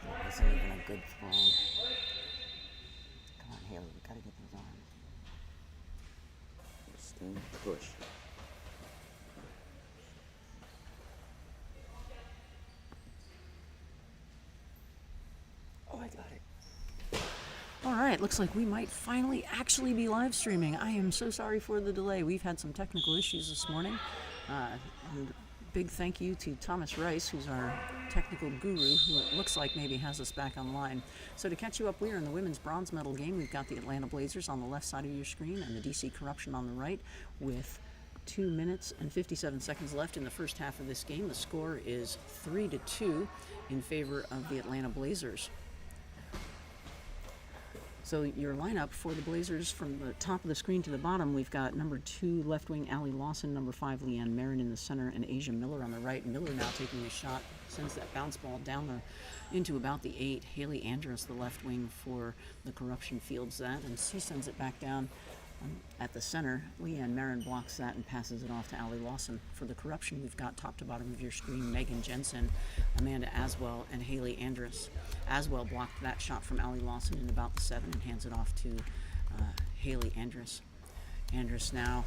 That isn't even a good throw. Come on, Haley, we gotta get those arms. Stand, push. Oh, I got it. All right, looks like we might finally actually be live streaming. I am so sorry for the delay. We've had some technical issues this morning. And big thank you to Thomas Rice, who's our technical guru, who it looks like maybe has us back online. So to catch you up, we are in the women's bronze medal game. We've got the Atlanta Blazers on the left side of your screen and the DC Corruption on the right, with 2 minutes and 57 seconds left in the first half of this game. The score is 3-2 in favor of the Atlanta Blazers. So your lineup for the Blazers, from the top of the screen to the bottom, we've got number 2 left wing Allie Lawson, number 5 Leanne Marin in the center, and Asia Miller on the right. Miller now taking a shot, sends that bounce ball down into about the 8. Haley Andrus, the left wing for the Corruption, fields that, and she sends it back down at the center. Leanne Marin blocks that and passes it off to Allie Lawson. For the Corruption, we've got top to bottom of your screen Megan Jensen, Amanda Aswell, and Haley Andrus. Aswell blocked that shot from Allie Lawson in about the 7 and hands it off to Haley Andrus. Andrus now,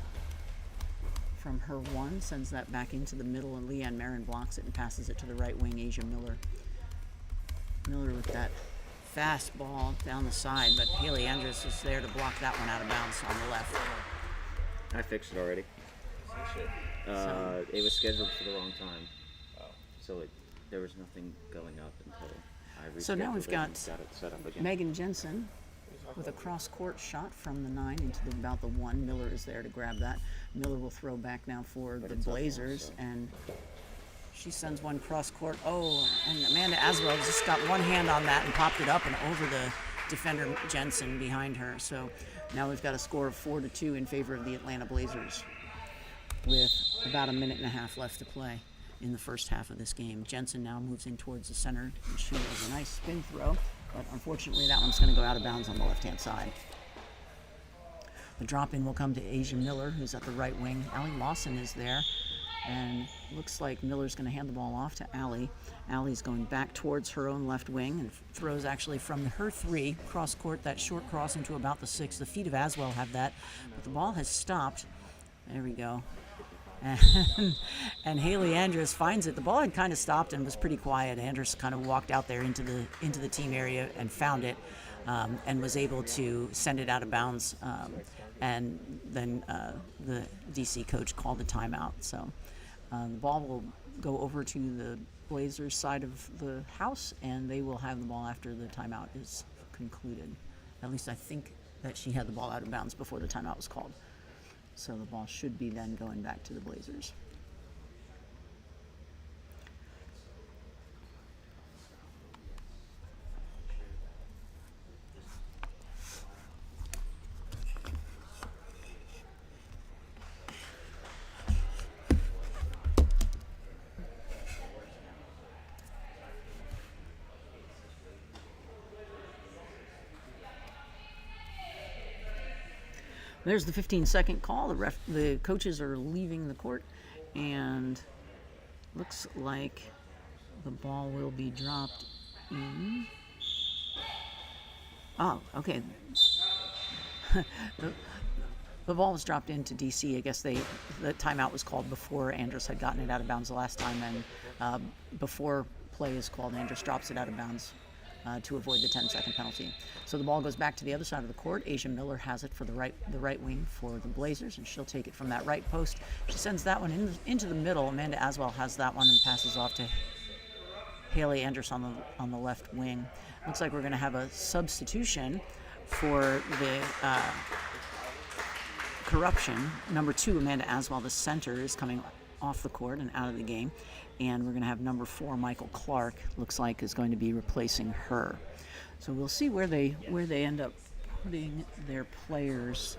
from her 1, sends that back into the middle, and Leanne Marin blocks it and passes it to the right wing, Asia Miller. Miller with that fast ball down the side, but Haley Andrus is there to block that one out of bounds on the left. I fixed it already. It was scheduled for the wrong time. So there was nothing going up until I rescheduled. So now we've got it set up again. Megan Jensen with a cross-court shot from the 9 into about the 1. Miller is there to grab that. Miller will throw back now for the Blazers, and she sends one cross-court. Oh, and Amanda Aswell just got one hand on that and popped it up and over the defender Jensen behind her. So now we've got a score of 4-2 in favor of the Atlanta Blazers, with about a minute and a half left to play in the first half of this game. Jensen now moves in towards the center, and she has a nice spin throw, but unfortunately that one's going to go out of bounds on the left-hand side. The drop-in will come to Asia Miller, who's at the right wing. Allie Lawson is there, and looks like Miller's going to hand the ball off to Allie. Allie's going back towards her own left wing and throws actually from her 3, cross-court, that short cross into about the 6. The feet of Aswell have that, but the ball has stopped. There we go. And Haley Andrus finds it. The ball had kind of stopped and was pretty quiet. Andrus kind of walked out there into the team area and found it, and was able to send it out of bounds. And then the DC coach called a timeout. So the ball will go over to the Blazers side of the house, and they will have the ball after the timeout is concluded. At least I think that she had the ball out of bounds before the timeout was called. So the ball should be then going back to the Blazers. There's the 15-second call. The coaches are leaving the court, and looks like the ball will be dropped in. Oh, okay. The ball was dropped into DC. I guess the timeout was called before Andrus had gotten it out of bounds the last time, and before play is called, Andrus drops it out of bounds to avoid the 10-second penalty. So the ball goes back to the other side of the court. Asia Miller has it for the right wing for the Blazers, and she'll take it from that right post. She sends that one into the middle. Amanda Aswell has that one and passes off to Haley Andrus on the left wing. Looks like we're going to have a substitution for the Corruption. Number 2, Amanda Aswell, the center, is coming off the court and out of the game, and we're going to have number 4, Michael Clark, looks like is going to be replacing her. So we'll see where they end up putting their players.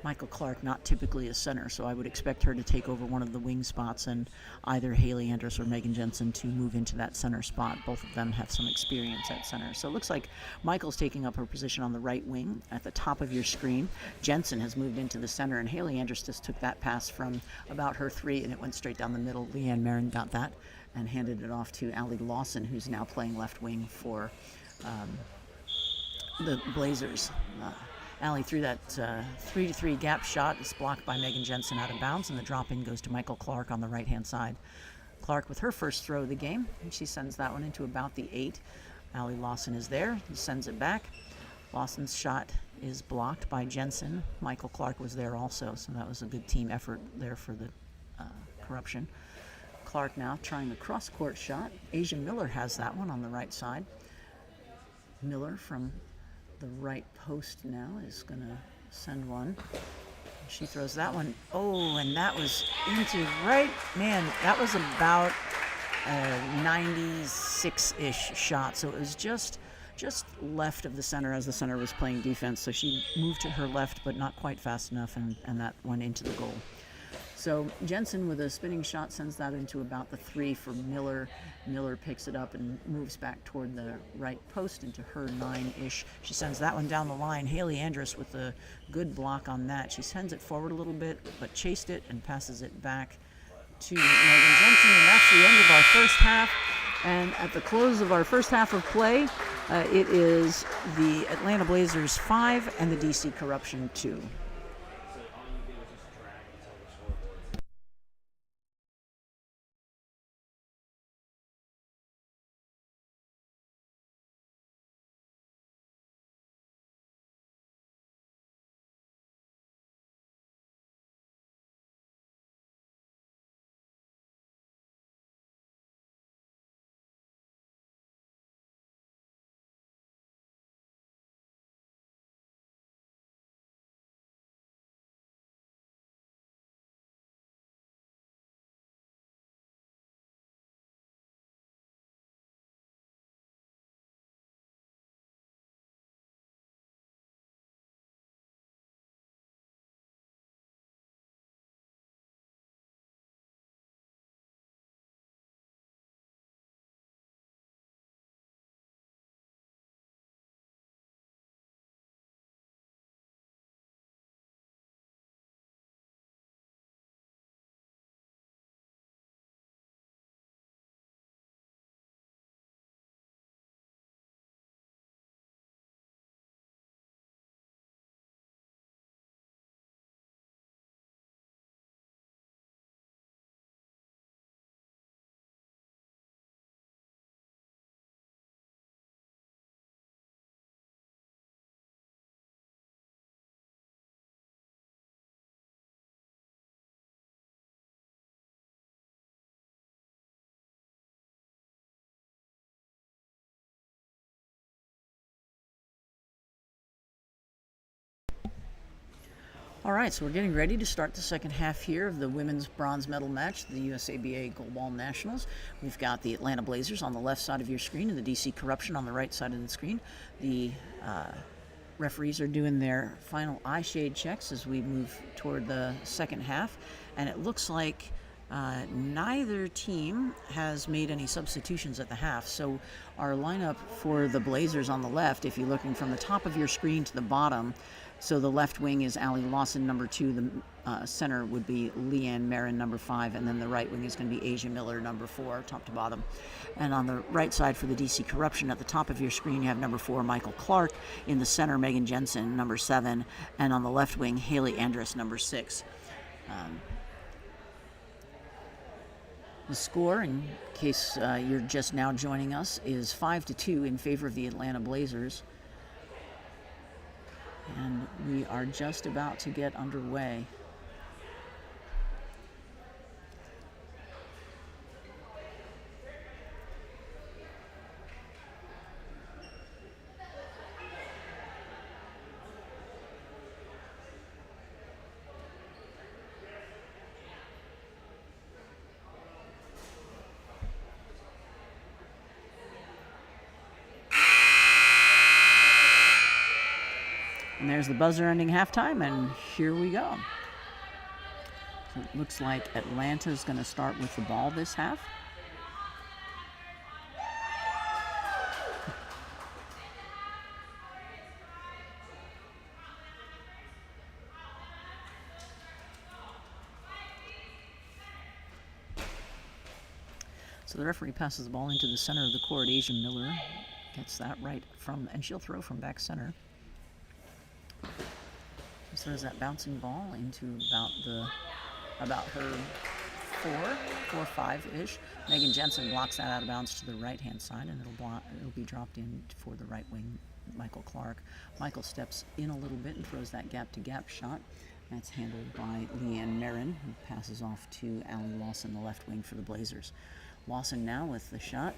Michael Clark, not typically a center, so I would expect her to take over one of the wing spots and either Haley Andrus or Megan Jensen to move into that center spot. Both of them have some experience at center. So it looks like Michael's taking up her position on the right wing at the top of your screen. Jensen has moved into the center, and Haley Andrus just took that pass from about her 3, and it went straight down the middle. Leanne Marin got that and handed it off to Allie Lawson, who's now playing left wing for the Blazers. Allie threw that 3-3 gap shot. It's blocked by Megan Jensen out of bounds, and the drop-in goes to Michael Clark on the right-hand side. Clark with her first throw of the game, and she sends that one into about the 8. Allie Lawson is there. He sends it back. Lawson's shot is blocked by Jensen. Michael Clark was there also, so that was a good team effort there for the corruption. Clark now trying the cross-court shot. Asia Miller has that one on the right side. Miller from the right post now is going to send one. She throws that one. Oh, and that was into right. Man, that was about a 96-ish shot. So it was just left of the center as the center was playing defense. So she moved to her left, but not quite fast enough, and that went into the goal. So Jensen with a spinning shot sends that into about the 3 for Miller. Miller picks it up and moves back toward the right post into her 9-ish. She sends that one down the line. Haley Andrus with a good block on that. She sends it forward a little bit, but chased it and passes it back to Megan Jensen. And that's the end of our first half. And at the close of our first half of play, it is the Atlanta Blazers 5 and the DC Corruption 2. All right, so we're getting ready to start the second half here of the women's bronze medal match, the USABA Goalball Nationals. We've got the Atlanta Blazers on the left side of your screen and the DC Corruption on the right side of the screen. The referees are doing their final eye shade checks as we move toward the second half, and it looks like neither team has made any substitutions at the half. So our lineup for the Blazers on the left, if you're looking from the top of your screen to the bottom, so the left wing is Allie Lawson, number 2. The center would be Leanne Marin, number 5. And then the right wing is going to be Asia Miller, number 4, top to bottom. And on the right side for the DC Corruption, at the top of your screen, you have number 4, Michael Clark. In the center, Megan Jensen, number 7. And on the left wing, Haley Andrus, number 6. The score, in case you're just now joining us, is 5-2 in favor of the Atlanta Blazers. And we are just about to get underway. And there's the buzzer ending halftime, and here we go. So it looks like Atlanta's going to start with the ball this half. So the referee passes the ball into the center of the court. Asia Miller gets that right from, and she'll throw from back center. She throws that bouncing ball into about her 4-5-ish. Megan Jensen blocks that out of bounds to the right-hand side, and it'll be dropped in for the right wing, Michael Clark. Michael steps in a little bit and throws that gap-to-gap shot. That's handled by Leanne Marin, who passes off to Allie Lawson, the left wing for the Blazers. Lawson now with the shot.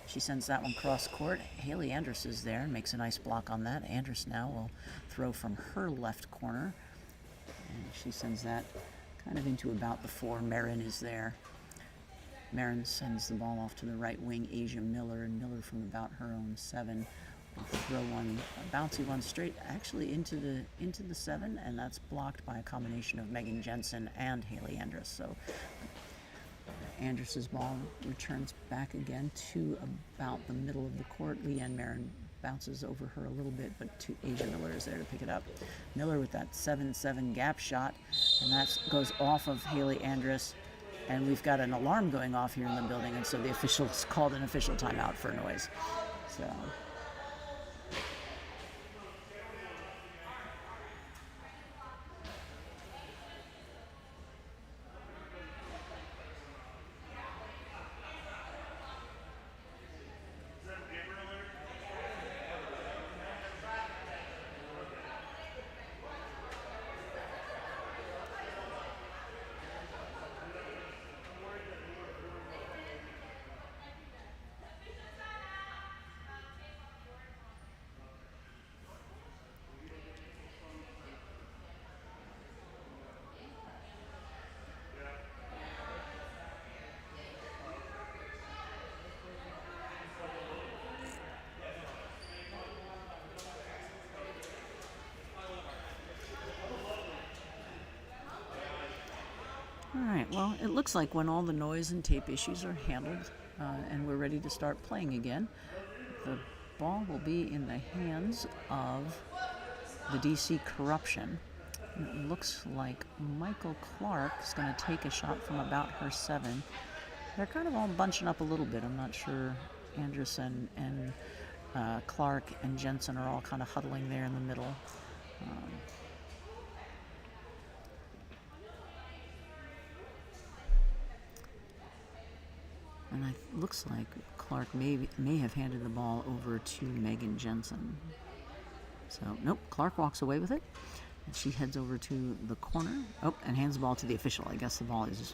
She sends that one cross court. Haley Andrus is there and makes a nice block on that. Andrus now will throw from her left corner. And she sends that kind of into about the 4. Marin is there. Marin sends the ball off to the right wing, Asia Miller, and Miller from about her own 7 will throw one, a bouncy one straight actually into the 7, and that's blocked by a combination of Megan Jensen and Haley Andrus. So Andrus's ball returns back again to about the middle of the court. Leanne Marin bounces over her a little bit, but Asia Miller is there to pick it up. Miller with that 7-7 gap shot, and that goes off of Haley Andrus. And we've got an alarm going off here in the building, and so the officials called an official timeout for noise. So all right, well, it looks like when all the noise and tape issues are handled and we're ready to start playing again, the ball will be in the hands of the DC Corruption. It looks like Michael Clark is going to take a shot from about her 7. They're kind of all bunching up a little bit. I'm not sure. Anderson and Clark and Jensen are all kind of huddling there in the middle. And it looks like Clark may have handed the ball over to Megan Jensen. So, nope, Clark walks away with it. And she heads over to the corner. Oh, and hands the ball to the official. I guess the ball is...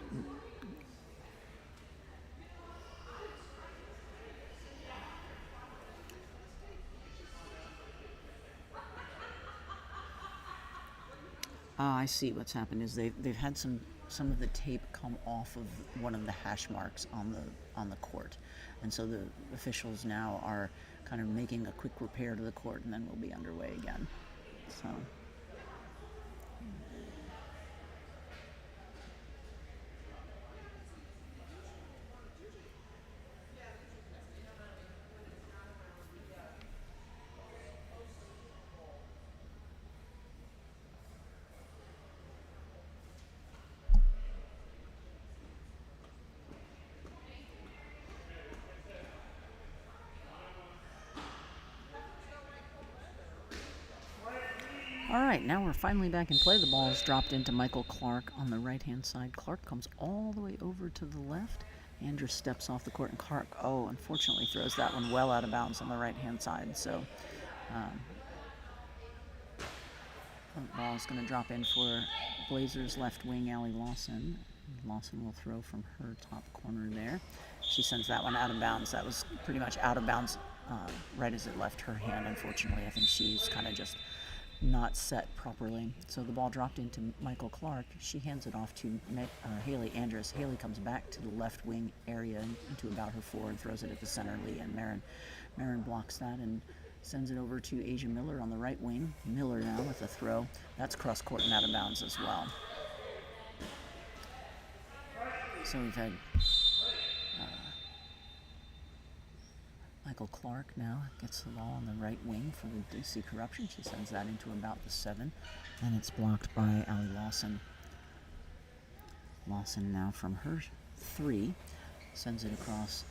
I see what's happened is they've had some of the tape come off of one of the hash marks on the court, and so the officials now are kind of making a quick repair to the court, and then we'll be underway again. So. All right, now we're finally back in play. The ball is dropped into Michael Clark on the right-hand side. Clark comes all the way over to the left. Andrew steps off the court, and Clark, unfortunately throws that one well out of bounds on the right-hand side. So the ball is going to drop in for Blazers left wing, Allie Lawson. Lawson will throw from her top corner there. She sends that one out of bounds. That was pretty much out of bounds right as it left her hand, unfortunately. I think she's kind of just not set properly. So the ball dropped into Michael Clark. She hands it off to Haley Andrus. Haley comes back to the left wing area into about her 4 and throws it at the center, Leanne Marin. Marin blocks that and Sends it over to Asia Miller on the right wing. Miller now with a throw. That's cross court and out of bounds as well. So we've had Michael Clark now gets the ball on the right wing for the DC Corruption. She sends that into about the 7, and it's blocked by Allie Lawson. Lawson now from her 3 sends it across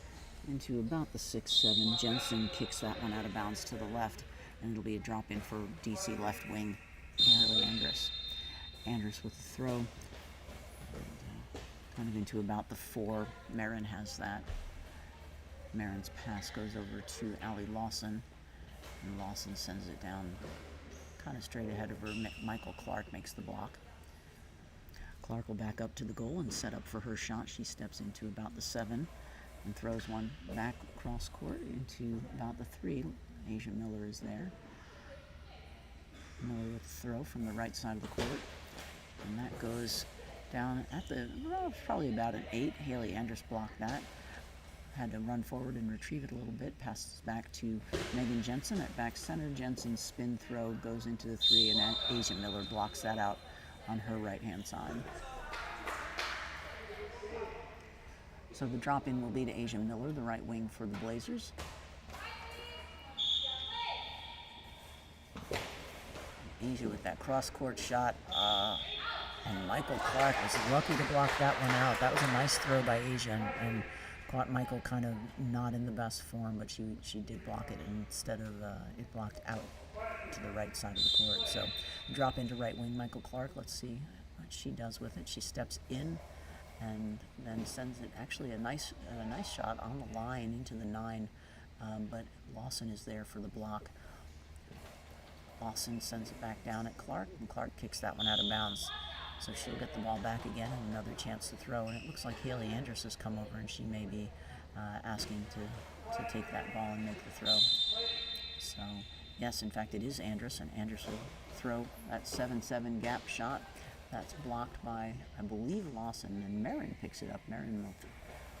into about the 6-7. Jensen kicks that one out of bounds to the left, and it'll be a drop in for DC left wing, Haley Andrus. Andrus with the throw, and, kind of into about the 4. Marin has that. Marin's pass goes over to Allie Lawson, and Lawson sends it down kind of straight ahead of her. Michael Clark makes the block. Clark will back up to the goal and set up for her shot. She steps into about the 7 and throws one back cross court into about the 3. Asia Miller is there. Miller with the throw from the right side of the court, and that goes down at the, well, probably about an 8. Haley Andrus blocked that. Had to run forward and retrieve it a little bit. Passes back to Megan Jensen at back center. Jensen's spin throw goes into the 3, and Asia Miller blocks that out on her right-hand side. So the drop-in will be to Asia Miller, the right wing for the Blazers. Asia with that cross-court shot, and Michael Clark was lucky to block that one out. That was a nice throw by Asia, and caught Michael kind of not in the best form, but she did block it, and instead of it blocked out to the right side of the court. So drop into right wing Michael Clark. Let's see what she does with it. She steps in and then sends it, actually a nice shot on the line into the 9, but Lawson is there for the block. Lawson sends it back down at Clark, and Clark kicks that one out of bounds. So she'll get the ball back again and another chance to throw. And it looks like Haley Andrus has come over, and she may be asking to take that ball and make the throw. So, yes, in fact, it is Andrus, and Andrus will throw that 7-7 gap shot. That's blocked by, I believe, Lawson, and Marin picks it up. Marin,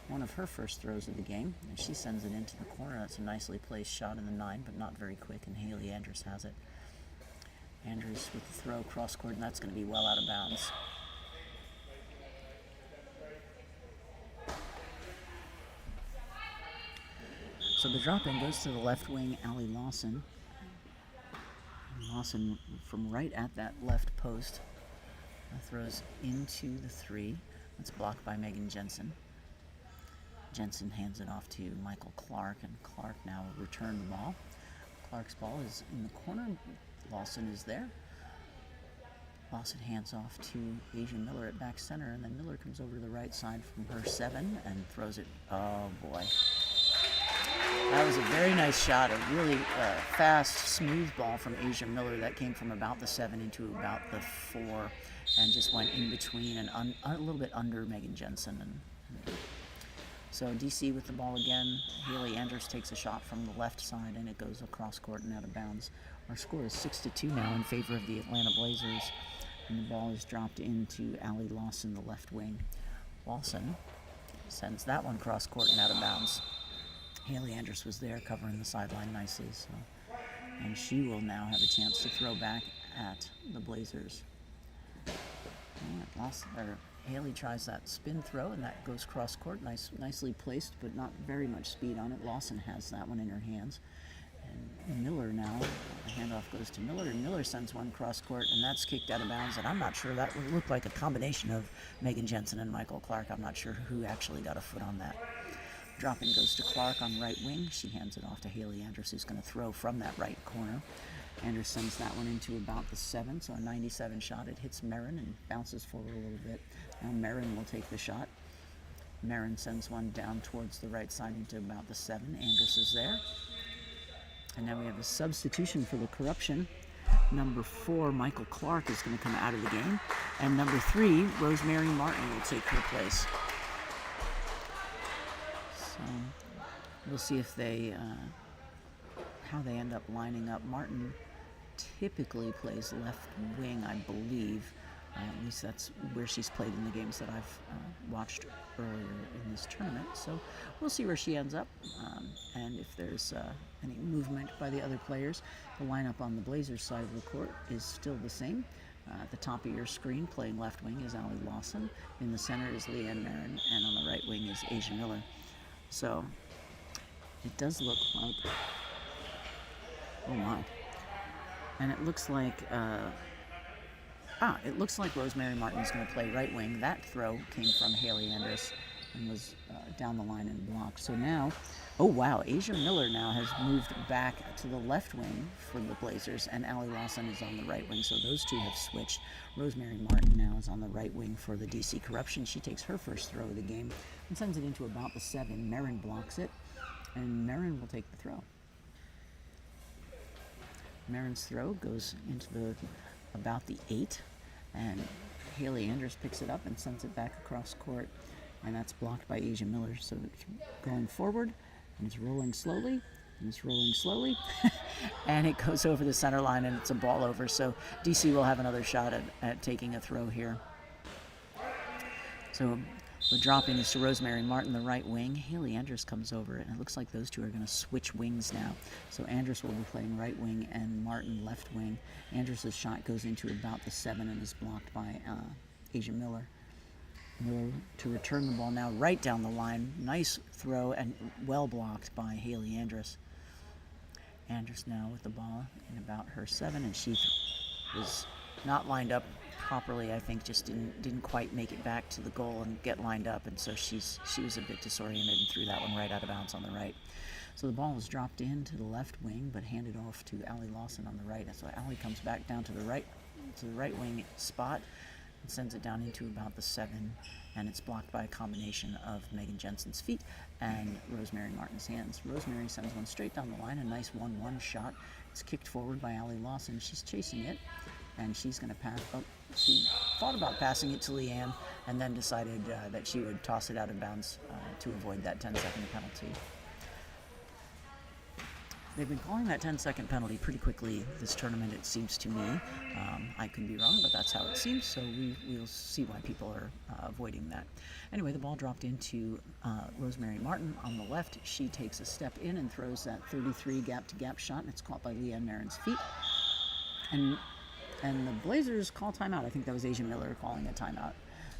one of her first throws of the game, and she sends it into the corner. That's a nicely placed shot in the 9, but not very quick, and Haley Andrus has it. Andrews with the throw cross court, and that's going to be well out of bounds. So the drop-in goes to the left wing, Allie Lawson. Lawson from right at that left post throws into the 3. That's blocked by Megan Jensen. Jensen hands it off to Michael Clark, and Clark now will return the ball. Clark's ball is in the corner. Lawson is there. Lawson hands off to Asia Miller at back center, and then Miller comes over to the right side from her 7 and throws it. Oh boy. That was a very nice shot, a really fast, smooth ball from Asia Miller that came from about the 7 into about the 4 and just went in between and a little bit under Megan Jensen. And so DC with the ball again. Haley Andrus takes a shot from the left side, and it goes across court and out of bounds. Our score is 6-2 now in favor of the Atlanta Blazers, and the ball is dropped into Allie Lawson, the left wing. Lawson sends that one cross court and out of bounds. Haley Andrus was there covering the sideline nicely, so, and she will now have a chance to throw back at the Blazers. Haley tries that spin throw, and that goes cross court, nicely placed, but not very much speed on it. Lawson has that one in her hands. And Miller now, the handoff goes to Miller, and Miller sends one cross court, and that's kicked out of bounds. And I'm not sure, that would look like a combination of Megan Jensen and Michael Clark. I'm not sure who actually got a foot on that. Drop-in goes to Clark on right wing. She hands it off to Haley Andrus, who's going to throw from that right corner. Andrus sends that one into about the 7, so a 97 shot. It hits Marin and bounces forward a little bit. Now Marin will take the shot. Marin sends one down towards the right side into about the 7. Andrus is there. And now we have a substitution for the Corruption. Number 4, Michael Clark, is going to come out of the game. And number 3, Rosemary Martin, will take her place. So we'll see if they, how they end up lining up. Martin typically plays left wing, I believe. At least that's where she's played in the games that I've watched earlier in this tournament. So we'll see where she ends up. And if there's any movement by the other players, the lineup on the Blazers side of the court is still the same. At the top of your screen, playing left wing, is Allie Lawson. In the center is Leanne Marin, and on the right wing is Asia Miller. So it does look like, oh my, and it looks like Rosemary Martin is going to play right wing. That throw came from Haley Andrus and was down the line and blocked. So now, oh wow, Asia Miller now has moved back to the left wing for the Blazers, and Allie Lawson is on the right wing. So those two have switched. Rosemary Martin now is on the right wing for the DC Corruption. She takes her first throw of the game and sends it into about the 7. Marin blocks it, and Marin will take the throw. Marin's throw goes into about the 8, and Haley Andrus picks it up and sends it back across court, and that's blocked by Asia Miller. So it's going forward, and it's rolling slowly, and it's rolling slowly, and it goes over the center line, and it's a ball over. So DC will have another shot at taking a throw here. So the drop in is to Rosemary Martin, the right wing. Haley Andrus comes over, and it looks like those two are going to switch wings now. So Andrus will be playing right wing and Martin left wing. Andrus' shot goes into about the 7 and is blocked by Asia Miller. Miller to return the ball now right down the line. Nice throw and well blocked by Haley Andrus. Andrus now with the ball in about her 7, and she was not lined up properly, I think, just didn't quite make it back to the goal and get lined up, and so she was a bit disoriented and threw that one right out of bounds on the right. So the ball was dropped into the left wing but handed off to Allie Lawson on the right. So Allie comes back down to the right wing spot and sends it down into about the 7, and it's blocked by a combination of Megan Jensen's feet and Rosemary Martin's hands. Rosemary sends one straight down the line, a nice 1-1 shot. It's kicked forward by Allie Lawson. She's chasing it, and she's going to pass. Oh, she thought about passing it to Leanne and then decided that she would toss it out of bounds to avoid that 10-second penalty. They've been calling that 10-second penalty pretty quickly this tournament, it seems to me. I could be wrong, but that's how it seems, so we'll see why people are avoiding that. Anyway, the ball dropped into Rosemary Martin on the left. She takes a step in and throws that 33 gap-to-gap shot, and it's caught by Leanne Marin's feet. And the Blazers call timeout. I think that was Asia Miller calling a timeout.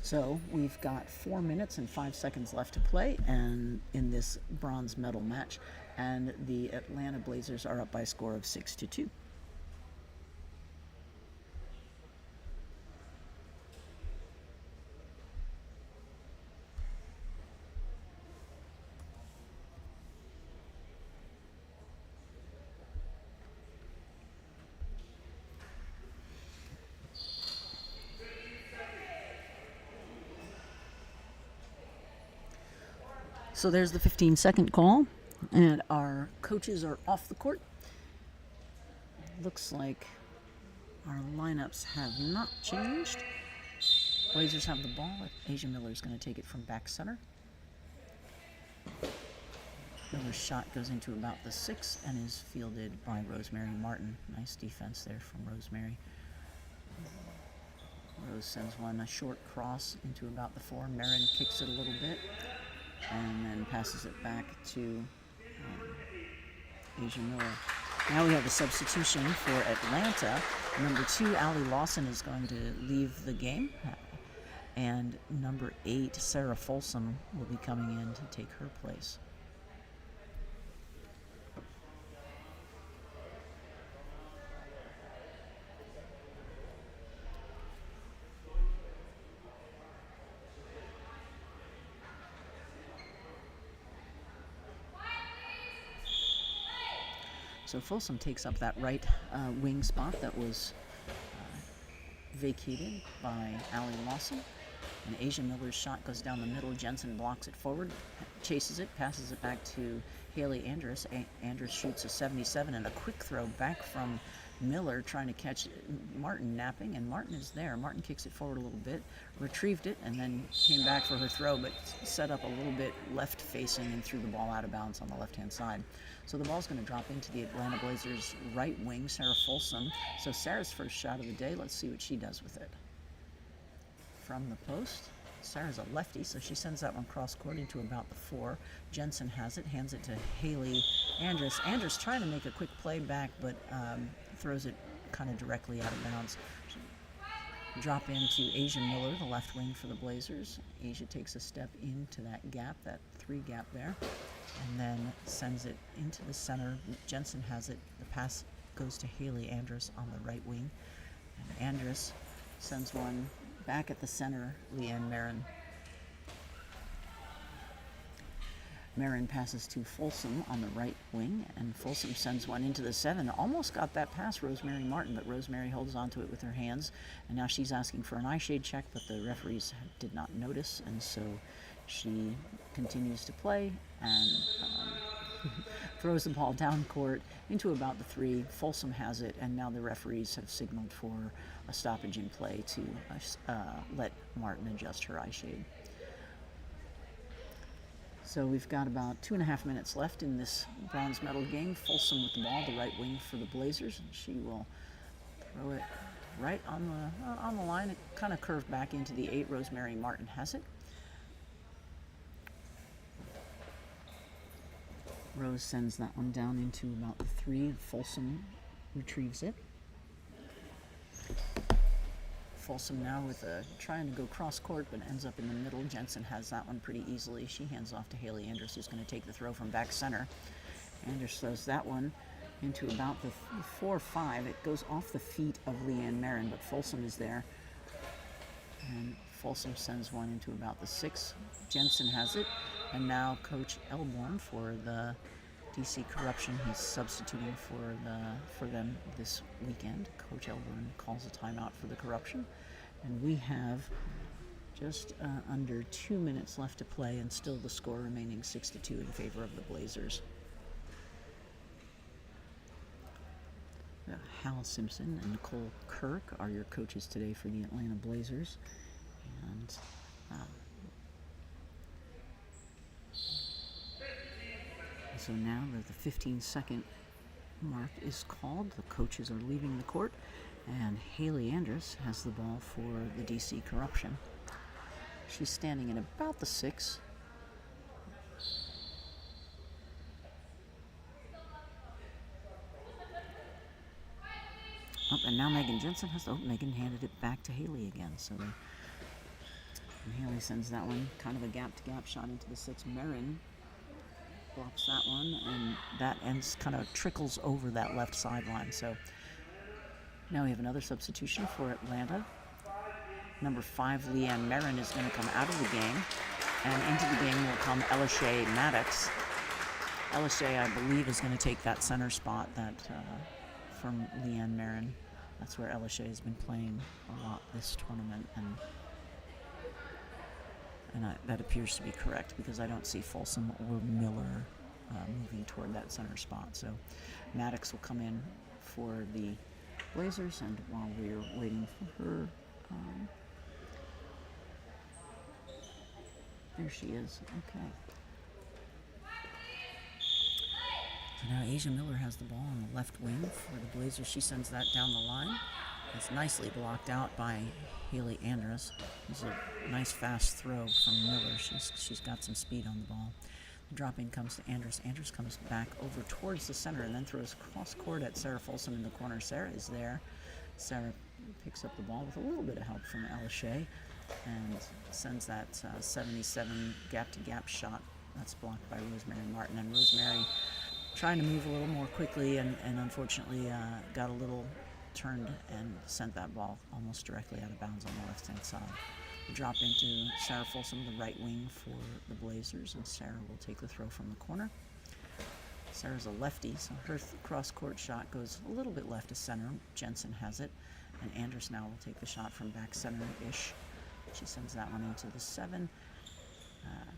So we've got 4 minutes and 5 seconds left to play, and in this bronze medal match, and the Atlanta Blazers are up by a score of 6-2. So there's the 15-second call, and our coaches are off the court. Looks like our lineups have not changed. Blazers have the ball. Asia Miller's going to take it from back center. Miller's shot goes into about the 6 and is fielded by Rosemary Martin. Nice defense there from Rosemary. Rose sends one, a short cross into about the 4. Marin kicks it a little bit and then passes it back to Asia Miller. Now we have a substitution for Atlanta. Number 2, Allie Lawson, is going to leave the game, and number 8, Sarah Folsom, will be coming in to take her place. So Folsom takes up that right wing spot that was vacated by Allie Lawson. And Asia Miller's shot goes down the middle. Jensen blocks it forward, chases it, passes it back to Haley Andrus. Andrus shoots a 77 and a quick throw back from Miller, trying to catch Martin napping, and Martin is there. Martin kicks it forward a little bit, retrieved it, and then came back for her throw, but set up a little bit left-facing and threw the ball out of bounds on the left-hand side. So the ball's going to drop into the Atlanta Blazers' right wing, Sarah Folsom. So Sarah's first shot of the day. Let's see what she does with it. from the post. Sarah's a lefty, so she sends that one cross court into about the 4. Jensen has it, hands it to Haley Andrus. Andrus trying to make a quick play back, but throws it kind of directly out of bounds. Drop into Asia Miller, the left wing for the Blazers. Asia takes a step into that gap, that 3 gap there, and then sends it into the center. Jensen has it. The pass goes to Haley Andrus on the right wing. And Andrus sends one back at the center, Leanne Marin. Marin passes to Folsom on the right wing, and Folsom sends one into the 7. Almost got that past Rosemary Martin, but Rosemary holds onto it with her hands, and now she's asking for an eye shade check, but the referees did not notice, and so she continues to play and throws the ball down court into about the 3. Folsom has it, and now the referees have signaled for a stoppage in play to let Martin adjust her eye shade. So we've got about 2.5 minutes left in this bronze medal game. Folsom with the ball, the right wing for the Blazers, and she will throw it right on the line. It kind of curved back into the 8. Rosemary Martin has it. Rose sends that one down into about the 3. Folsom retrieves it. Folsom now with trying to go cross court, but ends up in the middle. Jensen has that one pretty easily. She hands off to Haley Andrus, who's going to take the throw from back center. Andrus throws that one into about the 4-5. It goes off the feet of Leanne Marin, but Folsom is there. And Folsom sends one into about the 6. Jensen has it. And now Coach Elborn for the DC Corruption. He's substituting for them this weekend. Coach Elborn calls a timeout for the Corruption. And we have just under 2 minutes left to play, and still the score remaining 6-2 in favor of the Blazers. Hal Simpson and Nicole Kirk are your coaches today for the Atlanta Blazers. And so now that the 15-second mark is called, the coaches are leaving the court, and Haley Andrus has the ball for the DC Corruption. She's standing in about the 6. Oh, and now Megan Jensen has Megan handed it back to Haley again. So and Haley sends that one, kind of a gap-to-gap shot into the 6. Marin blocks that one, and that kind of trickles over that left sideline. So now we have another substitution for Atlanta. Number 5, Leanne Marin, is going to come out of the game, and into the game will come Elisha Maddox. Elisha, I believe, is going to take that center spot that from Leanne Marin. That's where Elisha has been playing a lot this tournament, and that appears to be correct because I don't see Folsom or Miller moving toward that center spot. So Maddox will come in for the Blazers, and while we're waiting for her, there she is. Okay. So now Asia Miller has the ball on the left wing for the Blazers. She sends that down the line. It's nicely blocked out by Haley Andrus. It's a nice fast throw from Miller. She's got some speed on the ball. The drop in comes to Andrus. Andrus comes back over towards the center and then throws cross court at Sarah Folsom in the corner. Sarah is there. Sarah picks up the ball with a little bit of help from Elisha and sends that 77 gap-to-gap shot. That's blocked by Rosemary Martin. And Rosemary trying to move a little more quickly and unfortunately got a little turned and sent that ball almost directly out of bounds on the left-hand side. The drop into Sarah Folsom, the right wing for the Blazers, and Sarah will take the throw from the corner. Sarah's a lefty, so her cross-court shot goes a little bit left to center. Jensen has it, and Andrus now will take the shot from back center-ish. She sends that one into the 7.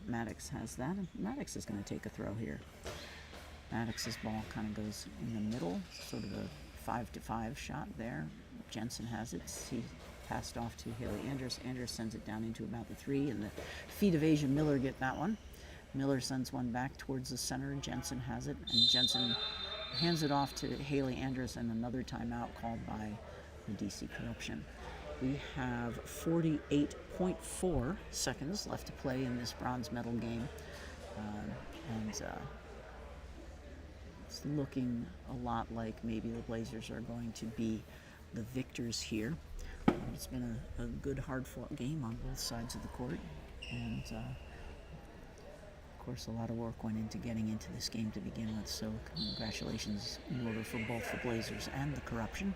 Maddox has that, and Maddox is going to take a throw here. Maddox's ball kind of goes in the middle, sort of a 5-to-5 shot there. Jensen has it. He passed off to Haley Andrus. Andrus sends it down into about the 3, and the feet of Asia Miller get that one. Miller sends one back towards the center. Jensen has it, and Jensen hands it off to Haley Andrus, and another timeout called by the DC Corruption. We have 48.4 seconds left to play in this bronze medal game. And it's looking a lot like maybe the Blazers are going to be the victors here. It's been a good, hard-fought game on both sides of the court. And, of course, a lot of work went into getting into this game to begin with. So congratulations in order for both the Blazers and the Corruption.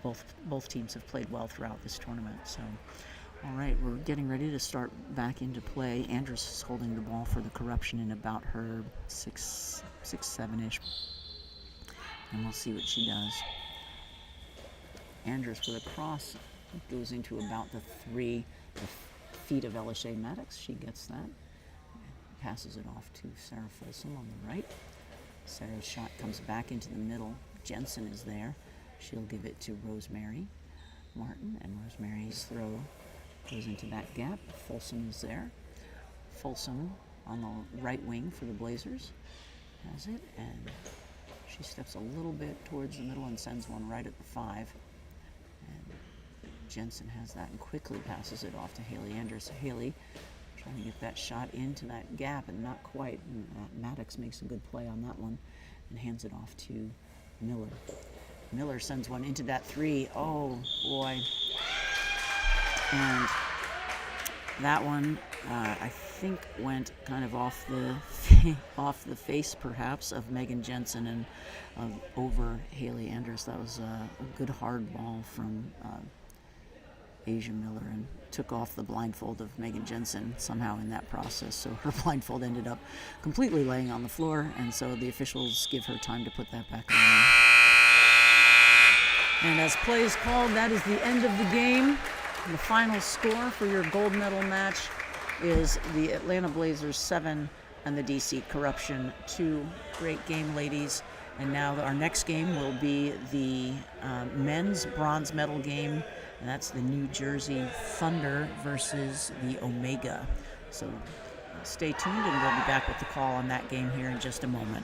Both teams have played well throughout this tournament. So, all right, we're getting ready to start back into play. Andress is holding the ball for the Corruption in about her 6-7-ish. And we'll see what she does. Andress with a cross goes into about the feet of LSA Maddox. She gets that. Passes it off to Sarah Folsom on the right. Sarah's shot comes back into the middle. Jensen is there. She'll give it to Rosemary Martin, and Rosemary's throw goes into that gap. Folsom is there. Folsom on the right wing for the Blazers has it, and she steps a little bit towards the middle and sends one right at the 5. And Jensen has that and quickly passes it off to Haley Andress. Haley trying to get that shot into that gap, and not quite. And, Maddox makes a good play on that one and hands it off to Miller. Miller sends one into that 3. Oh, boy. And that one, I think, went kind of off the face, perhaps, of Megan Jensen and over Haley Andress. That was a good hard ball from Asia Miller, and took off the blindfold of Megan Jensen somehow in that process. So her blindfold ended up completely laying on the floor, and so the officials give her time to put that back on. And as play is called, that is the end of the game. The final score for your gold medal match is the Atlanta Blazers 7 and the DC Corruption 2. Great game, ladies. And now our next game will be the men's bronze medal game, and that's the New Jersey Thunder versus the Omega. So stay tuned, and we'll be back with the call on that game here in just a moment.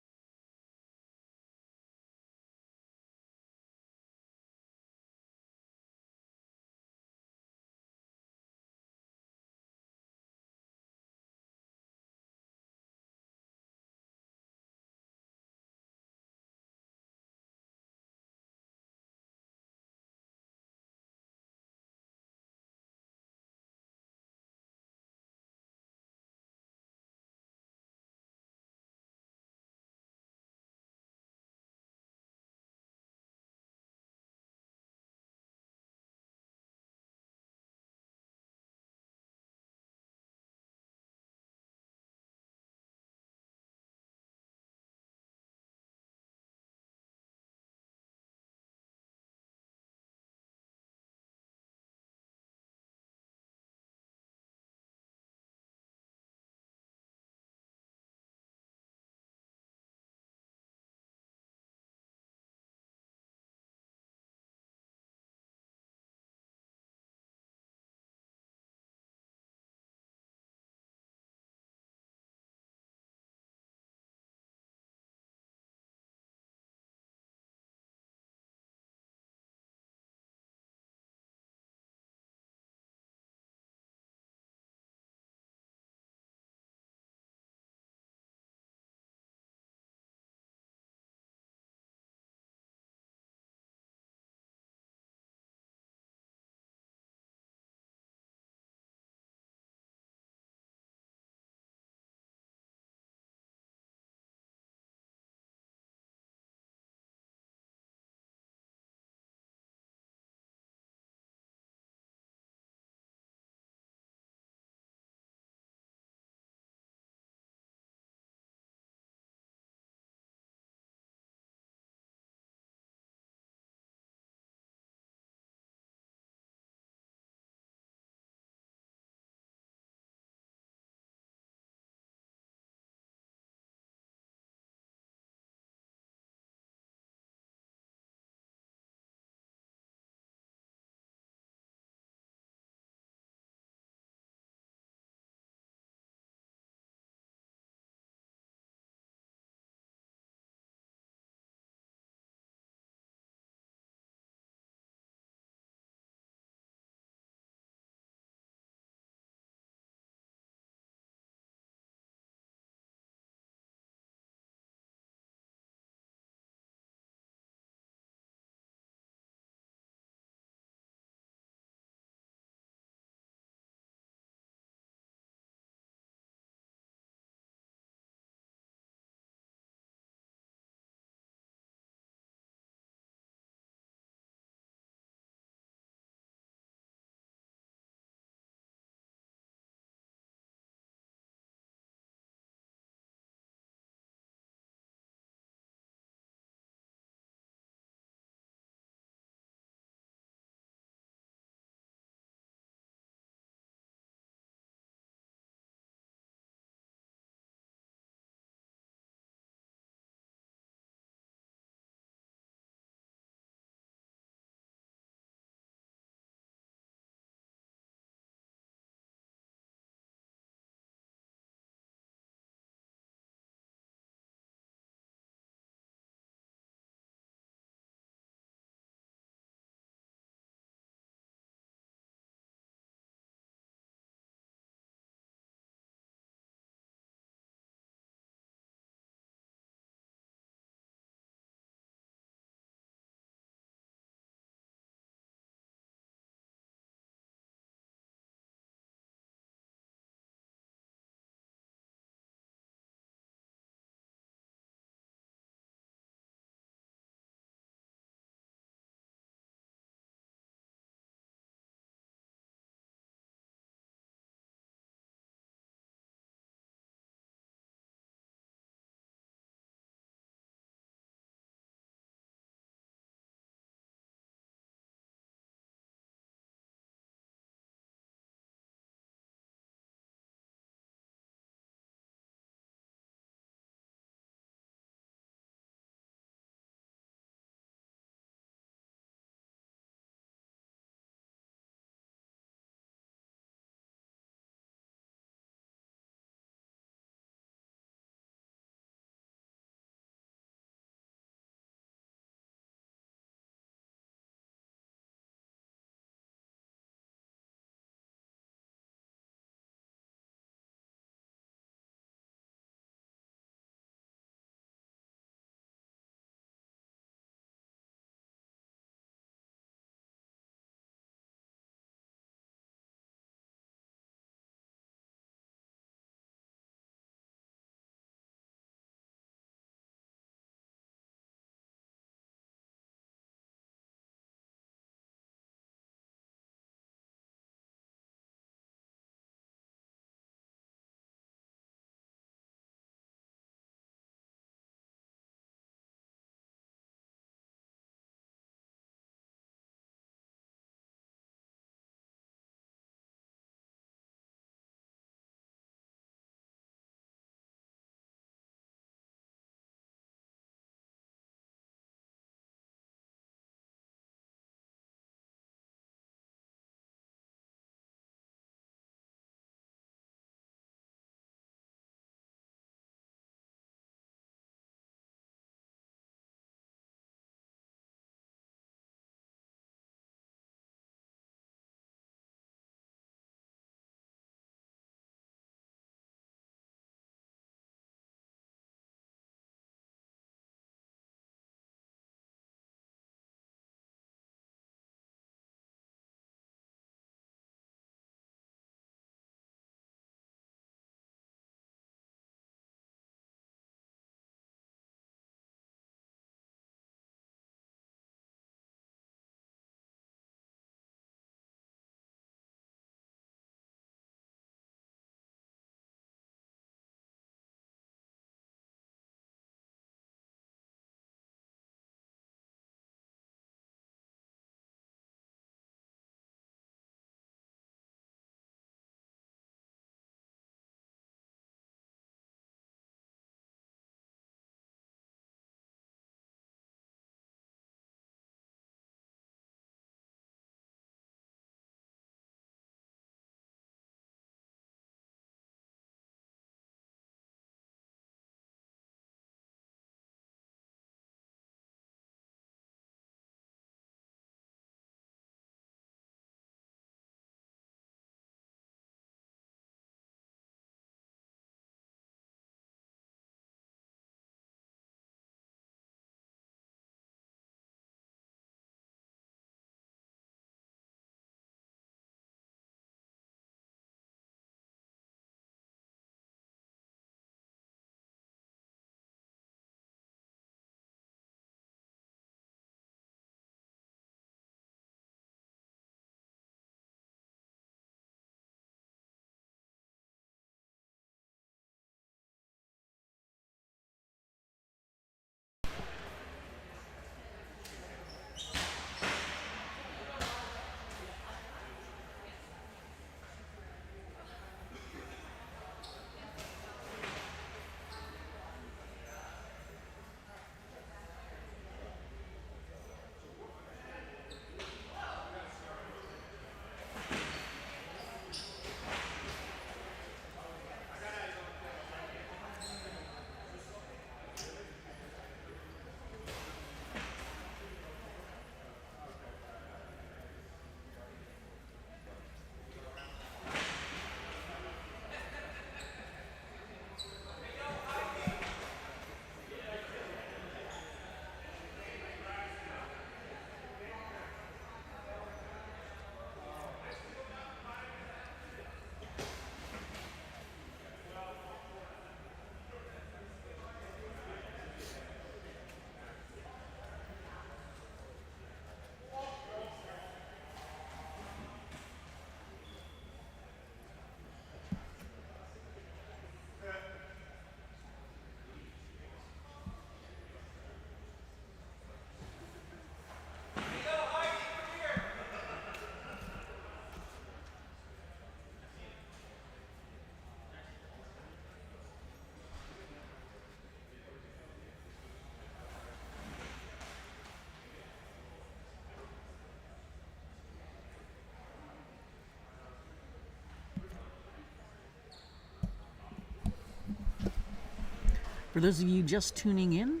For those of you just tuning in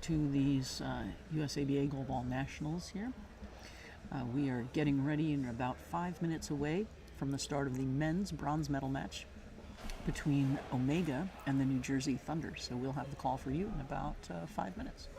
to these USABA Goalball Nationals here, we are getting ready and about 5 minutes away from the start of the men's bronze medal match between Omega and the New Jersey Thunder. So we'll have the call for you in about 5 minutes.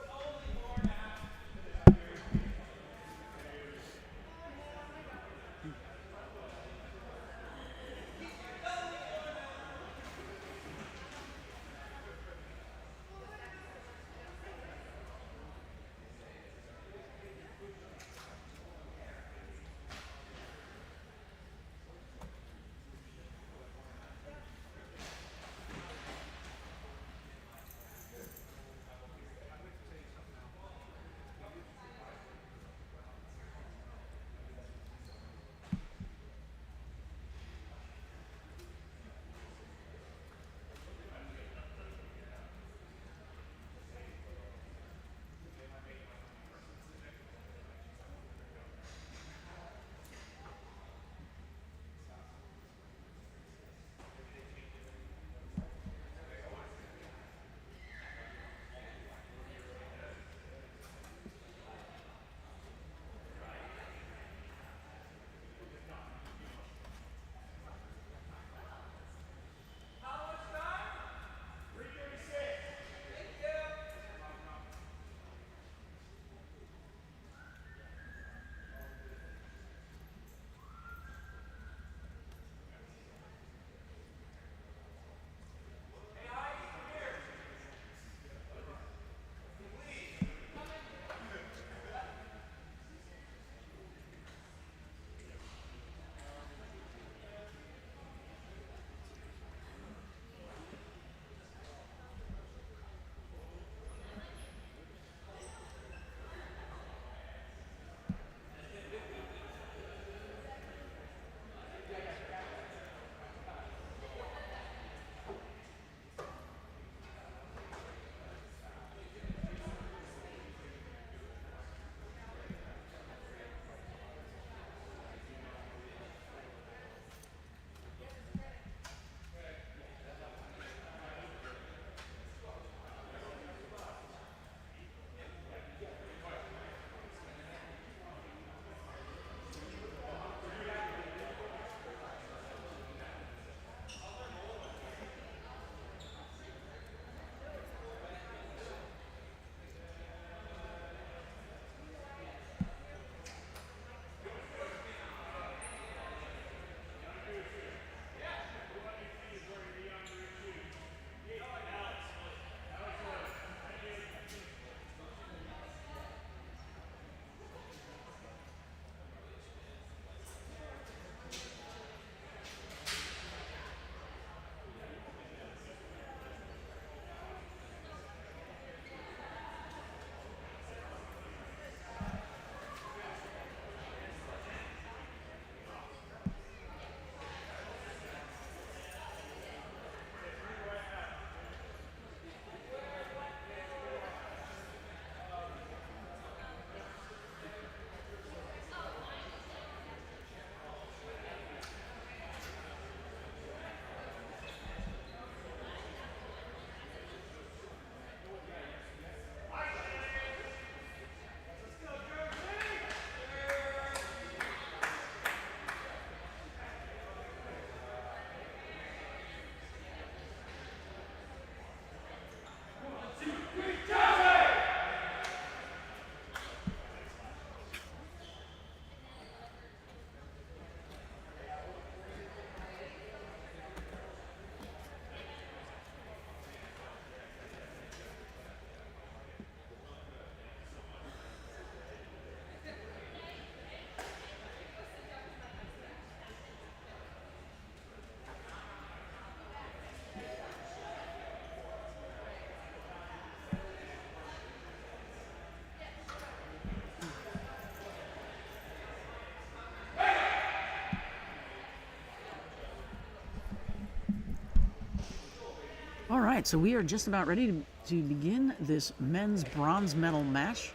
All right, so we are just about ready to begin this men's bronze medal match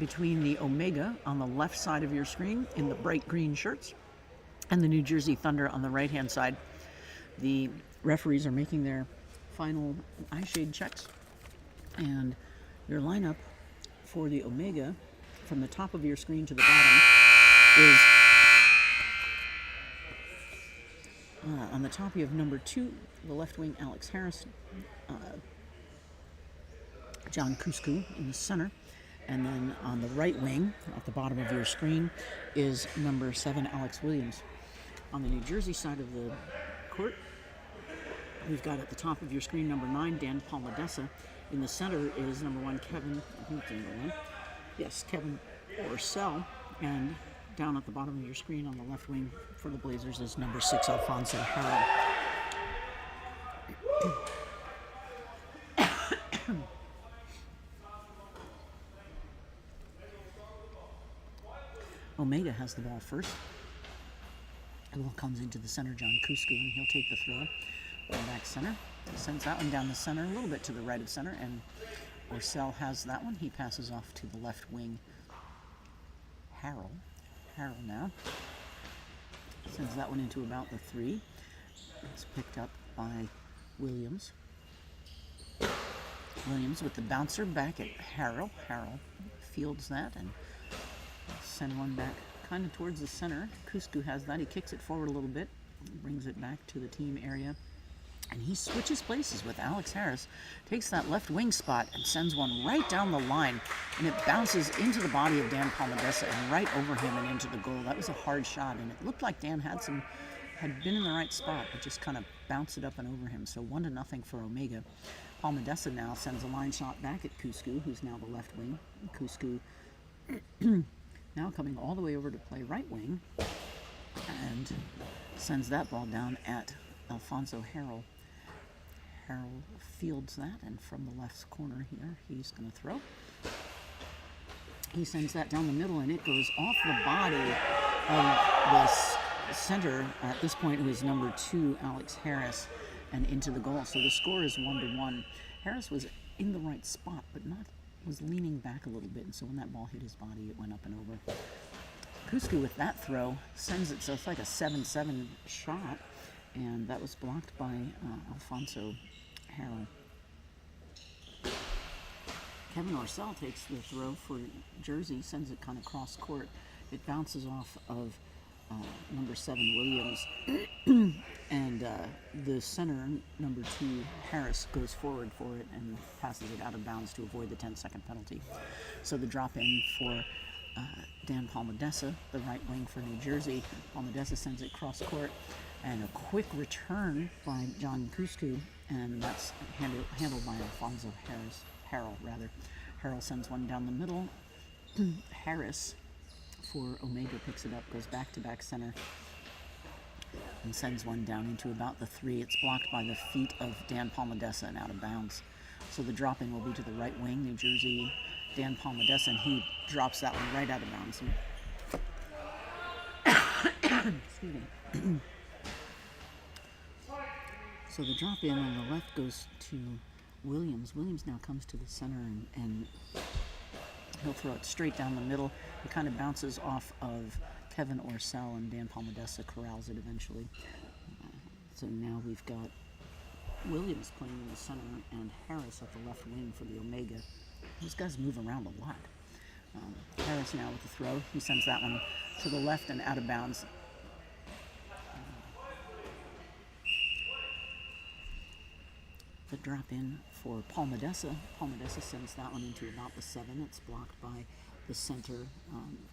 between the Omega on the left side of your screen in the bright green shirts and the New Jersey Thunder on the right-hand side. The referees are making their final eye shade checks And your lineup for the Omega, from the top of your screen to the bottom, is on the top you have number 2, the left wing, Alex Harris, John Kusku in the center. And then on the right wing, at the bottom of your screen, is number 7, Alex Williams. On the New Jersey side of the court, we've got at the top of your screen number 9, Dan Palmadessa. In the center is number 1, Kevin, I think it's number 1. Yes, Kevin Orcel. And down at the bottom of your screen on the left wing for the Blazers is number 6, Alfonso Harrell. Omega has the ball first. The ball comes into the center, John Kusku, and he'll take the throw. Going back center. He sends that one down the center, a little bit to the right of center, and Orcel has that one. He passes off to the left wing, Harrell. Harrell now sends that one into about the 3. It's picked up by Williams. Williams with the bouncer back at Harrell. Harrell fields that and send one back kind of towards the center. Kusku has that. He kicks it forward a little bit, brings it back to the team area, and he switches places with Alex Harris, takes that left wing spot and sends one right down the line, and it bounces into the body of Dan Palmadessa and right over him and into the goal. That was a hard shot, and it looked like Dan had been in the right spot, but just kind of bounced it up and over him. So 1-0 for Omega. Palmadessa now sends a line shot back at Kusku, who's now the left wing. Kusku now coming all the way over to play right wing, and sends that ball down at Alfonso Harrell. Harrell fields that, and from the left corner here, he's going to throw. He sends that down the middle, and it goes off the body of the center, at this point it was number 2, Alex Harris, and into the goal. So the score is 1-1. Harris was in the right spot, but was leaning back a little bit, and so when that ball hit his body, it went up and over. Kusku with that throw sends it, so it's like a 7-7 shot, and that was blocked by Alfonso Harrell. Kevin Orcel takes the throw for Jersey, sends it kind of cross court. It bounces off of number 7, Williams, and the center, number 2, Harris, goes forward for it and passes it out of bounds to avoid the 10-second penalty. So the drop in for Dan Palmadessa, the right wing for New Jersey. Palmadessa sends it cross court, and a quick return by John Kusku, and that's handled by Alfonso Harrell. Harrell sends one down the middle. Harris for Omega picks it up, goes back-to-back center, and sends one down into about the 3. It's blocked by the feet of Dan Palmadessa and out of bounds. So the drop-in will be to the right wing, New Jersey, Dan Palmadessa, and he drops that one right out of bounds. Excuse me. So the drop-in on the left goes to Williams. Williams now comes to the center, and he'll throw it straight down the middle. It kind of bounces off of Kevin Orcel, and Dan Palmadessa corrals it eventually. So now we've got Williams playing in the center and Harris at the left wing for the Omega. These guys move around a lot. Harris now with the throw. He sends that one to the left and out of bounds. The drop in for Palmadessa. Palmadessa sends that one into about the 7. It's blocked by the center,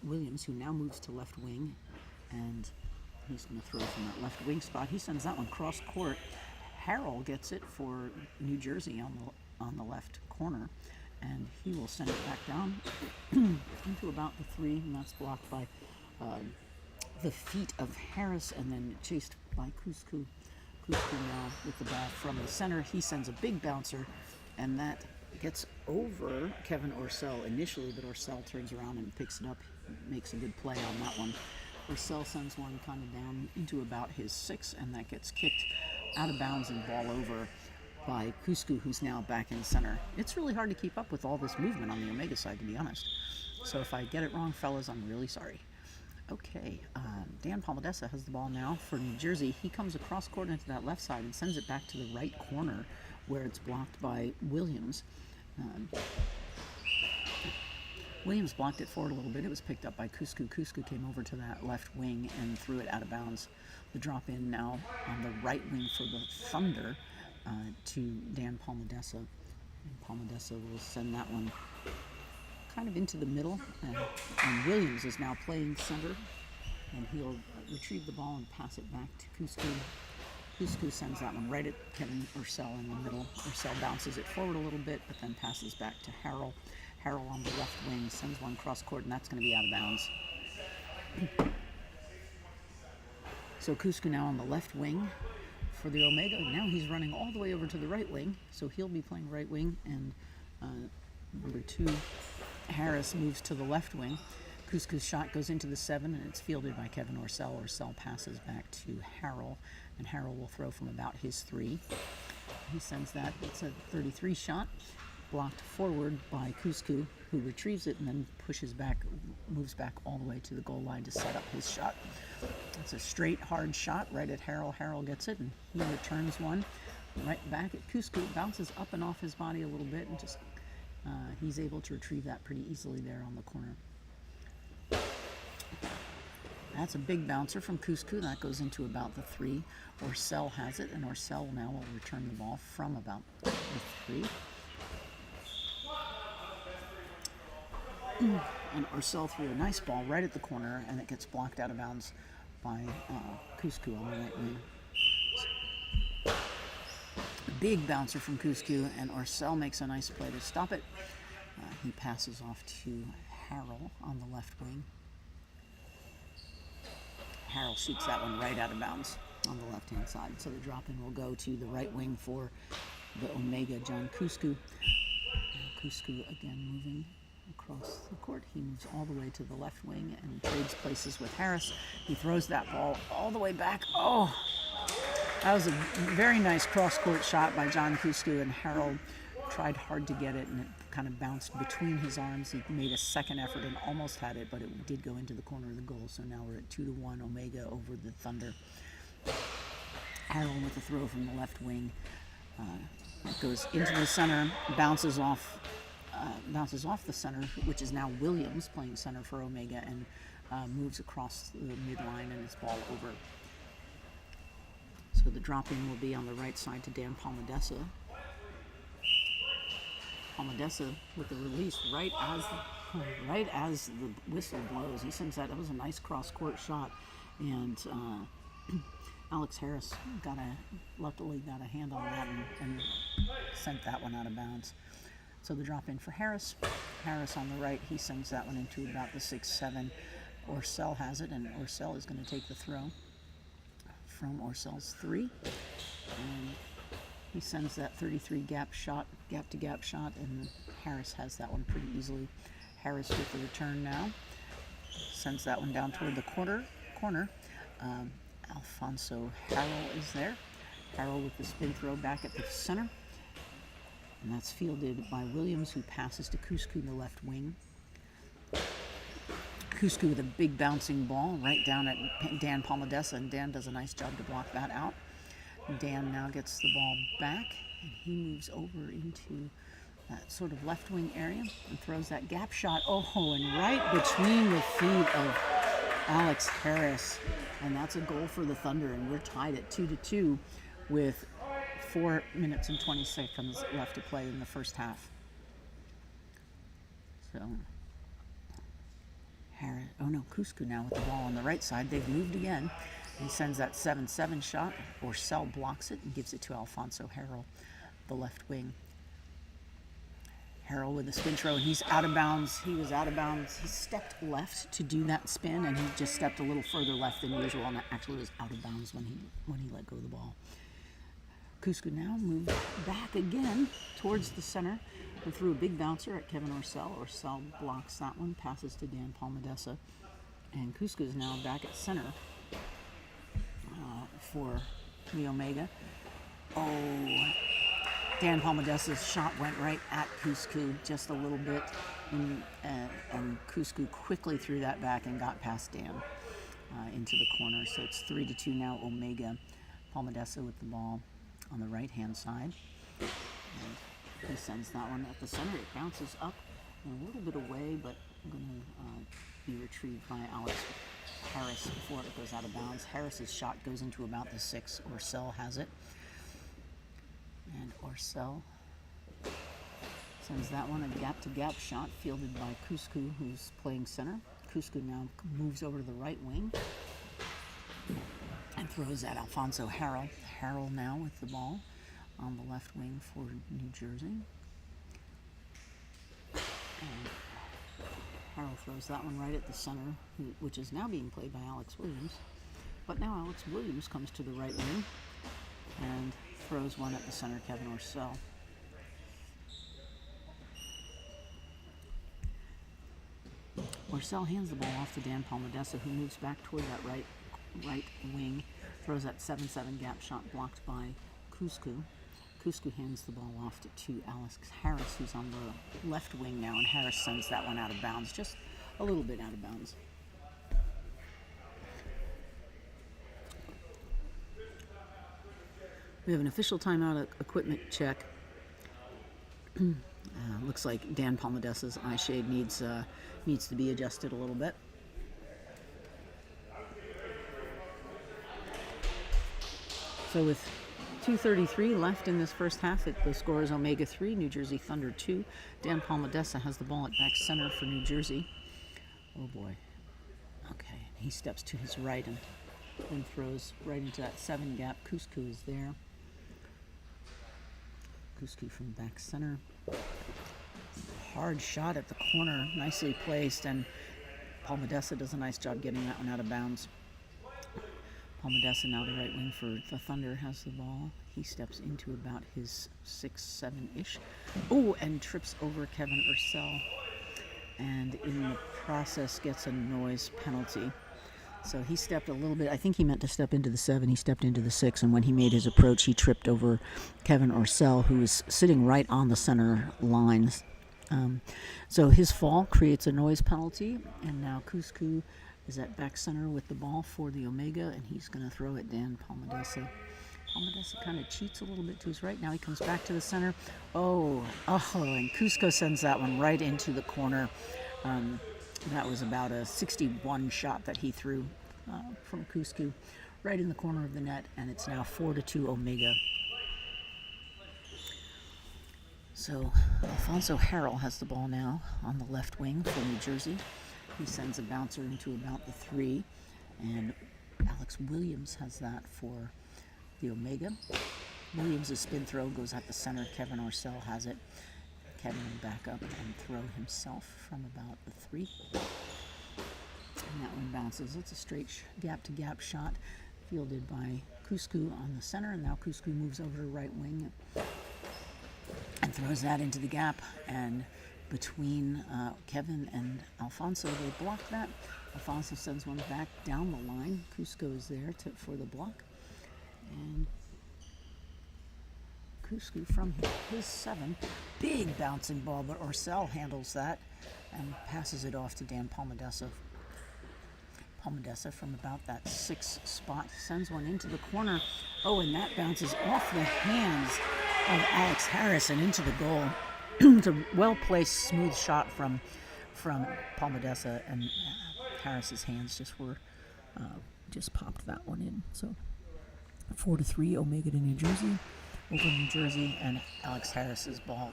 Williams, who now moves to left wing, and he's going to throw from that left wing spot. He sends that one cross court. Harrell gets it for New Jersey on the left corner, and he will send it back down into about the 3, and that's blocked by the feet of Harris, and then chased by Kusku. Kusku now with the ball from the center. He sends a big bouncer, and that gets over Kevin Orcel initially, but Orcel turns around and picks it up, makes a good play on that one. Orcel sends one kind of down into about his 6, and that gets kicked out of bounds and ball over by Kusku, who's now back in center. It's really hard to keep up with all this movement on the Omega side, to be honest. So if I get it wrong, fellas, I'm really sorry. Okay, Dan Palmadessa has the ball now for New Jersey. He comes across court into that left side and sends it back to the right corner, where it's blocked by Williams. Williams blocked it forward a little bit. It was picked up by Cusco. Cusco came over to that left wing and threw it out of bounds. The drop in now on the right wing for the Thunder to Dan Palmadessa. And Palmadessa will send that one kind of into the middle. And Williams is now playing center. And he'll retrieve the ball and pass it back to Cusco. Cusco sends that one right at Kevin Ursell in the middle. Ursell bounces it forward a little bit, but then passes back to Harrell. Harrell on the left wing sends one cross court, and that's going to be out of bounds. So Cusco now on the left wing for the Omega. Now he's running all the way over to the right wing, so he'll be playing right wing, and number 2, Harris, moves to the left wing. Cusco's shot goes into the 7, and it's fielded by Kevin Ursell. Ursell passes back to Harrell, and Harrell will throw from about his 3. He sends that. It's a 33 shot, blocked forward by Cusco, who retrieves it and then pushes back, moves back all the way to the goal line to set up his shot. It's a straight, hard shot right at Harrell. Harrell gets it, and he returns one right back at Cusco. Bounces up and off his body a little bit, and just he's able to retrieve that pretty easily there on the corner. That's a big bouncer from Cusco. That goes into about the 3. Ursell has it, and Ursell now will return the ball from about the 3. And Ursell threw a nice ball right at the corner, and it gets blocked out of bounds by Cusco on the right wing. Big bouncer from Cusco, and Ursell makes a nice play to stop it. He passes off to Harrell on the left wing. Harrell shoots that one right out of bounds on the left-hand side. So the drop-in will go to the right wing for the Omega, John Cusco. Cusco again moving across the court. He moves all the way to the left wing and trades places with Harris. He throws that ball all the way back. Oh, that was a very nice cross-court shot by John Cusco, and Harrell tried hard to get it, and it kind of bounced between his arms. He made a second effort and almost had it, but it did go into the corner of the goal. So now we're at 2-1 Omega over the Thunder. Harrell with the throw from the left wing. It goes into the center, bounces off the center, which is now Williams playing center for Omega, and moves across the midline, and it's ball over. So the drop-in will be on the right side to Dan Palmadessa. Palmadessa with the release right as the whistle blows. He sends that. That was a nice cross-court shot, and Alex Harris luckily got a hand on that and sent that one out of bounds. So the drop in for Harris. Harris on the right. He sends that one into about the 6-7. Ursell has it, and Ursell is going to take the throw from Ursell's 3. And he sends that 33 gap to gap shot, and Harris has that one pretty easily. Harris with the return now. Sends that one down toward the corner. Alfonso Harrell is there. Harrell with the spin throw back at the center. And that's fielded by Williams, who passes to Cusco in the left wing. Cusco with a big bouncing ball right down at Dan Palmadessa, and Dan does a nice job to block that out. Dan now gets the ball back, and he moves over into that sort of left wing area and throws that gap shot. Oh, and right between the feet of Alex Harris. And that's a goal for the Thunder, and we're tied at 2-2 with 4 minutes and 20 seconds left to play in the first half. So, Cusco now with the ball on the right side. They've moved again. He sends that 7-7 shot. Ursell blocks it and gives it to Alfonso Harrell, the left wing. Harrell with the spin throw, and he's out of bounds. He was out of bounds. He stepped left to do that spin, and he just stepped a little further left than usual, and actually was out of bounds when he let go of the ball. Cusco now moves back again towards the center and threw a big bouncer at Kevin Ursell. Ursell blocks that one, passes to Dan Palmadessa, and Cusco is now back at center for the Omega. Oh, Dan Palmadessa's shot went right at Cusco just a little bit, and Cusco quickly threw that back and got past Dan into the corner. So it's 3-2 now, Omega. Palmadessa with the ball on the right-hand side. And He sends that one at the center. It bounces up and a little bit away, but going to be retrieved by Alex Harris before it goes out of bounds. Harris's shot goes into about the 6. Orcel has it. And Orcel sends that one a gap-to-gap shot fielded by Cuscu, who's playing center. Cuscu now moves over to the right wing and throws at Alfonso Harrell. Harrell now with the ball on the left wing for New Jersey. And Harrell throws that one right at the center, which is now being played by Alex Williams. But now Alex Williams comes to the right wing and throws one at the center, Kevin Orcel. Orcel hands the ball off to Dan Palmadessa, who moves back toward that right wing, throws that 7-7 gap shot blocked by Cuscu. Cuscu hands the ball off to Alex Harris, who's on the left wing now, and Harris sends that one out of bounds, just a little bit out of bounds. We have an official timeout equipment check. Looks like Dan Palmadessa's eye shade needs to be adjusted a little bit. So with 2:33 left in this first half, the score is Omega 3, New Jersey Thunder 2. Dan Palmadessa has the ball at back center for New Jersey. Oh boy. Okay, he steps to his right and then throws right into that 7 gap. Cuscu is there. Cuscu from back center. Hard shot at the corner, nicely placed, and Palmadessa does a nice job getting that one out of bounds. Palmadessa, now the right wing for the Thunder, has the ball. He steps into about his 6-7-ish. Oh, and trips over Kevin Orcel, and in the process gets a noise penalty. So he stepped a little bit. I think he meant to step into the 7. He stepped into the 6, and when he made his approach, he tripped over Kevin Orcel, who was sitting right on the center line. So his fall creates a noise penalty, and now Cuscu is at back center with the ball for the Omega, and he's going to throw it Dan Palmadessa. Palmadessa kind of cheats a little bit to his right. Now he comes back to the center. And Cusco sends that one right into the corner. That was about a 61 shot that he threw from Cuscu right in the corner of the net, and it's now 4-2 Omega. So Alfonso Harrell has the ball now on the left wing for New Jersey. He sends a bouncer into about the 3, and Alex Williams has that for the Omega. Williams' spin throw goes at the center. Kevin Orcel has it. Kevin will back up and throw himself from about the 3. And that one bounces. It's a straight gap-to-gap shot fielded by Cuscu on the center, and now Cuscu moves over to right wing and throws that into the gap, and between Kevin and Alfonso, they block that. Alfonso sends one back down the line. Cusco is there for the block, and Cuscu from his 7, big bouncing ball, but Orcel handles that and passes it off to Dan Palmadessa. Palmadessa from about that 6 spot sends one into the corner. Oh, and that bounces off the hands of Alex Harris and into the goal. It's a well-placed, smooth shot from Palmadessa, and Harris's hands just popped that one in. So 4-3 Omega to New Jersey. Over New Jersey, and Alex Harris's ball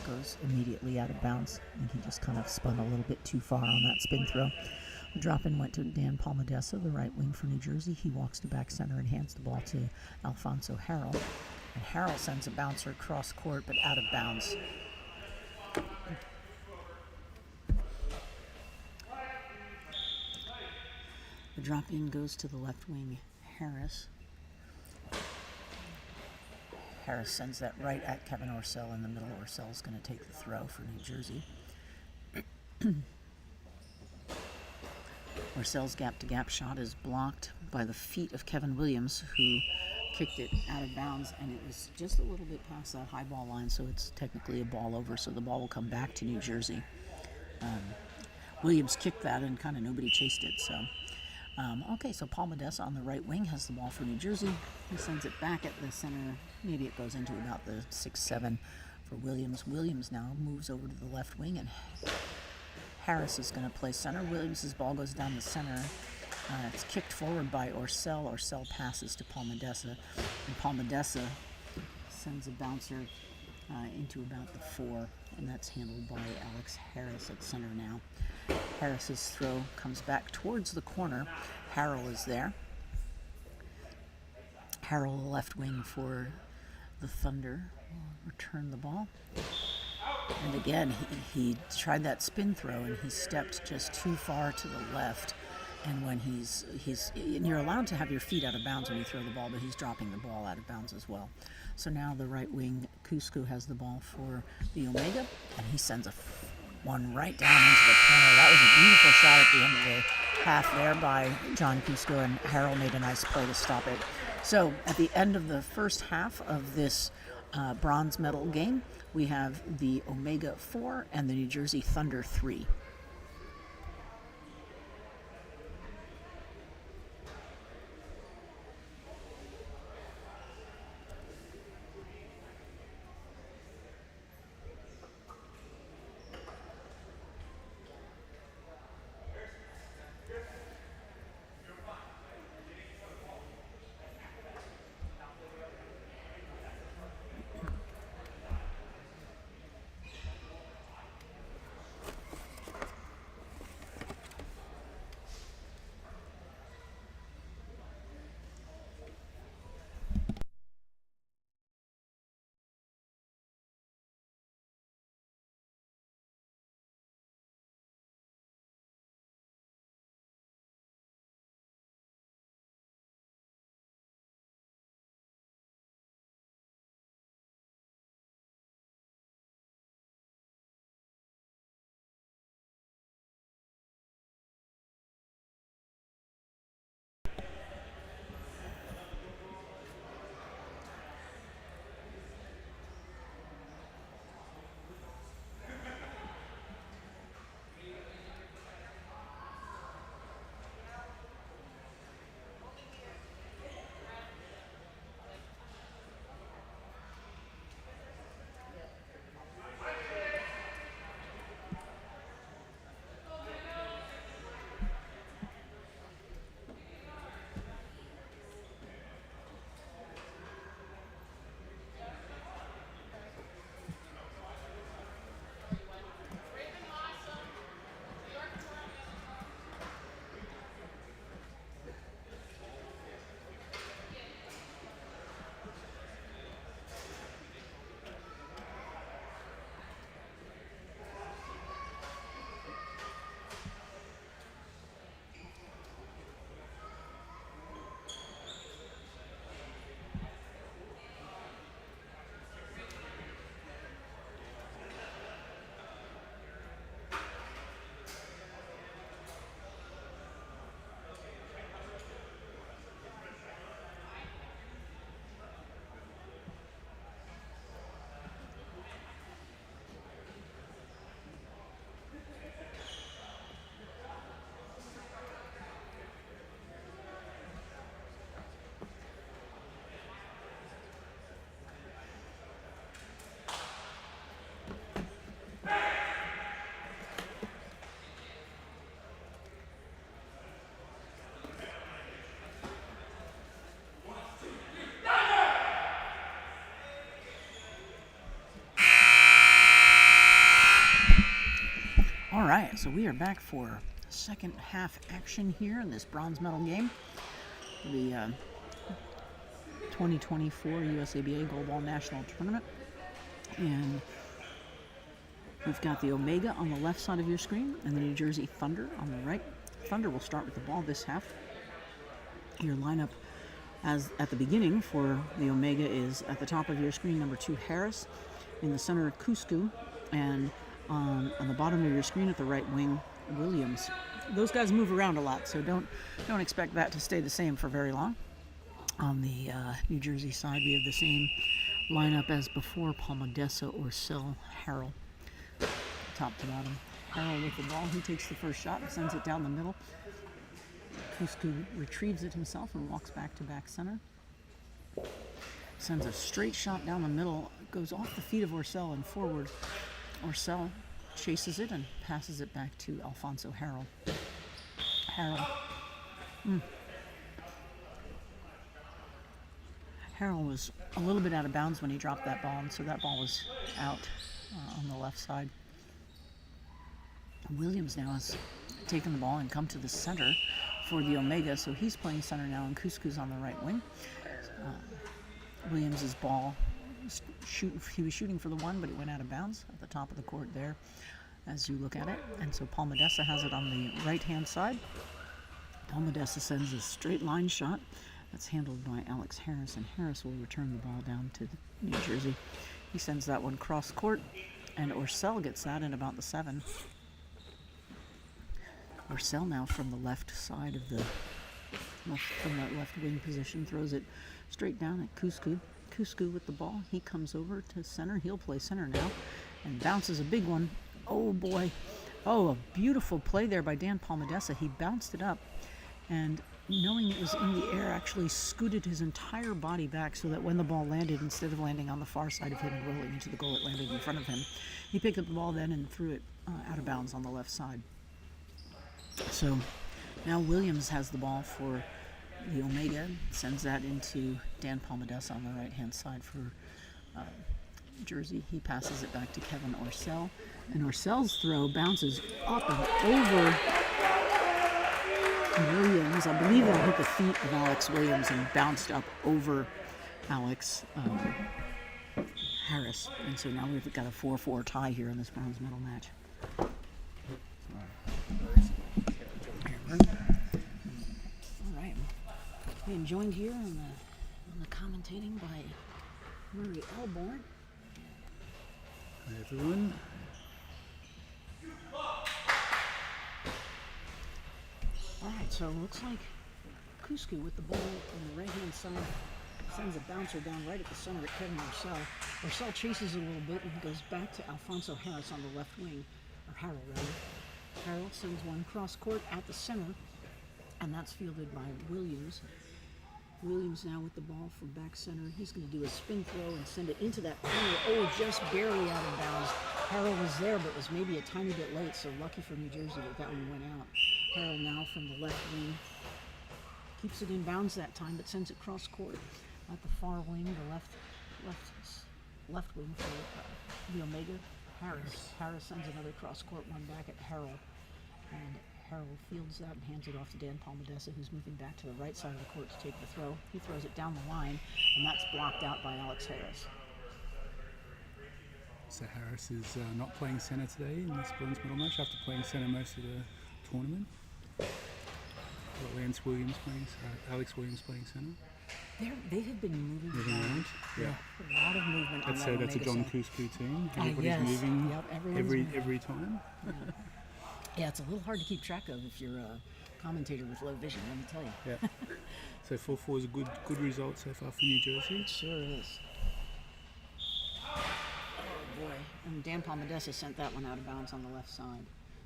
goes immediately out of bounds. I think he just kind of spun a little bit too far on that spin throw. The drop-in went to Dan Palmadessa, the right wing for New Jersey. He walks to back center and hands the ball to Alfonso Harrell. And Harrell sends a bouncer cross court, but out of bounds. The drop-in goes to the left wing, Harris. Harris sends that right at Kevin Orcel in the middle. Orcel's going to take the throw for New Jersey. Orcel's gap-to-gap shot is blocked by the feet of Kevin Williams, who kicked it out of bounds, and it was just a little bit past that high ball line, so it's technically a ball over, so the ball will come back to New Jersey. Williams kicked that, and kind of nobody chased it, so... so Palmadessa on the right wing has the ball for New Jersey. He sends it back at the center. Maybe it goes into about the 6-7 for Williams. Williams now moves over to the left wing, and Harris is going to play center. Williams' ball goes down the center. It's kicked forward by Orcel. Orcel passes to Palmadessa, and Palmadessa sends a bouncer into about the 4, and that's handled by Alex Harris at center now. Harris's throw comes back towards the corner. Harrell is there. Harrell, left wing for the Thunder, will return the ball. And again, he tried that spin throw, and he stepped just too far to the left. And when and you're allowed to have your feet out of bounds when you throw the ball, but he's dropping the ball out of bounds as well. So now the right wing, Cusco, has the ball for the Omega, and he sends one right down into the corner. That was a beautiful shot at the end of the half there by John Cusco, and Harrell made a nice play to stop it. So at the end of the first half of this bronze medal game, we have the Omega 4 and the New Jersey Thunder 3. All right, so we are back for second half action here in this bronze medal game. The 2024 USABA Goalball National Tournament. And we've got the Omega on the left side of your screen and the New Jersey Thunder on the right. Thunder will start with the ball this half. Your lineup as at the beginning for the Omega is at the top of your screen, number 2, Harris. In the center, Cusco. And on the bottom of your screen at the right wing, Williams. Those guys move around a lot, so don't expect that to stay the same for very long. On the New Jersey side, we have the same lineup as before: Palmadessa, Orcel, Harrell. Top to bottom. Harrell with the ball. He takes the first shot and sends it down the middle. Cusco retrieves it himself and walks back to back center. Sends a straight shot down the middle goes off the feet of Orcel and forward. Orcel chases it and passes it back to Alfonso Harrell. Harrell was a little bit out of bounds when he dropped that ball, and so that ball was out on the left side. Williams now has taken the ball and come to the center for the Omega, so he's playing center now, and Cuscu's on the right wing. Williams's ball, he was shooting for the one, but it went out of bounds at the top of the court there as you look at it. And so Palmadessa has it on the right-hand side. Palmadessa sends a straight line shot. That's handled by Alex Harris, and Harris will return the ball down to New Jersey. He sends that one cross court, and Orcel gets that in about the 7. Orcel now from the left side of the left wing position throws it straight down at Cuscu. Cuscu with the ball. He comes over to center. He'll play center now and bounces a big one. Oh boy. Oh, a beautiful play there by Dan Palmadessa. He bounced it up and, knowing it was in the air, actually scooted his entire body back so that when the ball landed, instead of landing on the far side of him and rolling into the goal, it landed in front of him. He picked up the ball then and threw it out of bounds on the left side. So now Williams has the ball for the Omega, sends that into Dan Palmadessa on the right-hand side for Jersey. He passes it back to Kevin Orcel, and Orcel's throw bounces up and over Williams. I believe that hit the feet of Alex Williams and bounced up over Alex Harris. And so now we've got a 4-4 tie here in this bronze medal match. All right. Being joined here on the commentating by Murray Elborn. Hi everyone. Alright, so it looks like Cuscu with the ball on the right-hand side sends a bouncer down right at the center at Kevin Orcel. Orcel chases it a little bit and goes back to Alfonso Harris on the left wing, or Harrell rather. Harrell sends one cross court at the center, and that's fielded by Williams. Williams now with the ball from back center. He's going to do a spin throw and send it into that corner. Oh, just barely out of bounds. Harrell was there, but was maybe a tiny bit late, so lucky for New Jersey that one went out. Harrell now from the left wing. Keeps it in bounds that time, but sends it cross court at the far wing, the left wing for the Omega. Harris sends another cross court one back at Harrell. And Harrell fields that and hands it off to Dan Palmadessa, who's moving back to the right side of the court to take the throw. He throws it down the line, and that's blocked out by Alex Harris. So Harris is not playing centre today in this bronze medal match after playing centre most of the tournament. Alex Williams playing centre. They have been moving around. Yeah. A lot of movement on that. That's a John Cuscu team. Everybody's moving every time. Yeah. Yeah, it's a little hard to keep track of if you're a commentator with low vision, let me tell you. Yeah. So 4-4 is a good result so far for New Jersey. It sure is. Oh boy. And Dan Palmadessa sent that one out of bounds on the left side.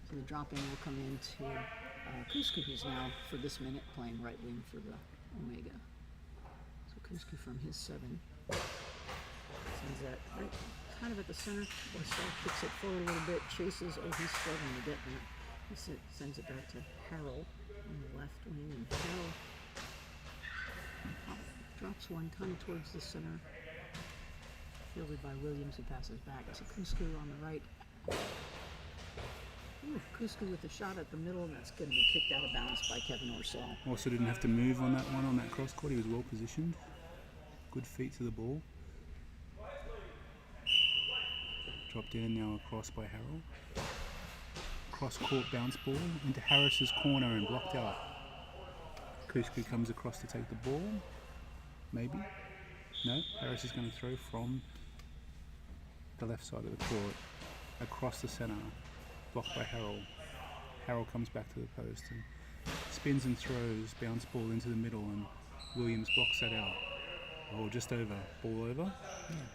So the drop in will come into Cuscu, who's now, for this minute, playing right wing for the Omega. So Cuscu from his 7 sends that right kind of at the center. Orcel kicks it forward a little bit, chases. Oh, he's struggling to get that. He sends it back to Harrell on the left wing, and Harrell drops one kind of towards the center. Fielded by Williams, who passes back to Cuscu on the right. Ooh, Cuscu with the shot at the middle, and that's going to be kicked out of bounds by Kevin Orcel. Also didn't have to move on that one on that cross court. He was well positioned. Good feet to the ball. Dropped in now across by Harrell. Cross court bounce ball into Harris's corner and blocked out. Cuscu comes across to take the ball. Maybe. No, Harris is going to throw from the left side of the court across the centre. Blocked by Harrell. Harrell comes back to the post and spins and throws bounce ball into the middle, and Williams blocks that out. Oh, just over. Ball over. Yeah.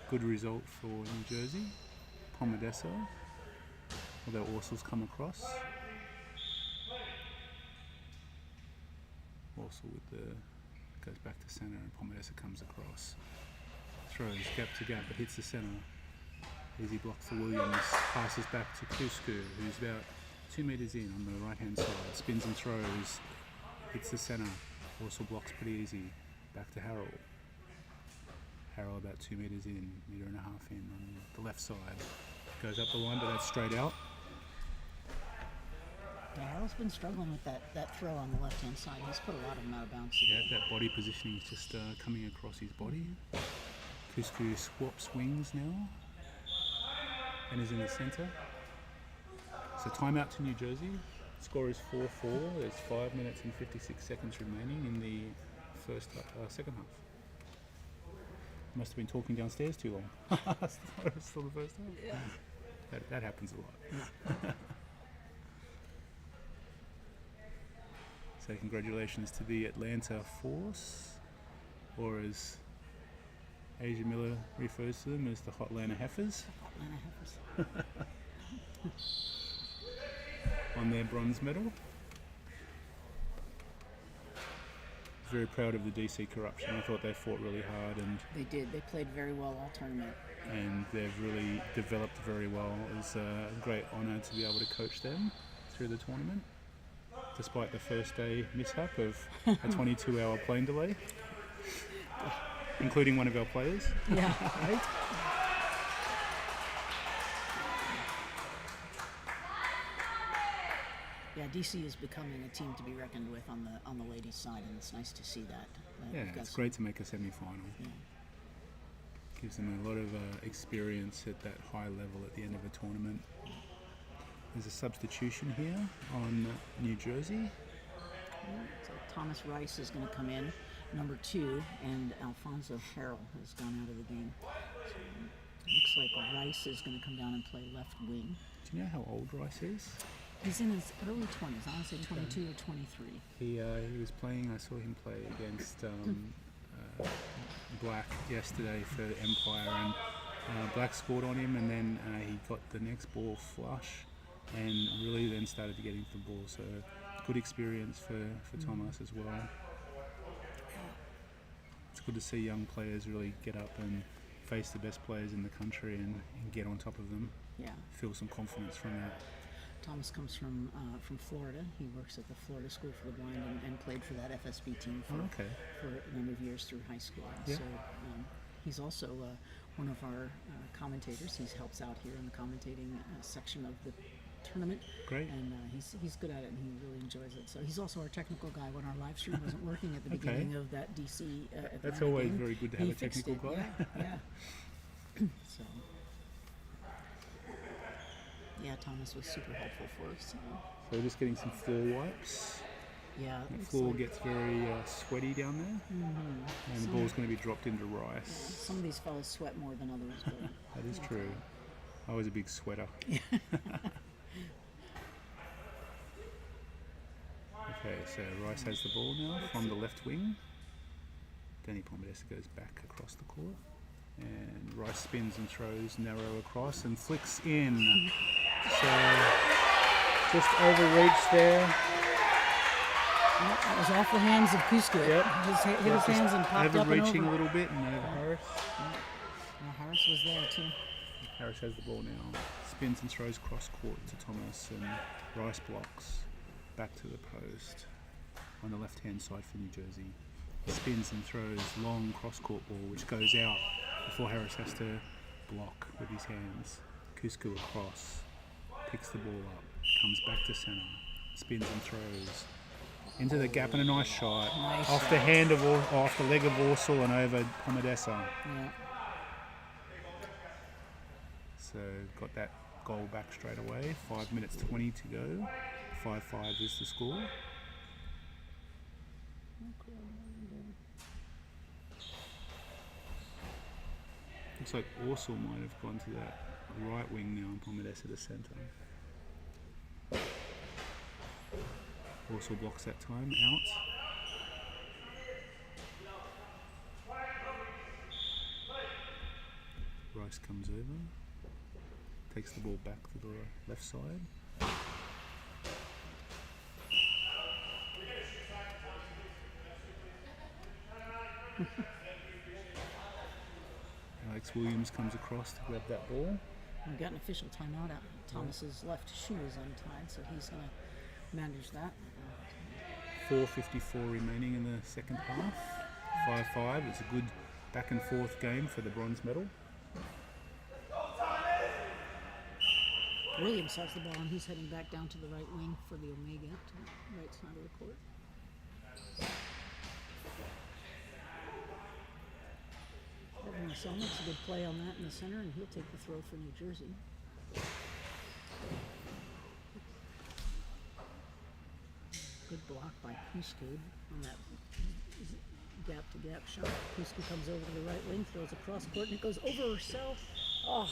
Good result for New Jersey. Palmadessa. Although Orsel's come across. Orsel with the goes back to centre, and Palmadessa comes across. throws, gap to gap, but hits the centre. Easy block for Williams, passes back to Kusku, who's about 2 metres in on the right hand side, spins and throws, hits the centre, also blocks pretty easy, back to Harold. Harold about 2 metres in, metre and a half in on the left side, goes up the line but that's straight out. Yeah, Harold's been struggling with that throw on the left-hand side. He's put a lot of them out of bounds Yeah, today. that body positioning is just coming across his body. Kusku swaps wings now and is in the centre. So timeout to New Jersey. Score is 4-4. There's 5 minutes and 56 seconds remaining in the second half. Must have been talking downstairs too long. It's still the first half. Yeah. That happens a lot. So congratulations to the Atlanta Force, or as Asia Miller refers to them as the Hotlanta Heifers, Atlanta Heifers. on their bronze medal. Very proud of the DC Corruption. I thought they fought really hard They did. They played very well all tournament. and they've really developed very well. It was a great honour to be able to coach them through the tournament, despite the first day mishap of a 22-hour plane delay, including one of our players. Yeah, right? Yeah, DC is becoming a team to be reckoned with on the ladies' side, and it's nice to see that. Yeah, We've got it's some- great to make a semi-final. Yeah. Gives them a lot of experience at that high level at the end of a tournament. There's a substitution here on New Jersey. So Thomas Rice is going to come in, number 2, and Alfonso Harrell has gone out of the game. So it looks like Rice is going to come down and play left wing. Do you know how old Rice is? He's in his early 20s. I want to say 22 or 23. He was playing. I saw him play against Black yesterday for Empire, and Black scored on him, and then he got the next ball flush, and really then started to get into the ball. So good experience for Thomas as well. It's good to see young players really get up and face the best players in the country and get on top of them. Yeah. Feel some confidence from that. Thomas comes from Florida. He works at the Florida School for the Blind and played for that FSB team for a number of years through high school. Yeah. So he's also one of our commentators. He helps out here in the commentating section of the tournament. Great. And he's good at it, and he really enjoys it. So he's also our technical guy when our live stream wasn't working at the beginning of that DC Atlanta That's always game. very good to have He a fixed technical it. guy. Yeah. So. Yeah, Thomas was super helpful for us. So we're just getting some floor wipes. Yeah, The looks floor like gets very sweaty down there, and the ball's going to be dropped into Rice. some of these fellas sweat more than others, but That is true. I was a big sweater. Okay, so Rice has the ball now from the left wing. Danny Pomodessa goes back across the court, and Rice spins and throws narrow across and flicks in. So just overreached there. that was off the hands of Kusku. Yep. Hit his hands and popped up and Overreaching over. a little bit, and over Harris. Well, Harris was there too. Harris has the ball now. Spins and throws cross court to Thomas, and Rice blocks back to the post on the left hand side for New Jersey. Spins and throws long cross court ball which goes out before Harris has to block with his hands. Kusku across, picks the ball up, comes back to centre, spins and throws into the gap, and a nice shot Nice off shot. the hand of off the leg of Orsel and over Pomodessa. Yeah. So got that goal back straight away. 5 minutes 20 to go. 5-5 is the score. Looks like Orsel might have gone to that right wing now and Pomodessa to centre. Orsel blocks that time out. Rice comes over, takes the ball back to the left side. Alex Williams comes across to grab that ball. We got an official timeout out. Thomas's left shoe is untied, so he's going to manage that. 4:54 remaining in the second half. 5-5. It's a good back and forth game for the bronze medal. Williams has the ball, and he's heading back down to the right wing for the Omega, to the right side of the court. Everyone saw makes a good play on that in the center, and he'll take the throw for New Jersey. Good block by Kusko on that gap-to-gap shot. Kusko comes over to the right wing, throws across court, and it goes over herself. Oh,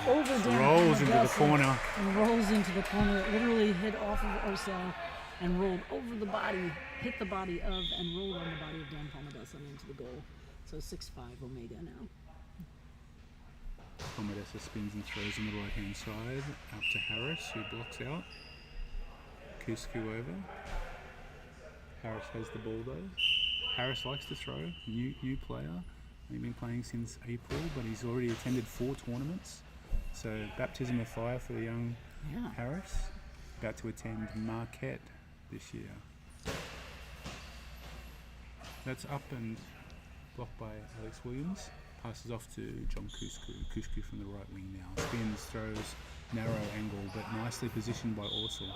over Dan rolls into the corner. And rolls into the corner. It literally hit off of Ursel and rolled over the body, hit the body of, and rolled on the body of Dan Palmadessa and into the goal. So 6-5 Omega now. Palmadessa spins and throws on the right-hand side, out to Harris, who blocks out. Kusko over. Harris has the ball though. Harris likes to throw, new player. He's been playing since April, but he's already attended 4 tournaments. So baptism of fire for the young Harris. About to attend Marquette this year. That's up and blocked by Alex Williams. Passes off to John Kusko. Kusko from the right wing now. Spins, throws, narrow angle, but nicely positioned by Orsel.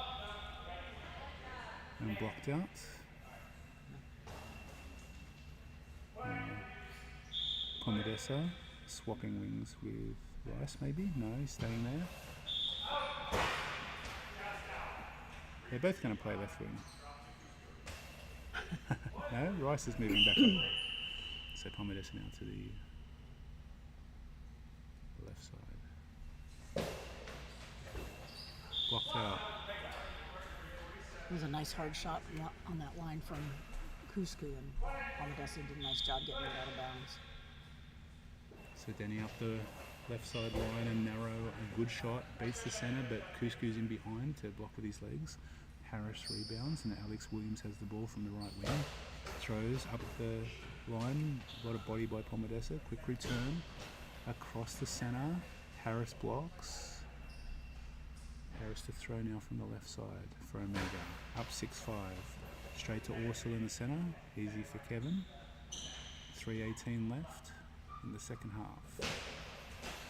And blocked out. Palmadessa swapping wings with Rice maybe? No, he's staying there. They're both going to play left wing. No, Rice is moving back up. So Palmadessa now to the left side. Blocked out. It was a nice hard shot on that line from Kusko, and Palmadessa did a nice job getting it out of bounds. So Denny up the left side line and narrow, a good shot, beats the centre, but Kusko's in behind to block with his legs. Harris rebounds and Alex Williams has the ball from the right wing. Throws up the line, a lot of body by Palmadessa, quick return, across the centre, Harris blocks. Harris to throw now from the left side for Omega. Up 6-5, straight to Orsel in the centre, easy for Kevin. 3:18 left in the second half.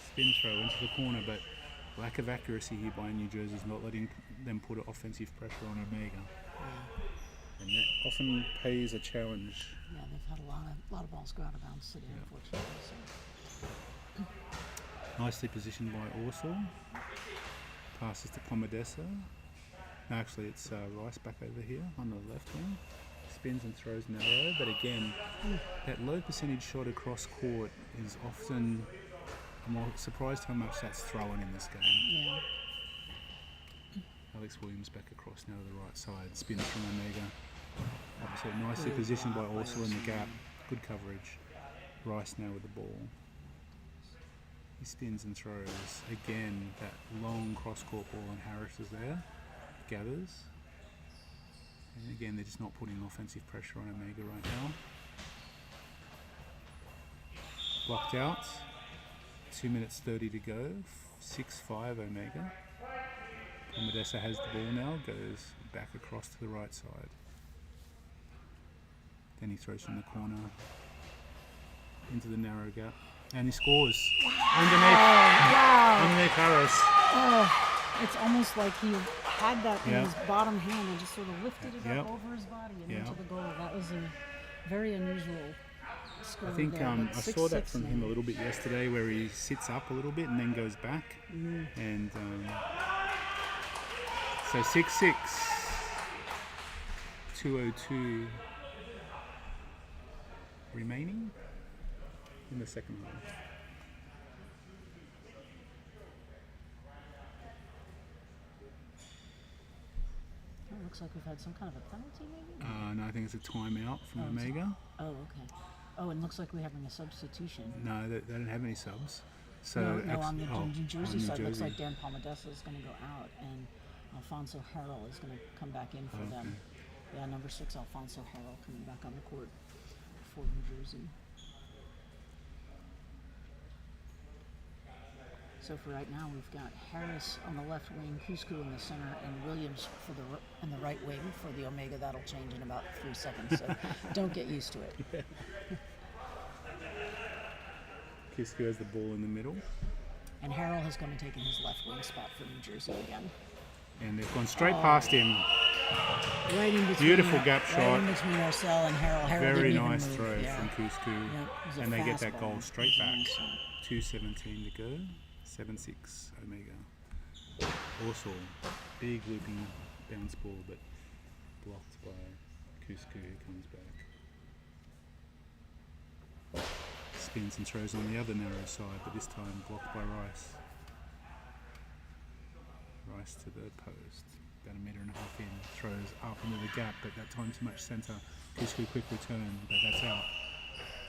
Spin throw into the corner, but lack of accuracy here by New Jersey is not letting them put offensive pressure on Omega. And that often pays a challenge. Yeah, they've had a lot of balls go out of bounds today, unfortunately. So. Nicely positioned by Orsel. Passes to Palmadessa. No, actually, it's Rice back over here on the left wing. Spins and throws narrow, but again, that low percentage shot across court is often. I'm surprised how much that's thrown in this game. Yeah. Alex Williams back across now to the right side. Spins from Omega. So nicely positioned by Orsel in the gap. Good coverage. Rice now with the ball. He spins and throws. Again, that long cross-court ball, and Harris is there. Gathers. And again, they're just not putting offensive pressure on Omega right now. Blocked out. 2 minutes 30 to go. 6-5 Omega. Palmadessa has the ball now. Goes back across to the right side. Then he throws from the corner into the narrow gap. And he scores. Underneath Harris. Oh, it's almost like he had that in his bottom hand and just sort of lifted it up over his body and into the goal. That was a very unusual score. I think there. I saw that from him a little bit yesterday, where he sits up a little bit and then goes back. And so 6-6, 2:02 remaining in the second half. It looks like we've had some kind of a penalty, maybe? No, I think it's a timeout from Omega. Oh, okay. Oh, and looks like we're having a substitution. No, they don't have any subs. So No, on the New Jersey New side, Jersey. looks like Dan Palmadessa is going to go out, and Alfonso Harrell is going to come back in for them. Yeah, number 6, Alfonso Harrell, coming back on the court for New Jersey. So for right now, we've got Harris on the left wing, Cusco in the center, and Williams in the right wing for the Omega. That'll change in about 3 seconds, so don't get used to it. Cusco has the ball in the middle, And Harrell has come and taken his left wing spot for New Jersey again. and they've gone straight past him. Right in between, Beautiful gap right shot. in between Marcel and Harrell. Harrell Very didn't even nice move. throw Yeah. from Cusco, Yep, it was a and they get fast that ball. goal It straight was a back. nice shot. 2:17 to go. 7-6 Omega. Also, big looping bounce ball, but blocked by Cusco, who comes back. Spins and throws on the other narrow side, but this time blocked by Rice. Rice to the post, about 1.5 meters in, throws up into the gap, but that time too much centre. Cusco quick return, but that's out.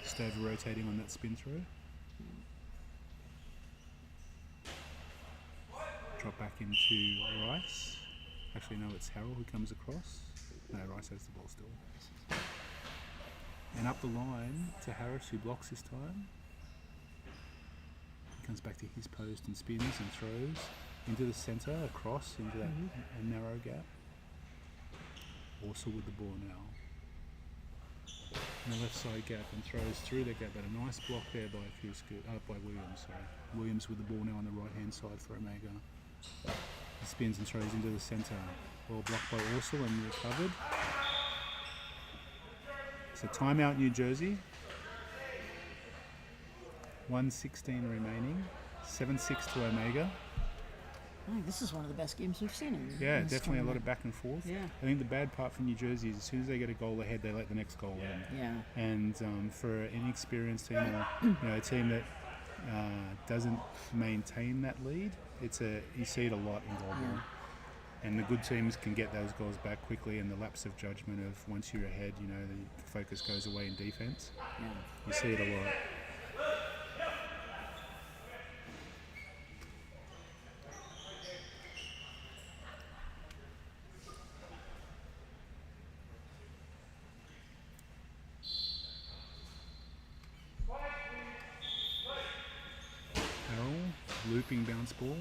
Just over rotating on that spin throw. Drop back into Rice. Actually, no, it's Harrell who comes across. No, Rice has the ball still. And up the line to Harris, who blocks this time. He comes back to his post and spins and throws into the centre, across into that narrow gap. Also with the ball now. In the left side gap and throws through the gap, but a nice block there by by Williams. Sorry. Williams with the ball now on the right hand side for Omega. He spins and throws into the centre. Ball blocked by Ursel and recovered. So timeout New Jersey. 1:16 remaining. 7-6 to Omega. I think this is one of the best games we've seen. Yeah, in this definitely a lot of tournament. back and forth. Yeah. I think the bad part for New Jersey is as soon as they get a goal ahead, they let the next goal in. Yeah. And for an inexperienced team or a team that doesn't maintain that lead, you see it a lot in goalball. Yeah. And the good teams can get those goals back quickly, and the lapse of judgment of once you're ahead, the focus goes away in defense. Yeah. You see it a lot. Harrell, looping bounce ball,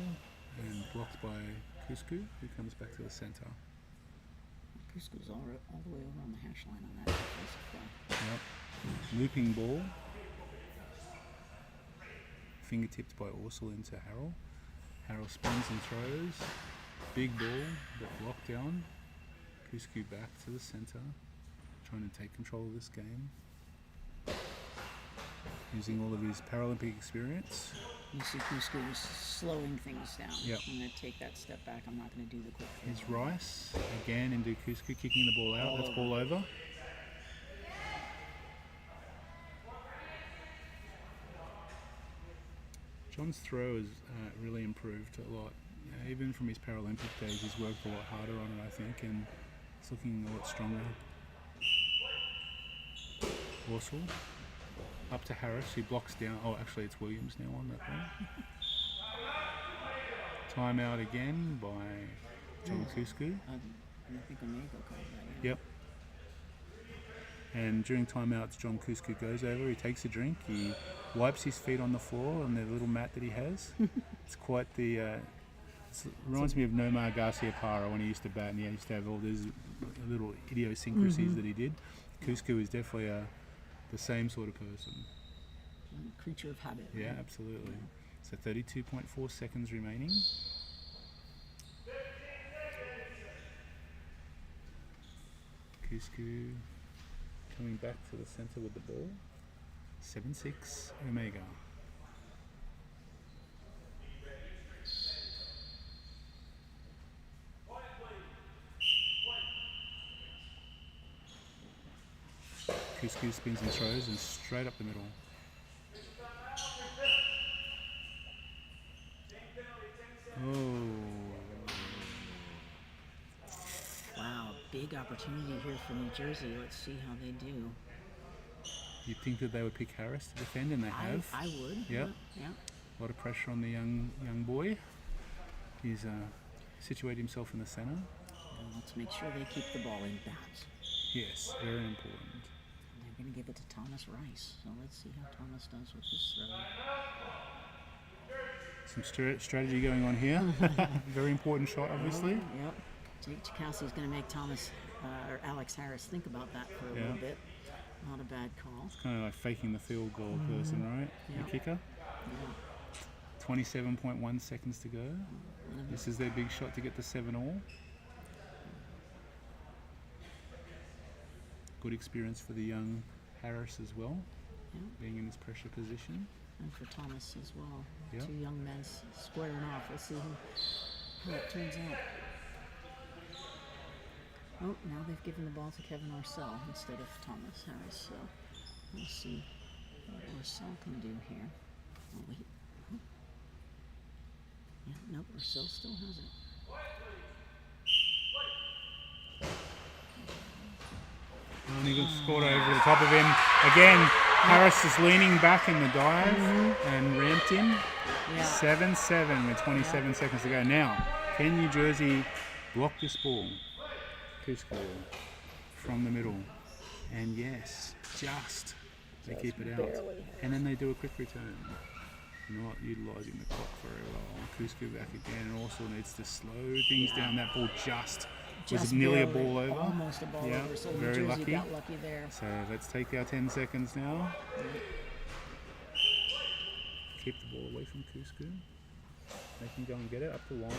and blocked by Cusco, who comes back to the centre. Cusco's all the way over on the hash line on that defensive play. Yep. Looping ball. Fingertipped by Ursel into Harrell. Harrell spins and throws. Big ball, but blocked down. Cusco back to the centre, trying to take control of this game. Using all of his Paralympic experience. You see Cusco was slowing things down. Yep. I'm going to take that step back. I'm not going to do the quick throw. Here's Rice again into Cusco, kicking the ball out. That's ball over. John's throw has really improved a lot. Even from his Paralympic days, he's worked a lot harder on it, I think, and it's looking a lot stronger. Ursel up to Harris, who blocks down. Oh, actually, it's Williams now on that one. Timeout again by John Cusco. I think Omega called that. Yeah. Yep. And during timeouts, John Cusco goes over, he takes a drink, he wipes his feet on the floor on the little mat that he has. It's quite the... it reminds me of Nomar Garcia Parra when he used to bat, and he used to have all these little idiosyncrasies that he did. Cusco is definitely the same sort of person. Creature of habit. Yeah, absolutely. So 32.4 seconds remaining. Cusco coming back to the centre with the ball. 7-6 Omega. Cusco spins and throws and straight up the middle. Oh. Wow, big opportunity here for New Jersey. Let's see how they do. You'd think that they would pick Harris to defend, and they have. I would. Yep. Yeah. A lot of pressure on the young boy. He's situated himself in the centre. And let's make sure they keep the ball in bounds. Yes, very important. And they're going to give it to Thomas Rice. So let's see how Thomas does with this throw. Some strategy going on here. Very important shot, obviously. Yep. Jake Chakowski's going to make Thomas or Alex Harris think about that for a little bit. Not a bad call. It's kind of like faking the field goal person, right? Yep. The kicker. Yeah. 27.1 seconds to go. This is their big shot to get the 7-all. Good experience for the young Harris as well, being in this pressure position. And for Thomas as well. Yep. Two young men squaring off. We'll see how it turns out. Oh, now they've given the ball to Kevin Orcel instead of Thomas Harris. So we'll see what Orcel can do here. Oh, wait. Yeah, nope, Orcel still has it. Only got scored over the top of him. Again, Harris is leaning back in the dive and ramped him. Yeah. 7-7 with 27 seconds to go. Now, can New Jersey block this ball? Cusco from the middle. And yes, just they keep it out. And then they do a quick return. Not utilising the clock very well. Cusco back again, and also needs to slow things down. That ball just was nearly a ball over. Almost a ball over. So very New Jersey lucky. got lucky there. So let's take our 10 seconds now. Keep the ball away from Cusco. They can go and get it up the line.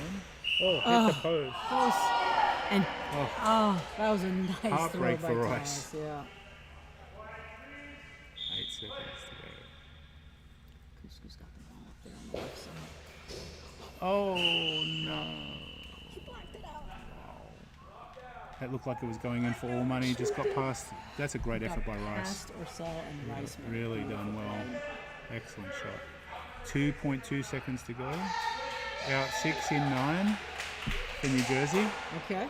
Oh, hit the post. Close. And that was a nice Heartbreak throw for by Rice. Thomas. Yeah. 8 seconds to go. Cusco's got the ball up there on the left side. Oh no. He blacked it out. That looked like it was going in for all money. Just got past. That's a great effort by Rice. Past Orcel and Rice. Really done well. Excellent shot. 2.2 seconds to go. Out 6 in 9 for New Jersey. Okay.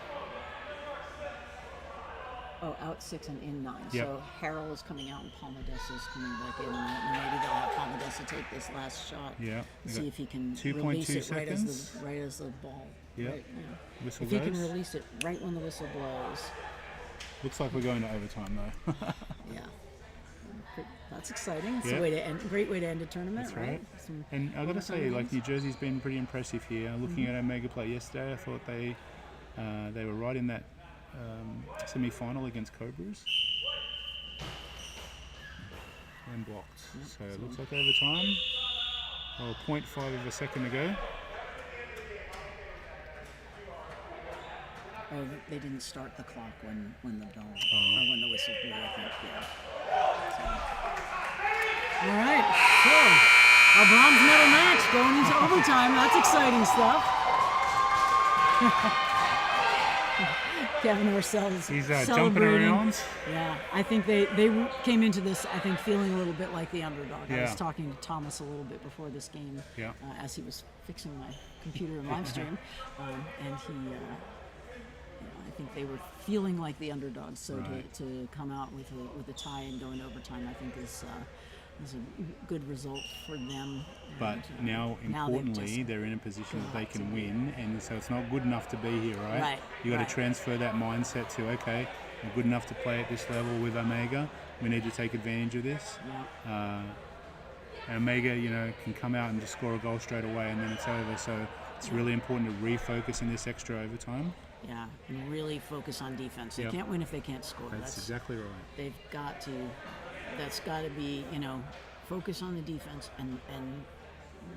Oh, out 6 and in 9. Yep. So Harrell is coming out and Palmades is coming back in. And maybe they'll have Palmades take this last shot. Yeah. And see if he can 2.2 release it seconds. right as the ball. Yeah. Right, Whistle if he goes. can release it right when the whistle blows. Looks like we're going to overtime though. Yeah. That's exciting. It's Yeah. a way to end, great way to end a tournament, That's right. Some And I got to say, overtime like games. New Jersey's been pretty impressive here. Looking at our mega play yesterday, I thought they were right in that semi-final against Cobras. And blocked. So it looks like overtime. Well, 0.5 of a second to go. Oh, they didn't start the clock when the bell or when the whistle blew, I think. Yeah. So. All right. So our bronze medal match going into overtime. That's exciting stuff. Kevin Orcel is He's jumping celebrating. around. Yeah, I think they came into this, I think, feeling a little bit like the underdog. I Yeah. was talking to Thomas a little bit before this game Yeah. as he was fixing my computer and live stream, and he, I think they were feeling like the underdogs. So Right. to come out with a tie and go into overtime, I think is a good result for them. But And, now, they've importantly, just they're in a position that they got can to win, and so it's not good enough to be here, right? Right, You got right. to transfer that mindset to, okay, we're good enough to play at this level with Omega. We need to take advantage of this. Yeah. And Omega, can come out and just score a goal straight away, and then it's over. So it's really important to refocus in this extra overtime. Yeah, and really focus on defense. They Yep. can't win if they can't score. That's exactly right. They've got to. That's got to be, focus on the defense and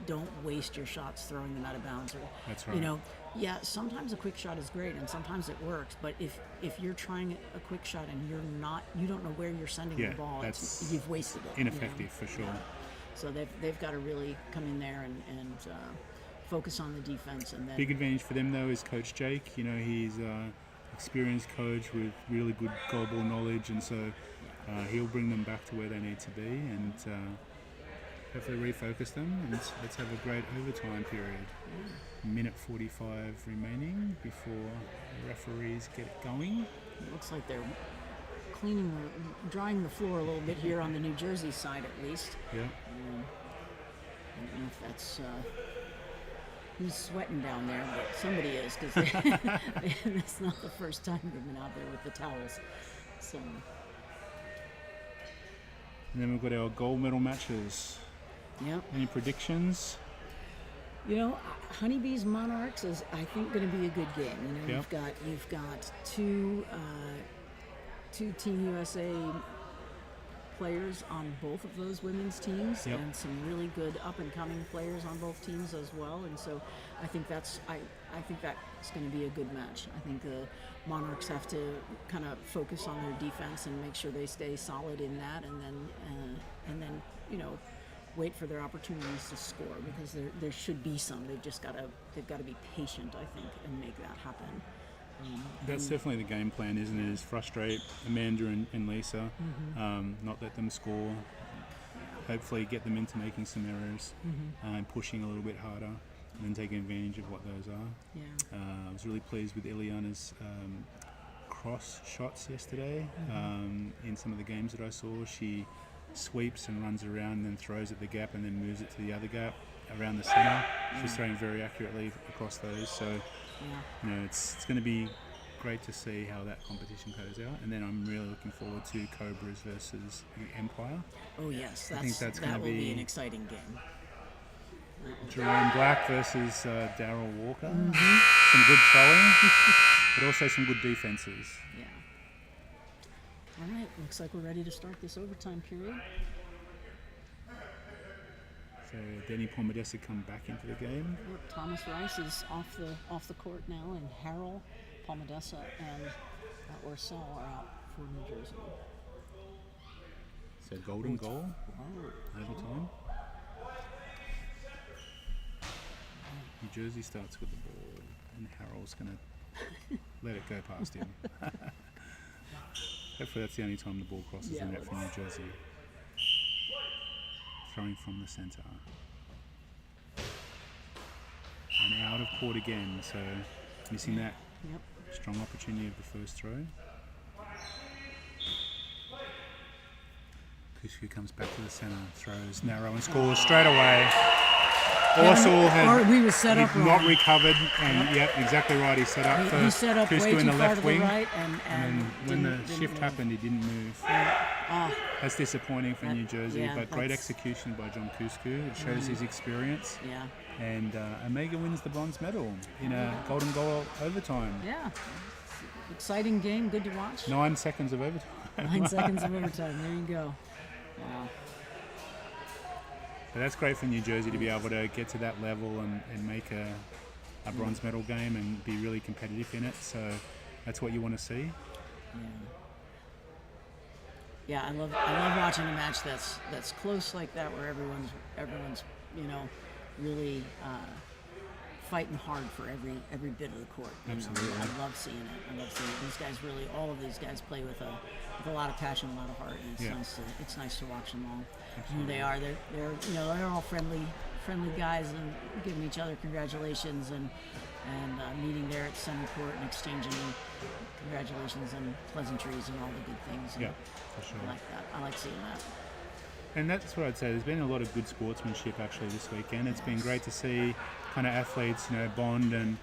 don't waste your shots throwing them out of bounds. Or, That's right. Yeah, sometimes a quick shot is great and sometimes it works. But if you're trying a quick shot and you don't know where you're sending Yeah, the ball, that's you've wasted it. Ineffective for sure. Yeah. So they've got to really come in there and focus on the defense and then. Big advantage for them though is Coach Jake. He's experienced coach with really good goalball knowledge, and so he'll bring them back to where they need to be and hopefully refocus them. And let's have a great overtime period. Minute 45 remaining before the referees get going. It looks like they're drying the floor a little bit here on the New Jersey side at least. Yeah. I don't know if that's who's sweating down there, but somebody is because that's not the first time they've been out there with the towels. So And then we've got our gold medal matches. yeah, Any predictions? You know, Honeybees Monarchs is, I think, going to be a good game. You know, Yep. you've got two Team USA players on both of those women's teams, Yep. and some really good up and coming players on both teams as well. And so, I think that's going to be a good match. I think the Monarchs have to kind of focus on their defense and make sure they stay solid in that, and then you know, wait for their opportunities to score, because there should be some. They've got to be patient, I think, and make that happen. That's definitely the game plan, isn't it? Is frustrate Amanda and Lisa, not let them score, hopefully get them into making some errors, and pushing a little bit harder, and then taking advantage of what those are. Yeah. I was really pleased with Ileana's cross shots yesterday. In some of the games that I saw, she sweeps and runs around and then throws at the gap and then moves it to the other gap around the center. She's throwing very accurately across those. So, you know, it's going to be great to see how that competition goes out. And then I'm really looking forward to Cobras versus Empire. Oh yes, I think that's that gonna will be be an exciting game. Jerome Black versus Daryl Walker. Some good throwing, but also some good defenses. Yeah. All right, looks like we're ready to start this overtime period. So Denny Pomodessa come back into the game. Yep, Thomas Rice is off the court now, and Harold, Pomodessa, and Orcel are out for New Jersey. So golden goal, Oh, overtime. New Jersey starts with the ball, and Harold's going to let it go past him. Hopefully that's the only time the ball crosses the net for New Jersey. Throwing from the centre. And out of court again, so missing that Yep. strong opportunity of the first throw. Kusku comes back to the centre, throws narrow and scores straight away. Orsel He was set up not wrong. recovered, and exactly right. He set up for He set up way Kusku too in the far left to the wing, right, and and when the didn't shift move. happened, he didn't move. That's disappointing for New Jersey, yeah, but great that's- execution by John Kusku. It shows his experience, Yeah. and Omega wins the bronze medal in a golden goal overtime. Yeah. Exciting game, good to watch. 9 seconds of overtime. 9 seconds of overtime. There you go. Wow. But that's great for New Jersey to be able to get to that level and make a bronze medal game and be really competitive in it. So that's what you want to see. Yeah, I love watching a match that's close like that, where everyone's really fighting hard for every bit of the court. Absolutely. I love seeing it. These guys really, all of these guys play with a lot of passion, a lot of heart, and it's nice to watch them all. Who they are. They're all friendly guys, and giving each other congratulations and meeting there at center court and exchanging congratulations and pleasantries and all the good things. Yeah, for sure. I like that. I like seeing that. And that's what I'd say. There's been a lot of good sportsmanship actually this weekend. It's been great to see kind of athletes, bond and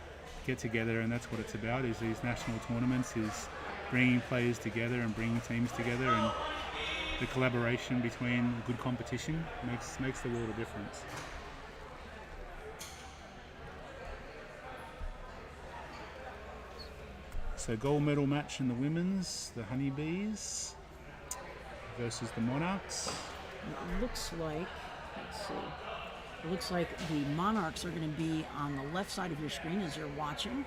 get together, and that's what it's about. Is these national tournaments, is bringing players together and bringing teams together, and the collaboration between good competition makes the world a difference. So gold medal match in the women's, the Honeybees versus the Monarchs. It looks like, let's see. It looks like the Monarchs are going to be on the left side of your screen as you're watching.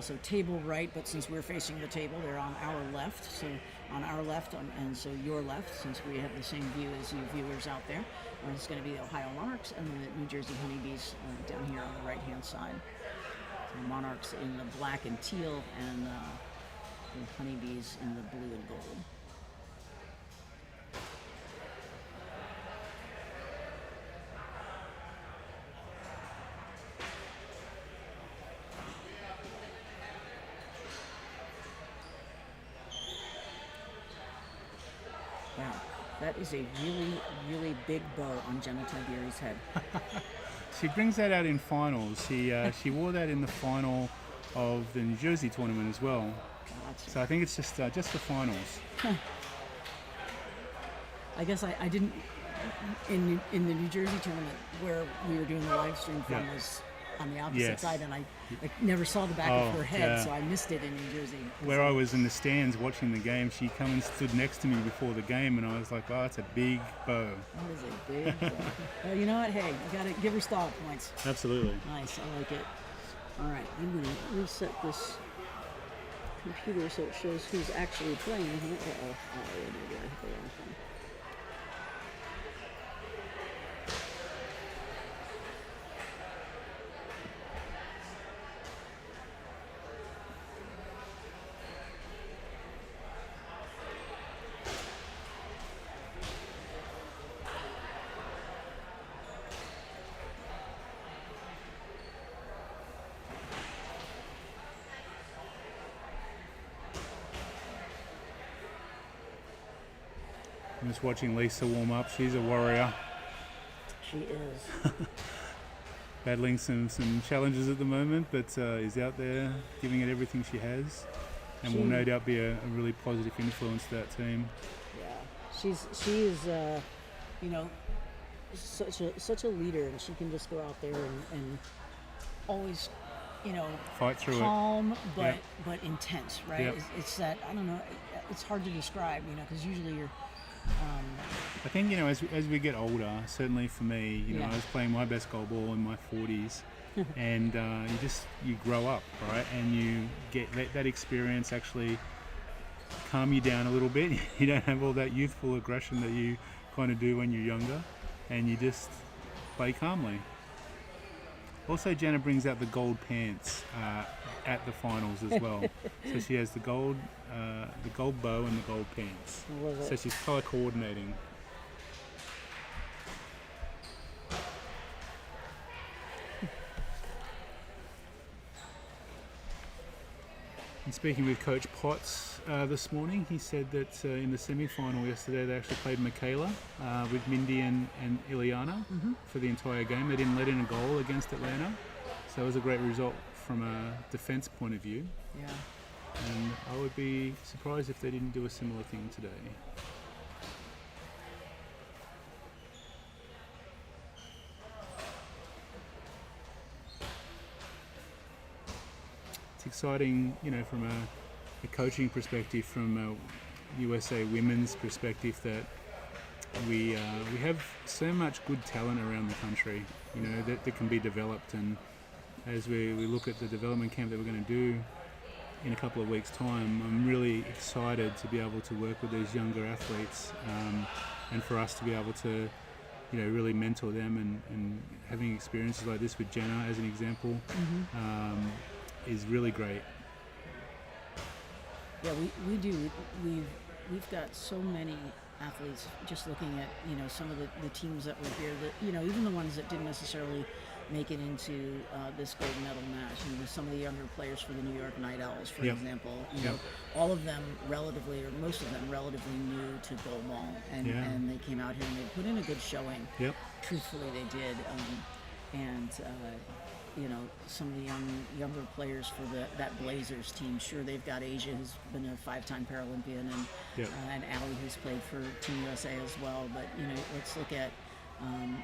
So table right, but since we're facing the table, they're on our left. So on our left, and so your left, since we have the same view as you viewers out there. It's going to be the Ohio Monarchs and the New Jersey Honeybees down here on the right-hand side. So Monarchs in the black and teal, and the Honeybees in the blue and gold. Wow, that is a really, really big bow on Jenna Tiberi's head. She brings that out in finals. She wore that in the final of the New Jersey tournament as well. Gotcha. So I think it's just the finals. I guess I didn't in the New Jersey tournament where we were doing the live stream from Yeah. was on the opposite Yes. side, and I never saw the back Oh, of her head, yeah. so I missed it in New Jersey. Where I was in the stands watching the game, she come and stood next to me before the game, and I was like, "Oh, it's a big bow." That is a big thing. Well, you know what? Hey, you gotta give her style points. Absolutely. Nice, I like it. All right, I'm gonna reset this computer so it shows who's actually playing here. Uh-oh, maybe I hit the wrong thing. I'm just watching Lisa warm up. She's a warrior, She is. battling some challenges at the moment, but is out there giving it everything she has, and will no doubt be a really positive influence to that team. Yeah, she is, you know, such a leader, and she can just go out there and always, you know, Fight through it. calm Yeah. but intense, right? Yep. It's that, I don't know, it's hard to describe, you know, because usually you're. I think, you know, as we get older, certainly for me, you know, Yeah. I was playing my best goalball in my 40s, and you grow up, right? And you let that experience actually calm you down a little bit. You don't have all that youthful aggression that you kind of do when you're younger, and you just play calmly. Also, Jenna brings out the gold pants at the finals as well. So she has the gold bow and the gold pants. I love it. So she's color coordinating. And speaking with Coach Potts this morning, he said that in the semi-final yesterday they actually played Michaela with Mindy and Ileana for the entire game. They didn't let in a goal against Atlanta, so it was a great result from a defense point of view. Yeah. And I would be surprised if they didn't do a similar thing today. It's exciting, you know, from a coaching perspective, from a USA women's perspective, that we have so much good talent around the country, you know, that can be developed. And as we look at the development camp that we're going to do in a couple of weeks' time, I'm really excited to be able to work with these younger athletes, and for us to be able to, you know, really mentor them, and having experiences like this with Jenna as an example is really great. Yeah, we do. We've got so many athletes. Just looking at, you know, some of the teams that were here, that, you know, even the ones that didn't necessarily make it into this gold medal match, and some of the younger players for the New York Night Owls, for Yep. example, you Yep. know, all of them relatively, or most of them relatively new to goalball, and Yeah. and they came out here and they put in a good showing. Yep. Truthfully, they did, and you know, some of the younger players for that Blazers team. Sure, they've got Asia, who's been a 5-time Paralympian, Yep. and Allie, who's played for Team USA as well. But, you know, let's look at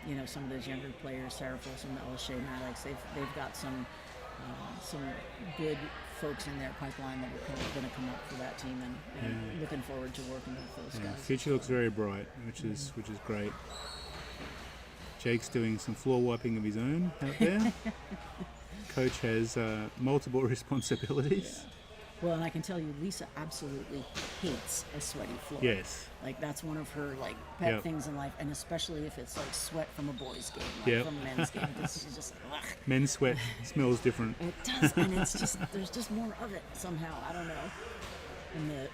you know, some of those younger players, Sarah Folsom, Elisha Maddox. They've got some good folks in their pipeline that are going to come up for that team, and looking forward to working with those Yeah, guys. future looks very bright, which is great. Jake's doing some floor wiping of his own out there. Coach has multiple responsibilities. Well, and I can tell you, Lisa absolutely hates a sweaty floor. Yes. Like, that's one of her, like, pet Yep. things in life, and especially if it's like sweat from a boys' game, like Yep. from a men's game, because she's just like, ugh. Men's sweat smells different. It does, and it's just, there's just more of it somehow. I don't know. And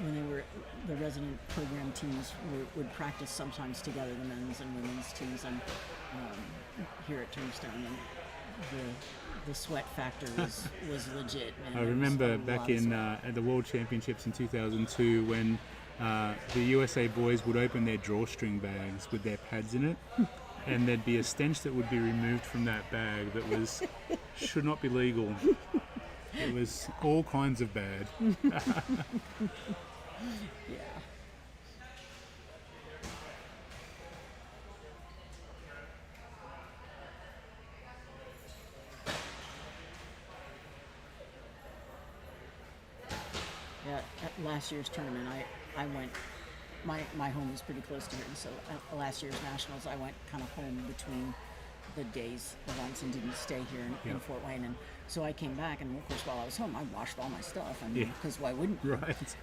when they were, the resident program teams would practice sometimes together, the men's and women's teams, and here at Turnstone, and the sweat factor was legit. Man. I There was remember a back lot of in sweat. at the World Championships in 2002 when the USA boys would open their drawstring bags with their pads in it, and there'd be a stench that would be removed from that bag that was should not be legal. It was all kinds of bad. Yeah. last year's tournament, I went. My home is pretty close to here, and so last year's nationals, I went kind of home between the days events and didn't stay here in Fort Wayne, and so I came back, and of course while I was home, I washed all my stuff, and because why wouldn't you? Right.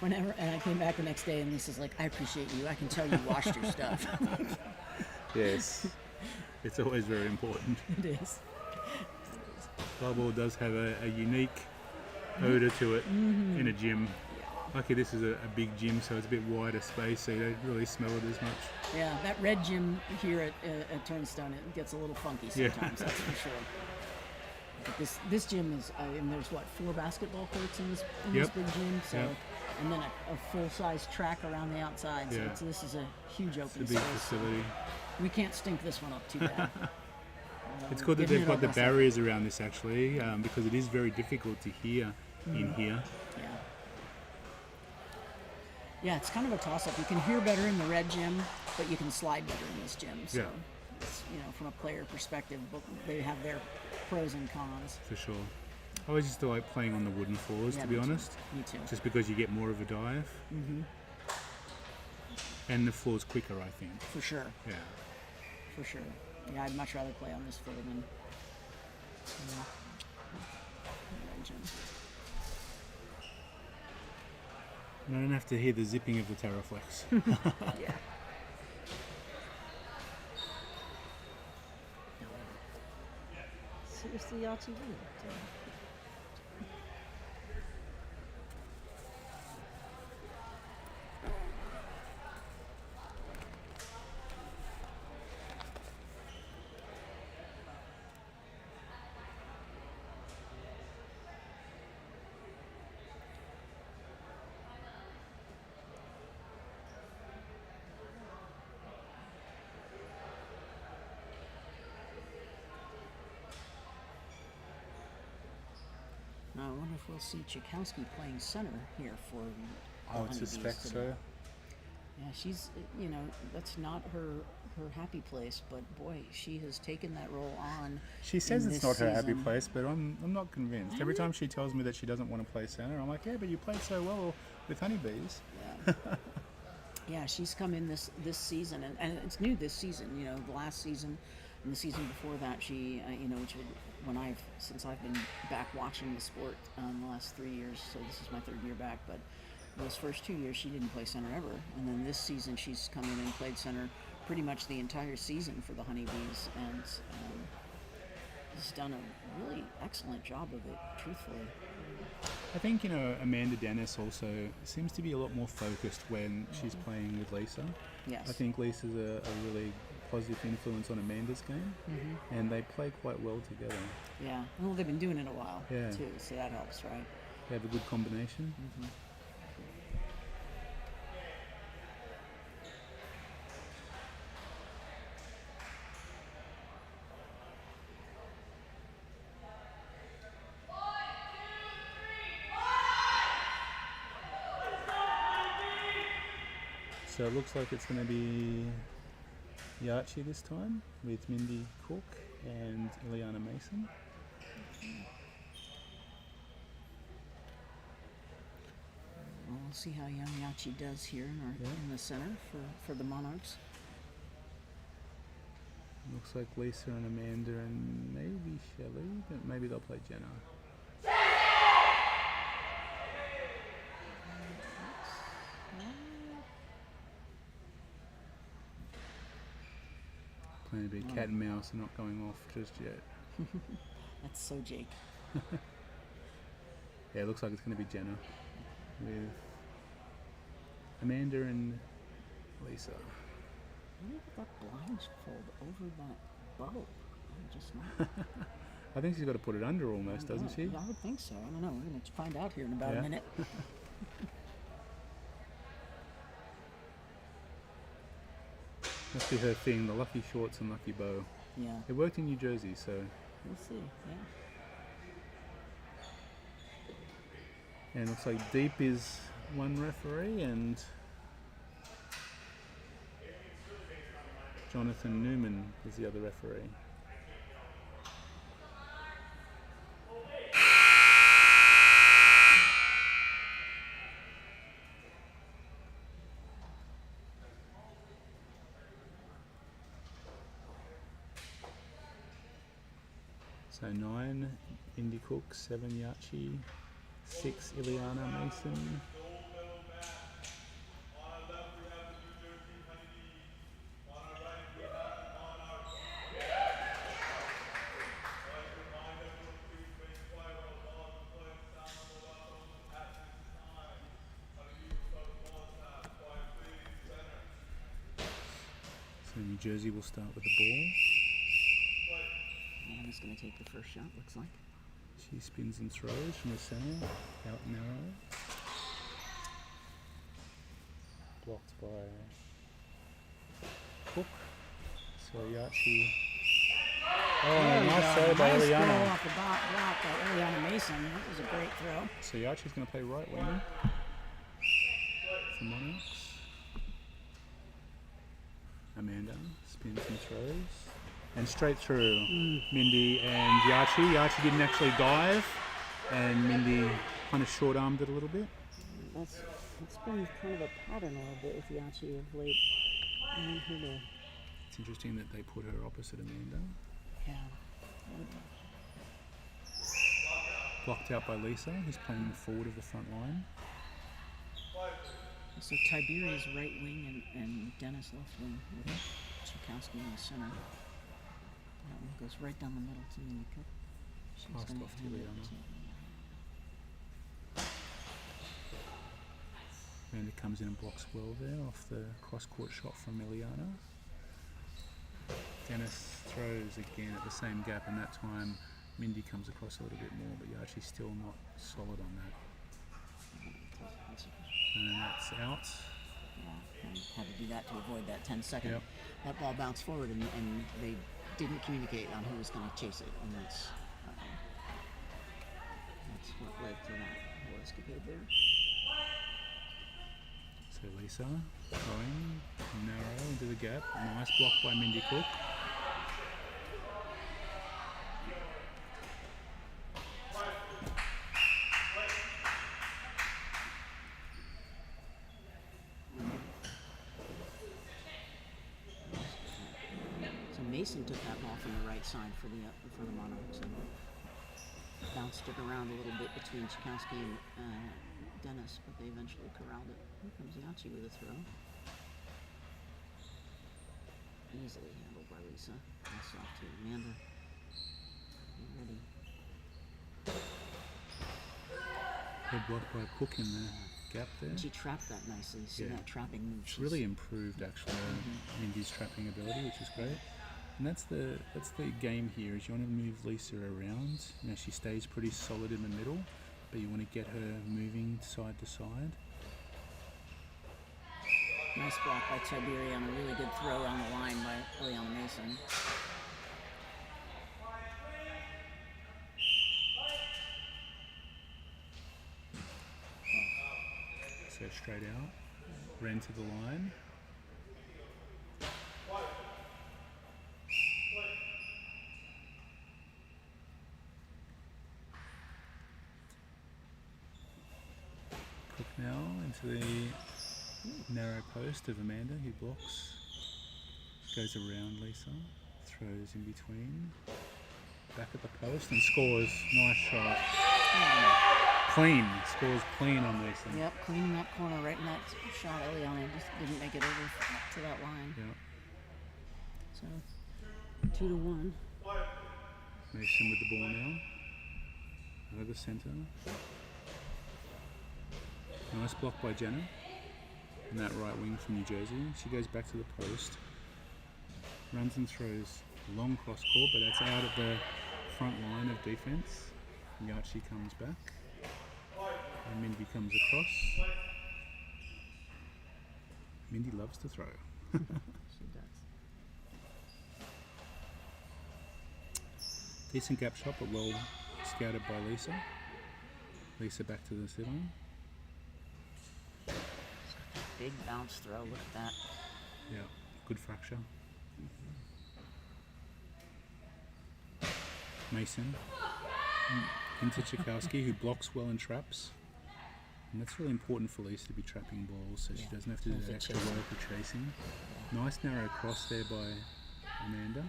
And I came back the next day, and Lisa's like, I appreciate you. I can tell you washed your stuff. Yes. It's always very important. It is. Goalball does have a unique odour to it in a gym. Lucky this is a big gym, so it's a bit wider space, so you don't really smell it as much. Yeah, that red gym here at Turnstone, it gets a little funky sometimes, that's for sure. But this gym is, and there's 4 basketball courts in this big gym, so and then a full-size track around the outside, so this is a huge open It's a big space. facility. We can't stink this one up too bad. It's good that they've got the barriers around this actually, because it is very difficult to hear in here. Yeah. Yeah, it's kind of a toss-up. You can hear better in the red gym, but you can slide better in this gym. So, it's, from a player perspective, they have their pros and cons. For sure. I always used to like playing on the wooden floors, to be honest. Me too. Just because you get more of a dive. Mm-hmm. And the floor's quicker, I think. For sure. Yeah. For sure. Yeah, I'd much rather play on this floor than the red gym. And I don't have to hear the zipping of the Terraflex. Yeah. Seriously, y'all TV. Now, I wonder if we'll see Tchaikovsky playing center here for the I would Honeybees suspect today. so. Yeah, she's, that's not her happy place, but boy, she has taken that role on. She says in it's this not her happy season. place, but I'm not convinced. Every time she tells me that she doesn't want to play center, I'm like, yeah, but you played so well with Honeybees. Yeah. Yeah, she's come in this season, and it's new this season. The last season and the season before that, she, since I've been back watching the sport the last 3 years, so this is my 3rd year back, but those first 2 years she didn't play center ever, and then this season she's come in and played center pretty much the entire season for the Honeybees, and has done a really excellent job of it, truthfully. I think, Amanda Dennis also seems to be a lot more focused when she's playing with Lisa. Yes. I think Lisa's a really positive influence on Amanda's game, and they play quite well together. Yeah. Well, they've been doing it a while, Yeah. too, so that helps, right? They have a good combination. So it looks like it's going to be Yachi this time with Mindy Cook and Ileana Mason. Well, we'll see how young Yachi does here in the center for the Monarchs. Looks like Lisa and Amanda and maybe Shelley, but maybe they'll play Jenna. Playing a bit cat and mouse and not going off just yet. That's so Jake. Yeah, it looks like it's going to be Jenna with Amanda and Lisa. Why did that blindfold over that bow? I'm just not. I think she's got to put it under almost, doesn't she? Yeah, I would think so. I don't know. We're going to find out here in about Yeah. a minute. Must be her thing, the lucky shorts and lucky bow. Yeah, It worked in New Jersey, so... we'll see. Yeah. And it looks like Deep is one referee and Jonathan Newman is the other referee. So 9, Mindy Cook, 7, Yachi, 6, Ileana Mason. So New Jersey will start with the ball. Amanda's going to take the first shot, looks like. She spins and throws from the center, out narrow. Blocked by Cook. So Yachi. Oh, nice throw by Nice throw Ileana. off the block by Ileana Mason. That was a great throw. So Yachi's going to play right wing for Monarchs. Amanda spins and throws. And straight through Mindy and Yachi. Yachi didn't actually dive, and Mindy kind of short-armed it a little bit. That's been kind of a pattern a little bit with Yachi of late. It's interesting that they put her opposite Amanda. Yeah. Blocked out by Lisa, who's playing forward of the front line. So Tiberia's right wing and Dennis left wing with Chikowski in the center. That one goes right down the middle to Mindy Cook. She's Passed gonna off to hand it Ileana. to- Amanda comes in and blocks well there off the cross-court shot from Ileana. Dennis throws again at the same gap, and that time Mindy comes across a little bit more, but Yachi's still not solid on that. And then that's out. Yeah, and had to do that to avoid that 10-second. Yep. That ball bounced forward, and they didn't communicate on who was going to chase it, and that's what led to that whole escapade there. So Lisa throwing narrow into the gap. Nice block by Mindy Cook. So Mason took that ball from the right side for the Monarchs and bounced it around a little bit between Chikowski and Dennis, but they eventually corralled it. Here comes Yachi with a throw. Easily handled by Lisa. Pass off to Amanda. Get ready. Good block by Cook in the gap there. She trapped that nicely. See Yeah. that trapping move? It's really improved actually Mindy's trapping ability, which is great. And that's the game here. Is you want to move Lisa around. You know, she stays pretty solid in the middle, but you want to get her moving side to side. Nice block by Tiberia and a really good throw on the line by Ileana Mason. So straight out, ran to the line. Cook now into the narrow post of Amanda, who blocks. Goes around Lisa, throws in between. Back at the post and scores. Nice shot. Clean. Scores clean on Lisa. Yep, cleaning that corner right in that shot. Ileana just didn't make it over to that line. Yep. So 2-1. Mason with the ball now. Over the centre. Nice block by Jenna. In that right wing from New Jersey. She goes back to the post. Runs and throws a long cross court, but that's out of the front line of defence. Yachi comes back. And Mindy comes across. Mindy loves to throw. She does. Decent gap shot, but well scouted by Lisa. Lisa back to the sit-on. Big bounce throw. Look at that. Yeah, good fracture. Mason into Chikowski, who blocks well and traps. And that's really important for Lisa to be trapping balls, so she Yeah, doesn't have to do that extra work of chasing. Nice narrow cross there by Amanda.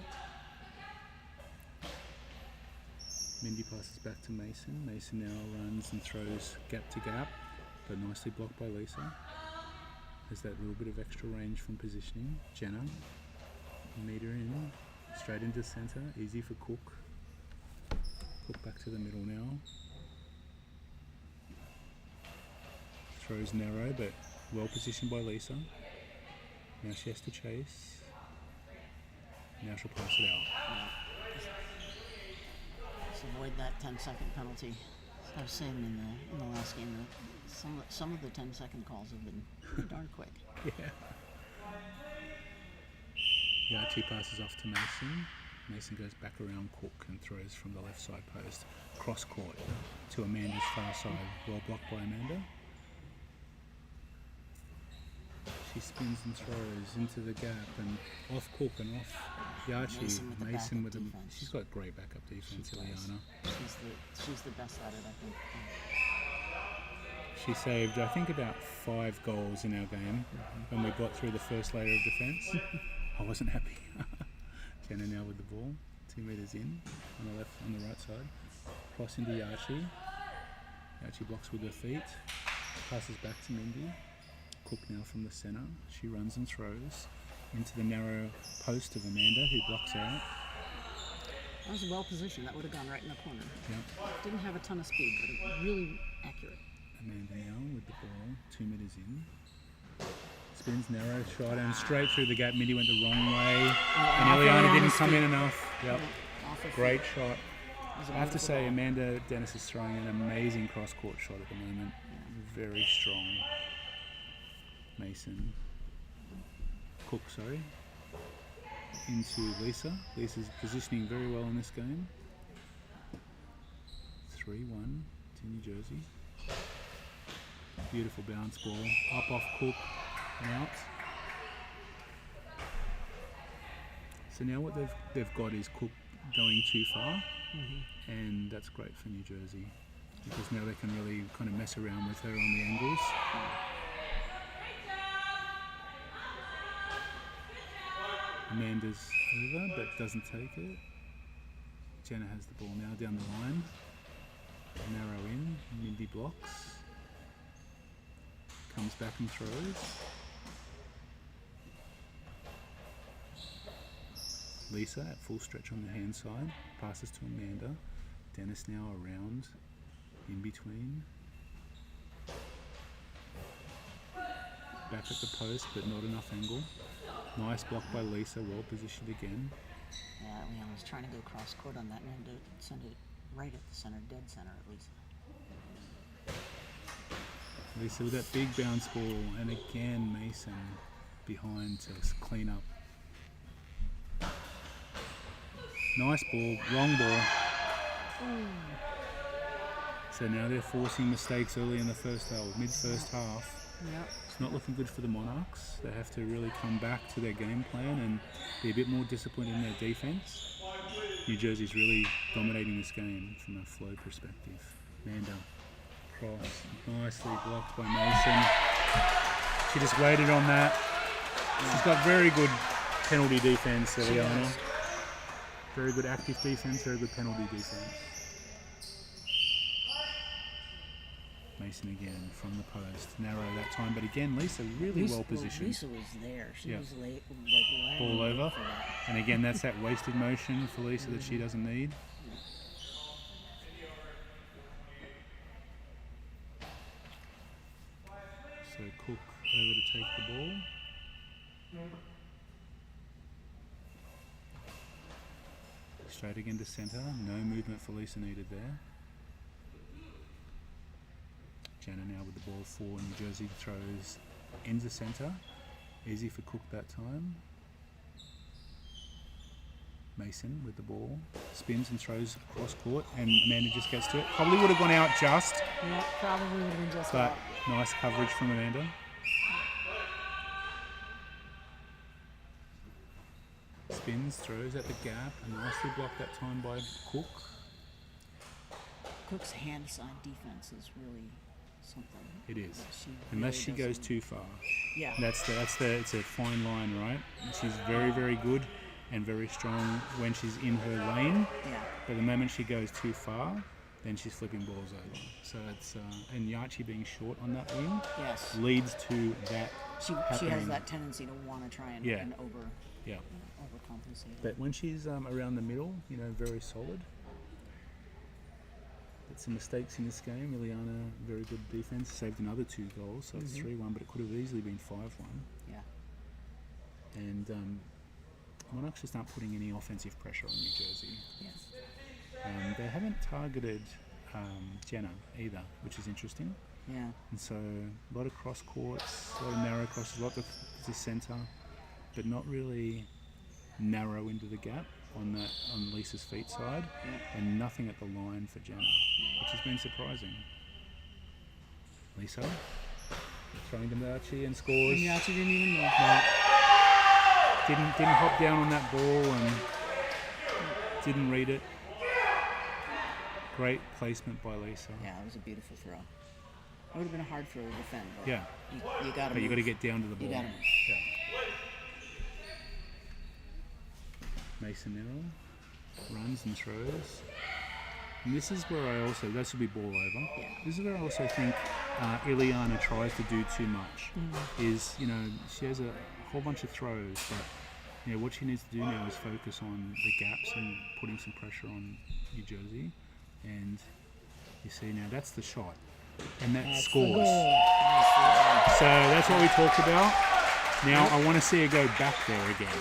Mindy passes back to Mason. Mason now runs and throws gap to gap, but nicely blocked by Lisa. Has that little bit of extra range from positioning. Jenna, meter in, straight into centre, easy for Cook. Cook back to the middle now. Throws narrow, but well positioned by Lisa. Now she has to chase. Now she'll pass it out. Let's avoid that 10-second penalty. I was saying in the last game that some of the 10-second calls have been pretty darn quick. Yeah. Yachi passes off to Mason. Mason goes back around Cook and throws from the left side post, cross court to Amanda's far side. Well blocked by Amanda. She spins and throws into the gap and off Cook and off Yachi. Mason with the backup defense. She's got great backup defense, Ileana. She's the best at it, I think. She saved, I think, about 5 goals in our game when we got through the first layer of defence. I wasn't happy. Jenna now with the ball, 2 metres in, on the right side. Cross into Yachi. Yachi blocks with her feet. Passes back to Mindy. Cook now from the centre. She runs and throws into the narrow post of Amanda, who blocks out. That was well positioned. That would have gone right in the corner. Yep. Didn't have a ton of speed, but really accurate. Amanda now with the ball, 2 metres in. Spins narrow shot and straight through the gap. Mindy went the wrong way, and Ileana didn't come in enough. Yep. Great shot. I have to say, Amanda Dennis is throwing an amazing cross-court shot at the moment. Very strong. Mason. Cook, sorry. Into Lisa. Lisa's positioning very well in this game. 3-1 to New Jersey. Beautiful bounce ball. Up off Cook and out. So now what they've got is Cook going too far, and that's great for New Jersey because now they can really kind of mess around with her on the angles. Amanda's over but doesn't take it. Jenna has the ball now down the line. Narrow in, Mindy blocks. Comes back and throws. Lisa at full stretch on the hand side. Passes to Amanda. Dennis now around, in between. Back at the post but not enough angle. Nice block by Lisa, well positioned again. Yeah, Leon was trying to go cross court on that and had to send it right at the center, dead center at least. Lisa with that big bounce ball, and again Mason behind to clean up. Nice ball, wrong ball. So now they're forcing mistakes early in the mid-first half. Yep. It's not looking good for the Monarchs. They have to really come back to their game plan and be a bit more disciplined in their defense. New Jersey's really dominating this game from a flow perspective. Amanda, cross, nicely blocked by Mason. She just waited on that. She's got very good penalty defense, Ileana. Very good active defense, very good penalty defense. Mason again from the post, narrow that time, but again Lisa really well positioned. Lisa was there. She was late, ball over, and again that's that wasted motion for Lisa that she doesn't need. So Cook over to take the ball. Straight again to centre, no movement for Lisa needed there. Jenna now with the ball for New Jersey, throws into centre. Easy for Cook that time. Mason with the ball, spins and throws cross court, and Amanda just gets to it. Probably would have gone out just. Yeah, probably would have been just but out. Nice coverage from Amanda. Spins, throws at the gap, and nicely blocked that time by Cook. Cook's hand side defense is really something. It is, She unless really she goes doesn't- too far. Yeah. It's a fine line, right? And she's very, very good and very strong when she's in her lane. Yeah. But the moment she goes too far, then she's flipping balls over. So it's and Yachi being short on that wing Yes. leads to that She happening. has that tendency to want to try and, Yeah. and Yeah. overcompensate. But when she's around the middle, very solid. But some mistakes in this game. Ileana, very good defense, saved another 2 goals, so it's 3-1, but it could have easily been 5-1. Yeah. And Monarchs just aren't putting any offensive pressure on New Jersey. Yeah. They haven't targeted Jenna either, which is interesting. Yeah. And so a lot of cross courts, a lot of narrow crosses, a lot of the centre, but not really narrow into the gap on Lisa's feet side, and nothing at the line for Jenna, which has been surprising. Lisa throwing to Yachi and scores. And Yachi didn't even know. No. Didn't hop down on that ball and didn't read it. Great placement by Lisa. Yeah, it was a beautiful throw. It would have been a hard throw to defend. But Yeah. You got to. But you got to get down to the ball. You got to move. Yeah. Mason now runs and throws. And this is where I also, that should be ball over. Yeah. This is where I also think Ileana tries to do too much. Is, she has a whole bunch of throws, but what she needs to do now is focus on the gaps and putting some pressure on New Jersey. And you see now, that's the shot. And that scores. So that's what we talked about. Now I want to see her go back there again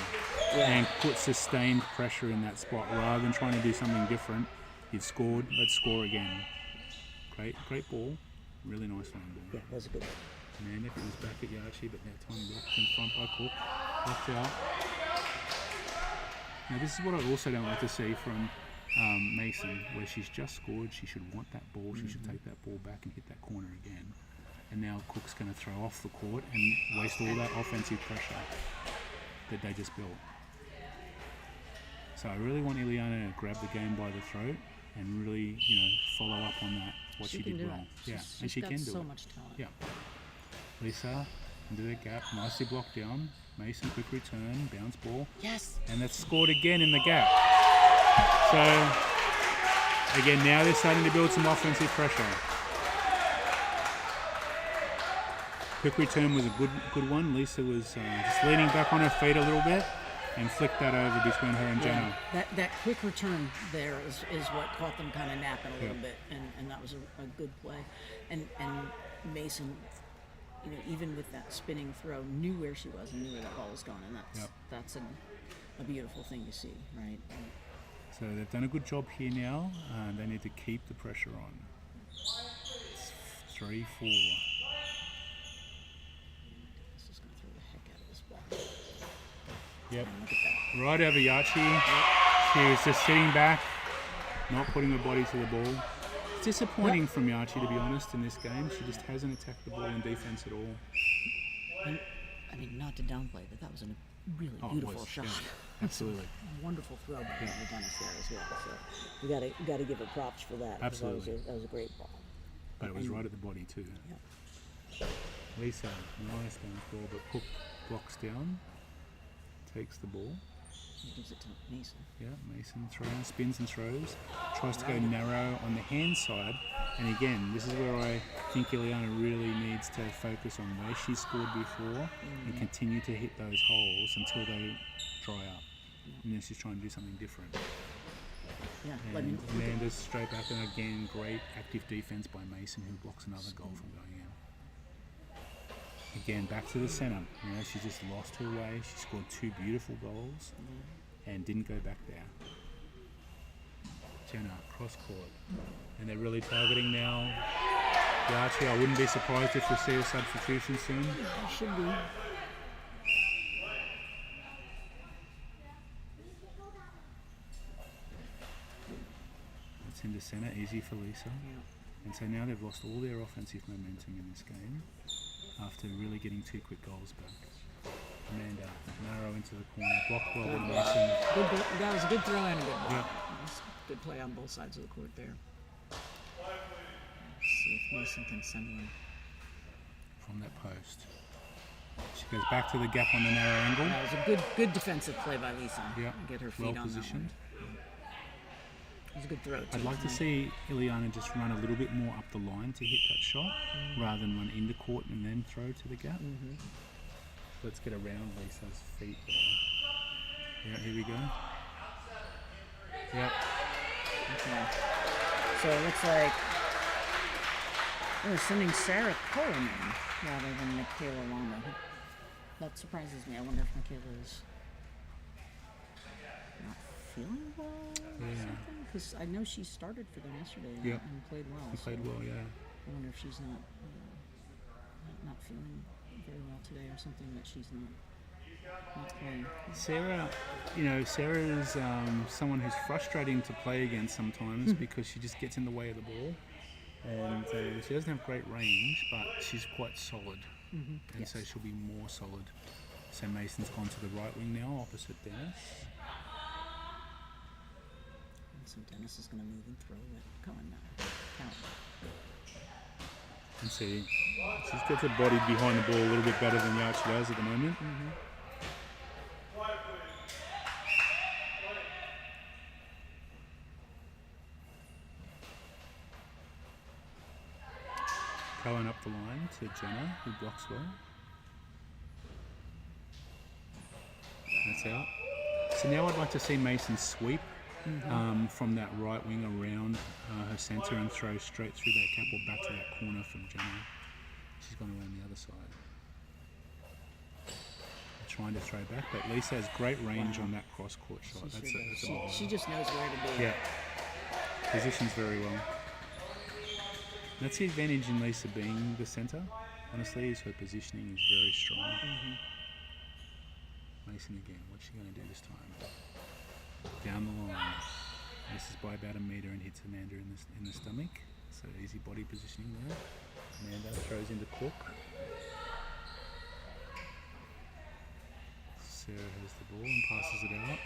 and put sustained pressure in that spot rather than trying to do something different. You've scored, let's score again. Great ball. Really nice long ball. Yeah, that was a good one. And it was back at Yachi, but that time blocked in front by Cook. Left out. Now this is what I also don't like to see from Mason, where she's just scored. She should want that ball. She should take that ball back and hit that corner again. And now Cook's going to throw off the court and waste all that offensive pressure that they just built. So I really want Ileana to grab the game by the throat and really, follow up on that, what she did wrong. Yeah, and she can do it. She's got so much talent. Yeah. Lisa into the gap, nicely blocked down. Mason, quick return, bounce ball. Yes. And that's scored again in the gap. So, again, now they're starting to build some offensive pressure. Quick return was a good one. Lisa was just leaning back on her feet a little bit and flicked that over between her and Jenna. That quick return there is what caught them kind of napping a little bit, and that was a good play. And Mason, even with that spinning throw, knew where she was and knew where that ball was going, and that's a beautiful thing to see, right? So they've done a good job here now. They need to keep the pressure on. It's 3-4. This is going to throw the heck out of this ball. Yep. And look at that. Right over Yachi. She was just sitting back, not putting her body to the ball. It's disappointing from Yachi, to be honest, in this game. She just hasn't attacked the ball in defense at all. And, not to downplay, but that was a really beautiful shot. Yeah, absolutely. A wonderful throw by Dennis there as well. So you got to give her props for that. Absolutely. That was a great ball. But it was right at the body too. Yeah. Lisa, nice bounce ball, but Cook blocks down, takes the ball. He gives it to Mason. Yeah, Mason spins and throws, tries to go narrow on the hand side. And again, this is where I think Ileana really needs to focus on where she scored before and continue to hit those holes until they dry up. And then she's trying to do something different. Yeah. And Amanda's straight back, and again, great active defense by Mason, who blocks another goal from going in. Again, back to the centre. She just lost her way. She scored 2 beautiful goals and didn't go back there. Jenna, cross court. And they're really targeting now Yachi. I wouldn't be surprised if we see a substitution soon. It should be. It's into centre, easy for Lisa. And so now they've lost all their offensive momentum in this game after really getting 2 quick goals back. Amanda, narrow into the corner, blocked well with Mason. That was a good throw and a good ball. Yeah. Good play on both sides of the court there. Let's see if Mason can send one. From that post. She goes back to the gap on the narrow angle. That was a good defensive play by Lisa. Yeah, Get her feet well on positioned. that one. It was a good throw, too. I'd like to see Ileana just run a little bit more up the line to hit that shot, rather than run into court and then throw to the gap. Let's get around Lisa's feet there. Yeah, here we go. Yep. Okay. So it looks like they're sending Sarah Coleman rather than Michaela Lama. That surprises me. I wonder if Michaela is not feeling well or something? Because I know she started for them yesterday and played well. He played well, yeah. I wonder if she's not feeling very well today or something that she's not playing. Sarah, Sarah is someone who's frustrating to play against sometimes because she just gets in the way of the ball. And she doesn't have great range, but she's quite solid. And so she'll be more solid. So Mason's gone to the right wing now, opposite Dennis. And so Dennis is going to move and throw it. Come on now. Count. And see, she's got her body behind the ball a little bit better than Yachi does at the moment. Cohen up the line to Jenna, who blocks well. That's out. So now I'd like to see Mason sweep from that right wing around her centre and throw straight through that gap or back to that corner from Jenna. She's gone around the other side. Trying to throw back, but Lisa has great range on that cross-court shot. She just knows where to be. Yeah, positions very well. That's the advantage in Lisa being the centre, honestly, is her positioning is very strong. Mason again, what's she going to do this time? Down the line. Misses by about a metre and hits Amanda in the stomach. So easy body positioning there. Amanda throws into Cook. Sarah has the ball and passes it out.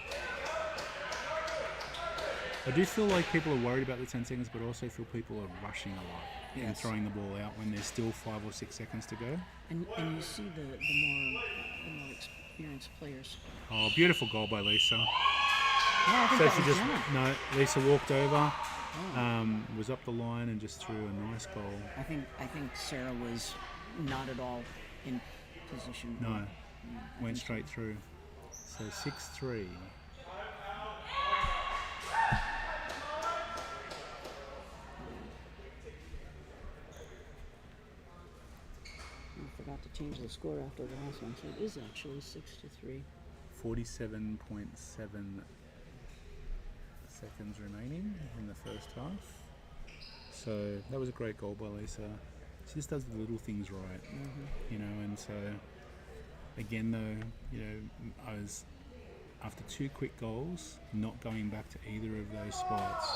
I do feel like people are worried about the 10 seconds, but also feel people are rushing a lot and throwing the ball out when there's still 5 or 6 seconds to go. And you see the more experienced players. Oh, beautiful goal by Lisa. No, I think So that she was just Jenna. Lisa walked over, was up the line and just threw a nice goal. I think Sarah was not at all in position. No, Yeah, I went think straight through. So 6-3. I forgot to change the score after the last one, so it is actually 6-3. 47.7 seconds remaining in the first half. So that was a great goal by Lisa. She just does the little things right, and so again though, I was after 2 quick goals, not going back to either of those spots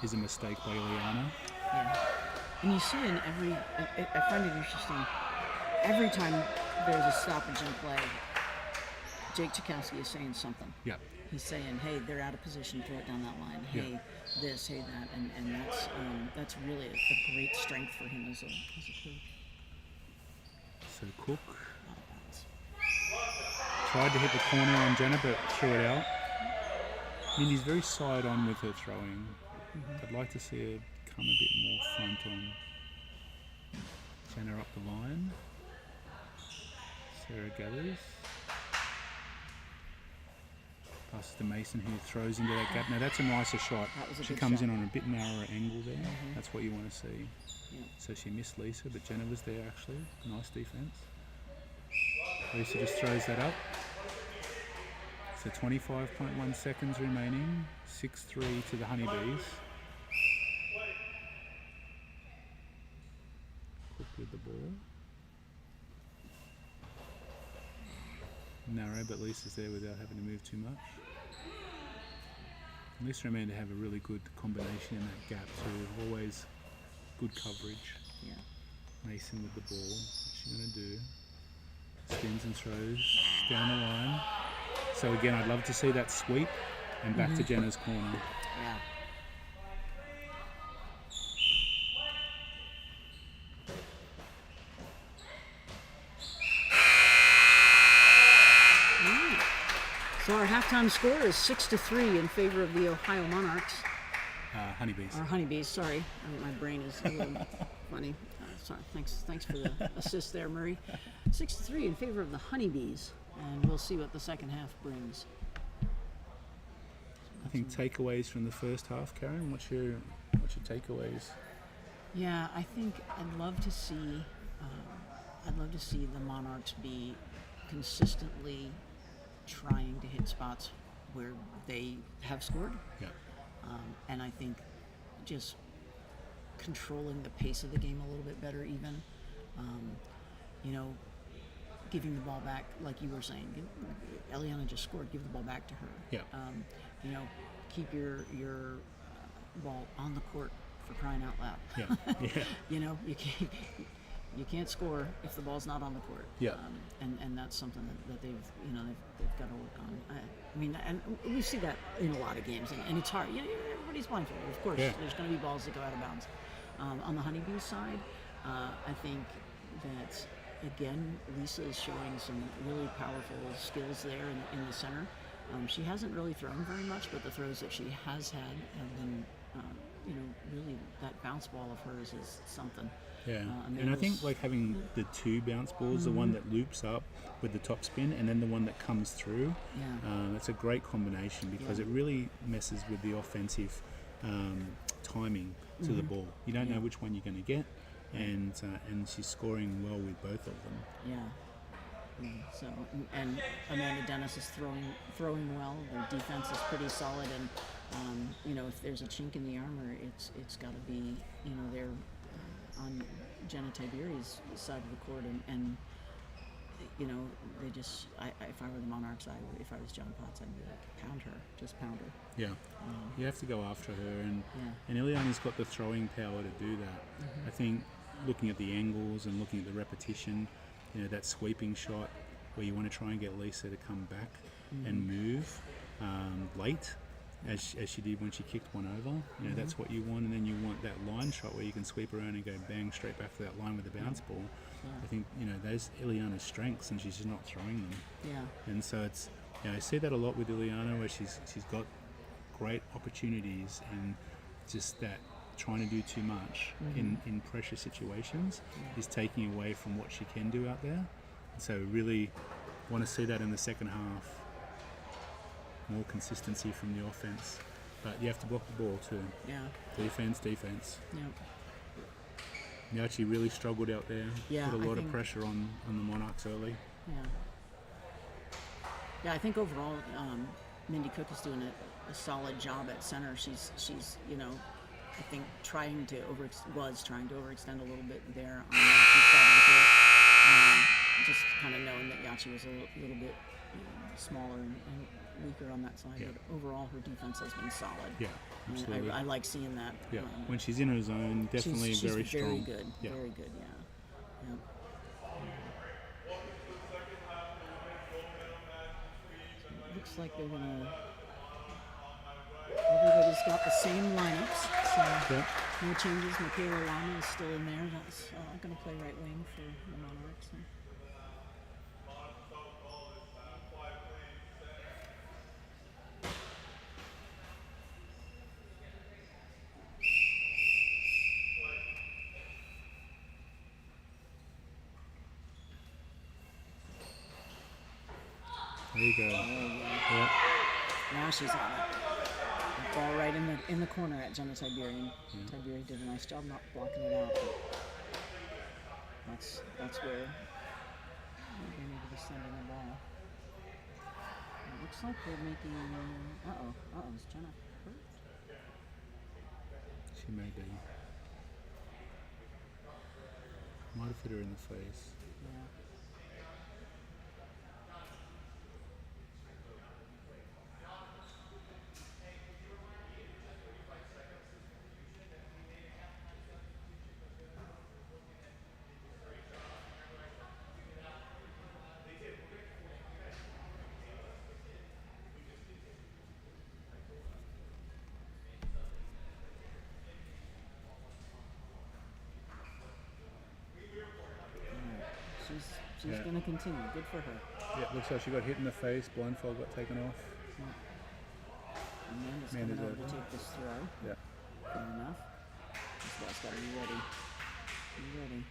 is a mistake by Ileana. Yeah. And you see in I find it interesting, every time there's a stoppage in play, Jake Chakowski is saying something. Yeah. He's saying, hey, they're out of position, throw it down that line. Hey, this, hey, that. And that's really a great strength for him as a coach. So Cook Out of bounds. tried to hit the corner on Jenna, but threw it out. Mindy's very side on with her throwing. I'd like to see her come a bit more front on. Jenna up the line. Sarah gathers. Passes to Mason, who throws into that gap. Now that's a nicer shot. That was a She good comes shot. in on a bit narrower angle there. That's what you want to see. Yeah. So she missed Lisa, but Jenna was there actually. Nice defense. Lisa just throws that up. So 25.1 seconds remaining. 6-3 to the Honeybees. Cook with the ball. Narrow, but Lisa's there without having to move too much. And Lisa and Amanda have a really good combination in that gap too. Always good coverage. Yeah. Mason with the ball. What's she going to do? Spins and throws down the line. So again, I'd love to see that sweep and back to Jenna's corner. Yeah. So our halftime score is 6-3 in favor of the Ohio Monarchs. Honeybees. Or Honeybees, sorry. My brain is a little funny. Sorry, thanks for the assist there, Murray. 6-3 in favor of the Honeybees, and we'll see what the second half brings. I think takeaways from the first half, Karen. What's your takeaways? Yeah, I think I'd love to see the Monarchs be consistently trying to hit spots where they have scored, Yeah. and I think just controlling the pace of the game a little bit better, even. Giving the ball back, like you were saying. Eliana just scored. Give the ball back to her. Yeah. Keep your ball on the court, for crying out loud. Yeah. Yeah. You can't score if the ball's not on the court. Yeah. And that's something that they've got to work on. I mean, and we see that in a lot of games, and it's hard. Everybody's blindfolded. Of course, Yeah. there's going to be balls that go out of bounds. On the Honeybees side, I think that again, Lisa is showing some really powerful skills there in the center. She hasn't really thrown very much, but the throws that she has had have been, really that bounce ball of hers is something. Yeah, and I think like having the two bounce balls, the one that loops up with the top spin and then the one that comes through, it's a great combination because it really messes with the offensive timing to the ball. You don't know which one you're going to get, and she's scoring well with both of them. Yeah. So and Amanda Dennis is throwing well. Their defense is pretty solid, and if there's a chink in the armor, it's got to be they're on Jenna Tiberi's side of the court, and they just if I were the Monarchs, if I was John Potts, I'd be like pound her. Yeah, you have to go after her, and Ileana's got the throwing power to do that. I think looking at the angles and looking at the repetition. That sweeping shot where you want to try and get Lisa to come back and move late, as she did when she kicked one over. That's what you want, and then you want that line shot where you can sweep around and go bang straight back to that line with the bounce ball. I think those Ileana's strengths, and she's just not throwing them. Yeah. And so it's I see that a lot with Ileana, where she's got great opportunities and just that. Trying to do too much in pressure situations is taking away from what she can do out there. And so really want to see that in the second half. More consistency from the offense. But you have to block the ball too. Yeah. Defense. Yeah. She really struggled out there. Yeah, Put a lot of pressure on the Monarchs early. Yeah, I think overall Mindy Cook is doing a solid job at center. She's I think trying to overextend a little bit there on Yachi's side of the court. Just kind of knowing that Yachi was a little bit smaller and weaker on that side. Yeah. But overall, her defense has been solid. Yeah, absolutely. I like seeing that. Yeah, when she's in her zone, definitely she's very strong. Very good. Yeah. Very good. Yeah. Looks like they're gonna. Everybody's got the same lineups, so no changes. Michaela Lama is still in there. That's going to play right wing for the Monarchs. There you go. Yeah. Now she's on it. Ball right in the corner at Jenna Tiberian. Tiberi did a nice job not blocking it out. But that's where they need to be sending the ball. It looks like they're making. Is Jenna hurt? She may be. Might have hit her in the face. Yeah. She's Yeah. going to continue. Good for her. Yeah, looks like she got hit in the face, blindfold got taken off. Amanda's Amanda's coming over to over. take this throw. Yeah. Fair enough. This guy's got to be ready. Be ready.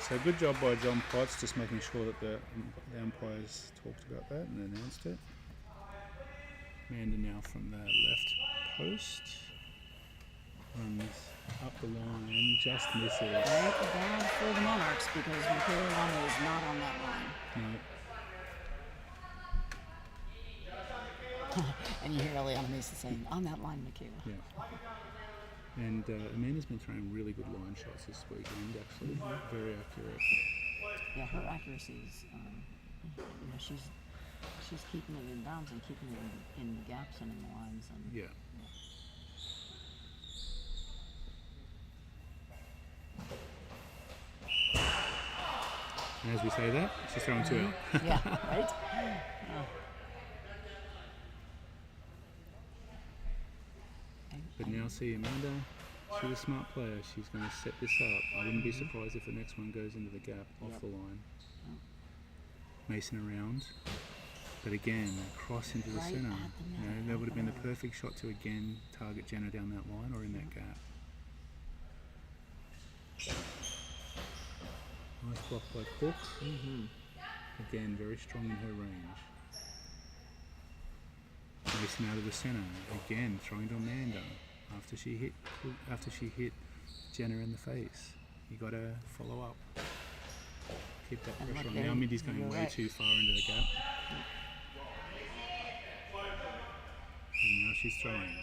So good job by John Potts, just making sure that the umpires talked about that and announced it. Amanda now from the left post runs up the line, just misses. Thank God for the Monarchs because Michaela Lama is not on that line. No, And you hear Eliana Mesa saying, on that line, Michaela. yeah. And Amanda's been throwing really good line shots this weekend, actually. Very accurate. Yeah, her accuracy is, she's keeping it in bounds and keeping it in the gaps and in the lines. And Yeah. And as we say that, she's throwing two out. yeah, right? But now see Amanda, she's a smart player. She's going to set this up. I wouldn't be surprised if the next one goes into the gap off the line. Mason around. But again, cross into the Right centre. at the net, That would have been the perfect shot to again target Jenna down that line or in that gap. Nice block by Cook. Again, very strong in her range. Mason out of the centre. Again, throwing to Amanda after she hit Jenna in the face. You got to follow up. Keep that And pressure look on. there, Now Mindy's going you're way right. too far into the gap. And now she's throwing.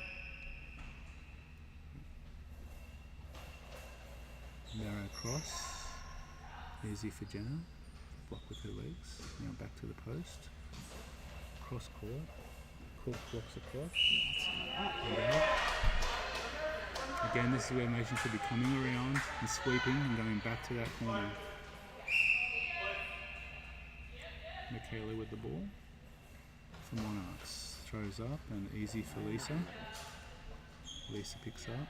Narrow cross. Easy for Jenna. Block with her legs. Now back to the post. Cross court. Cook blocks across. And out. Again, this is where Mason should be coming around and sweeping and going back to that corner. Michaela with the ball for Monarchs. Throws up and easy for Lisa. Lisa picks up.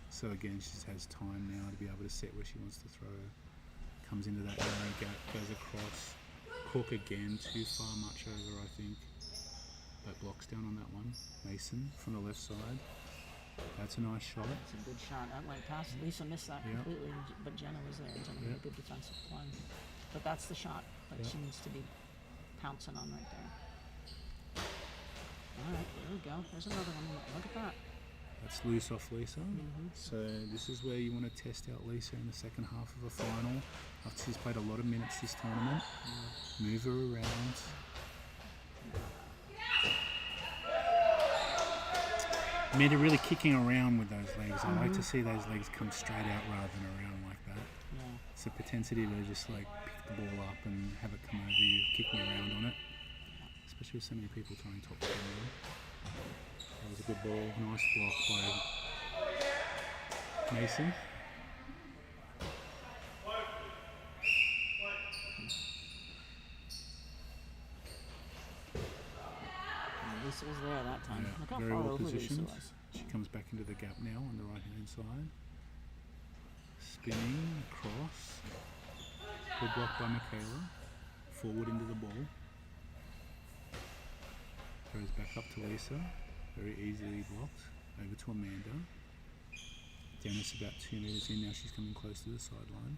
So again, she has time now to be able to set where she wants to throw. Comes into that narrow gap, goes across. Cook again, too far, much over, I think. But blocks down on that one. Mason from the left side. That's a nice shot. It's a good shot. That went past. Lisa missed that Yeah. completely, but Jenna was there. Jenna made a good defensive play. But that's the shot that Yeah. she needs to be pouncing on right there. All right, there we go. There's another one. Look at that. That's loose off Lisa. So this is where you want to test out Lisa in the second half of a final. After she's played a lot of minutes this tournament. Move her around. Amanda really kicking around with those legs. I like to see those legs come straight out rather than around like that. Yeah. It's a propensity to just like pick the ball up and have it come over you, kicking around on it. Especially with so many people trying top spin now. That was a good ball. Nice block by Mason. Lisa was there that time. Yeah, Look how very far well over Lisa positioned. was. She comes back into the gap now on the right hand side. Spinning across. Good block by Michaela. Forward into the ball. Throws back up to Lisa. Very easily blocked. Over to Amanda. Dennis about 2 meters in now. She's coming close to the sideline.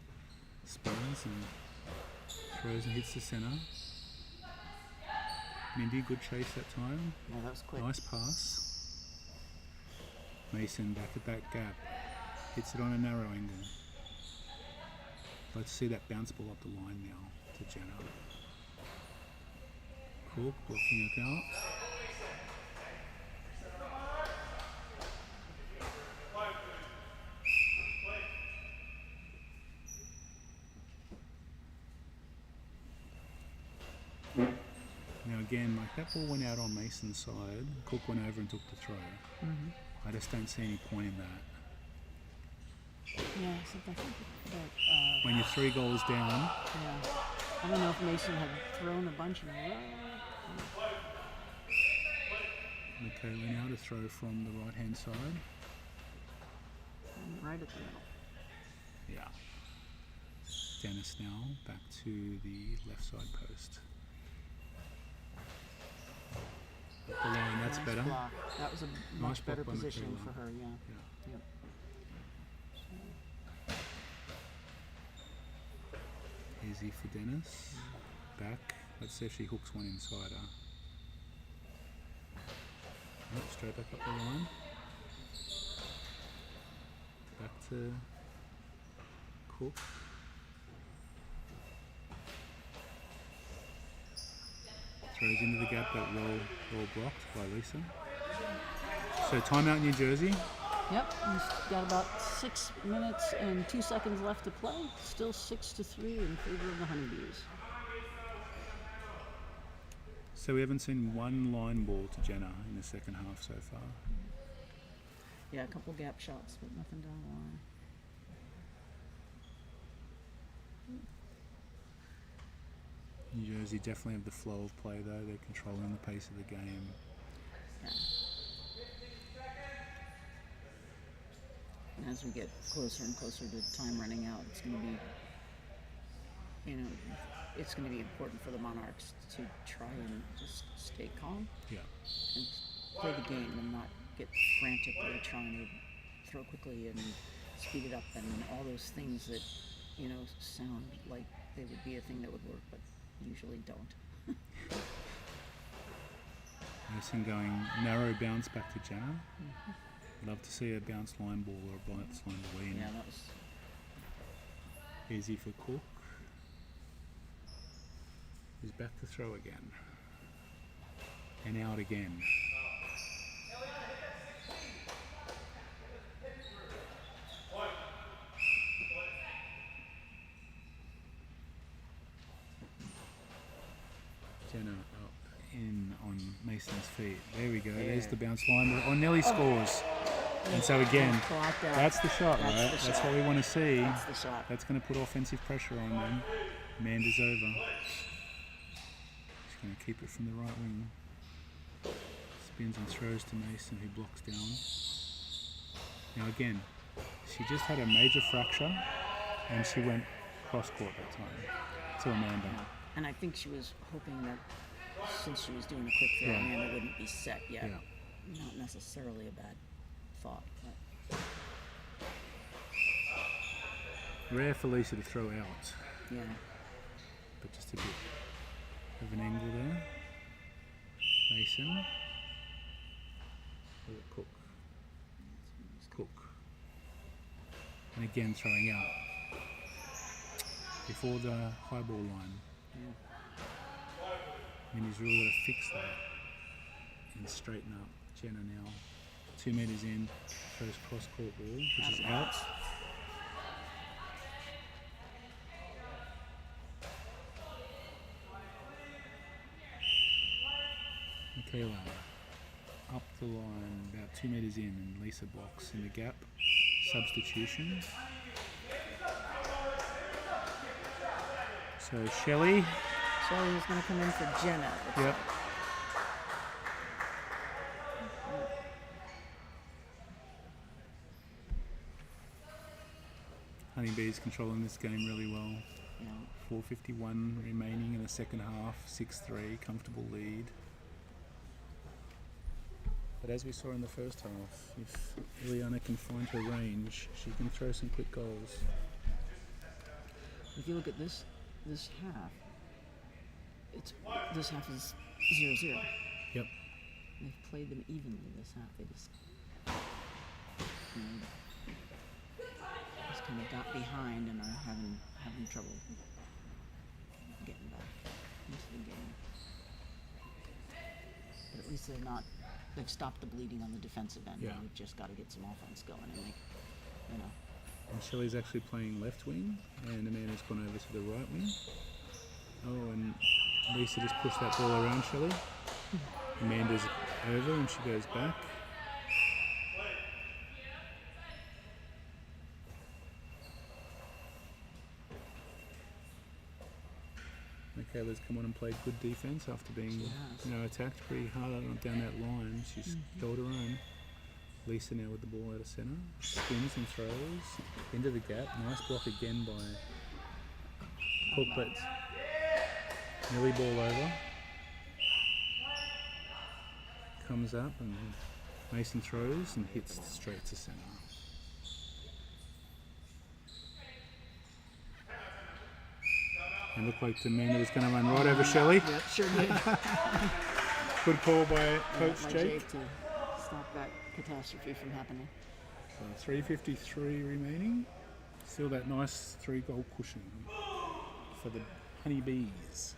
Spins and throws and hits the centre. Mindy, good chase that time. Yeah, that was quick. Nice pass. Mason back at that gap. Hits it on a narrow angle. Let's see that bounce ball up the line now to Jenna. Cook blocking it out. Now again, like that ball went out on Mason's side. Cook went over and took the throw. I just don't see any point in that. Yeah, except I think that, When you're 3 goals down, yeah. I don't know if Mason had thrown a bunch in a row. Michaela now to throw from the right hand side. And right at the middle. Yeah. Dennis now back to the left side post. Up the line, that's Nice better. block. That was a Nice much better block by position Michaela. for her, yeah. Yeah. Yep. Easy for Dennis. Back. Let's see if she hooks one inside her. Nope, straight back up the line. Back to Cook. Throws into the gap, but well blocked by Lisa. So timeout New Jersey. Yep, we've got about 6 minutes and 2 seconds left to play. Still 6-3 in favor of the Honeybees. So we haven't seen one line ball to Jenna in the second half so far. Yeah, a couple gap shots, but nothing down the line. New Jersey definitely have the flow of play though. They're controlling the pace of the game. Yeah. And as we get closer and closer to time running out, it's going to be, it's going to be important for the Monarchs to try and just stay calm Yeah. and play the game and not get frantically trying to throw quickly and speed it up and all those things that, sound like they would be a thing that would work, but usually don't. Mason going narrow bounce back to Jenna. Love to see a bounce line ball or a bounce line ball in. Yeah, that was Easy for Cook. He's back to throw again. And out again. Jenna up in on Mason's feet. There we go. There's the bounce line. Oh, Nelly scores. And so again, clocked out. that's the shot, That's right? the That's shot. what we want to see. That's the shot. That's going to put offensive pressure on them. Amanda's over. She's going to keep it from the right wing. Spins and throws to Mason, who blocks down. Now again, she just had a major fracture, and she went cross court that time to Amanda. Yeah. And I think she was hoping that since she was doing a quick throw, Yeah. Amanda wouldn't be set yet. Yeah. Not necessarily a bad thought. But Rare for Lisa to throw out, yeah. but just a bit of an angle there. Mason. Cook. Cook. And again throwing out. Before the high ball line. Yeah. Minnie's really got to fix that and straighten up. Jenna now 2 meters in, throws cross court ball, which is out. Michaela up the line, about 2 meters in, and Lisa blocks in the gap. Substitution. So Shelley. Shelley's going to come in for Jenna. Yep. Honeybees controlling this game really well. Yeah. 4:51 remaining in the second half. 6-3, comfortable lead. But as we saw in the first half, if Ileana can find her range, she can throw some quick goals. If you look at this half, this half is 0-0. Yep. They've played them evenly this half. They just kind of got behind and are having trouble getting back into the game. But at least they've stopped the bleeding on the defensive end. Yeah. We've just got to get some offense going and make, And Shelley's actually playing left wing, and Amanda's gone over to the right wing. Oh, and Lisa just pushed that ball around Shelley. Amanda's over and she goes back. Michaela's come on and played good defence after being attacked pretty hard down that line. She's held her own. Lisa now with the ball out of centre. Spins and throws into the gap. Nice block again by Cook, but nearly ball over. Comes up and Mason throws and hits straight to centre. It looked like the man that was going to run right over Shelley. Yeah, sure did. Good call by Coach By Jake. to stop that catastrophe from happening. So 3:53 remaining. Still that nice 3-goal cushion for the Honeybees.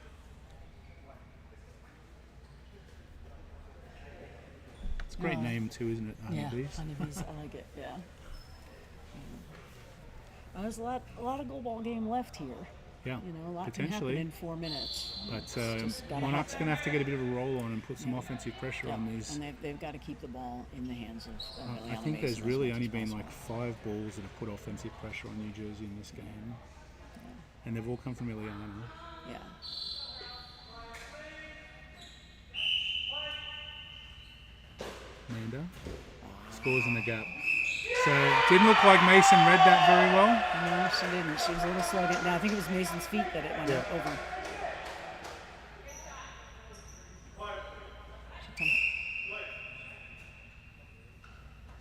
It's a great name too, isn't it? Honeybees. Yeah, honeybees. I like it. Yeah. There's a lot of goalball game left here. Yeah, You know, a lot can happen potentially. in 4 minutes. But just gotta Monarchs happen. going to have to get a bit of a roll on and put some offensive pressure Yeah, on these. and they've got to keep the ball in the hands of I Liliana think there's Mason as really much only as been possible. like 5 balls that have put offensive pressure on New Jersey in this game. And they've all come from Ileana. Yeah. Amanda scores in the gap. So it didn't look like Mason read that very well. No, she didn't. She was a little slow getting down. I think it was Mason's feet that it went Yeah. over.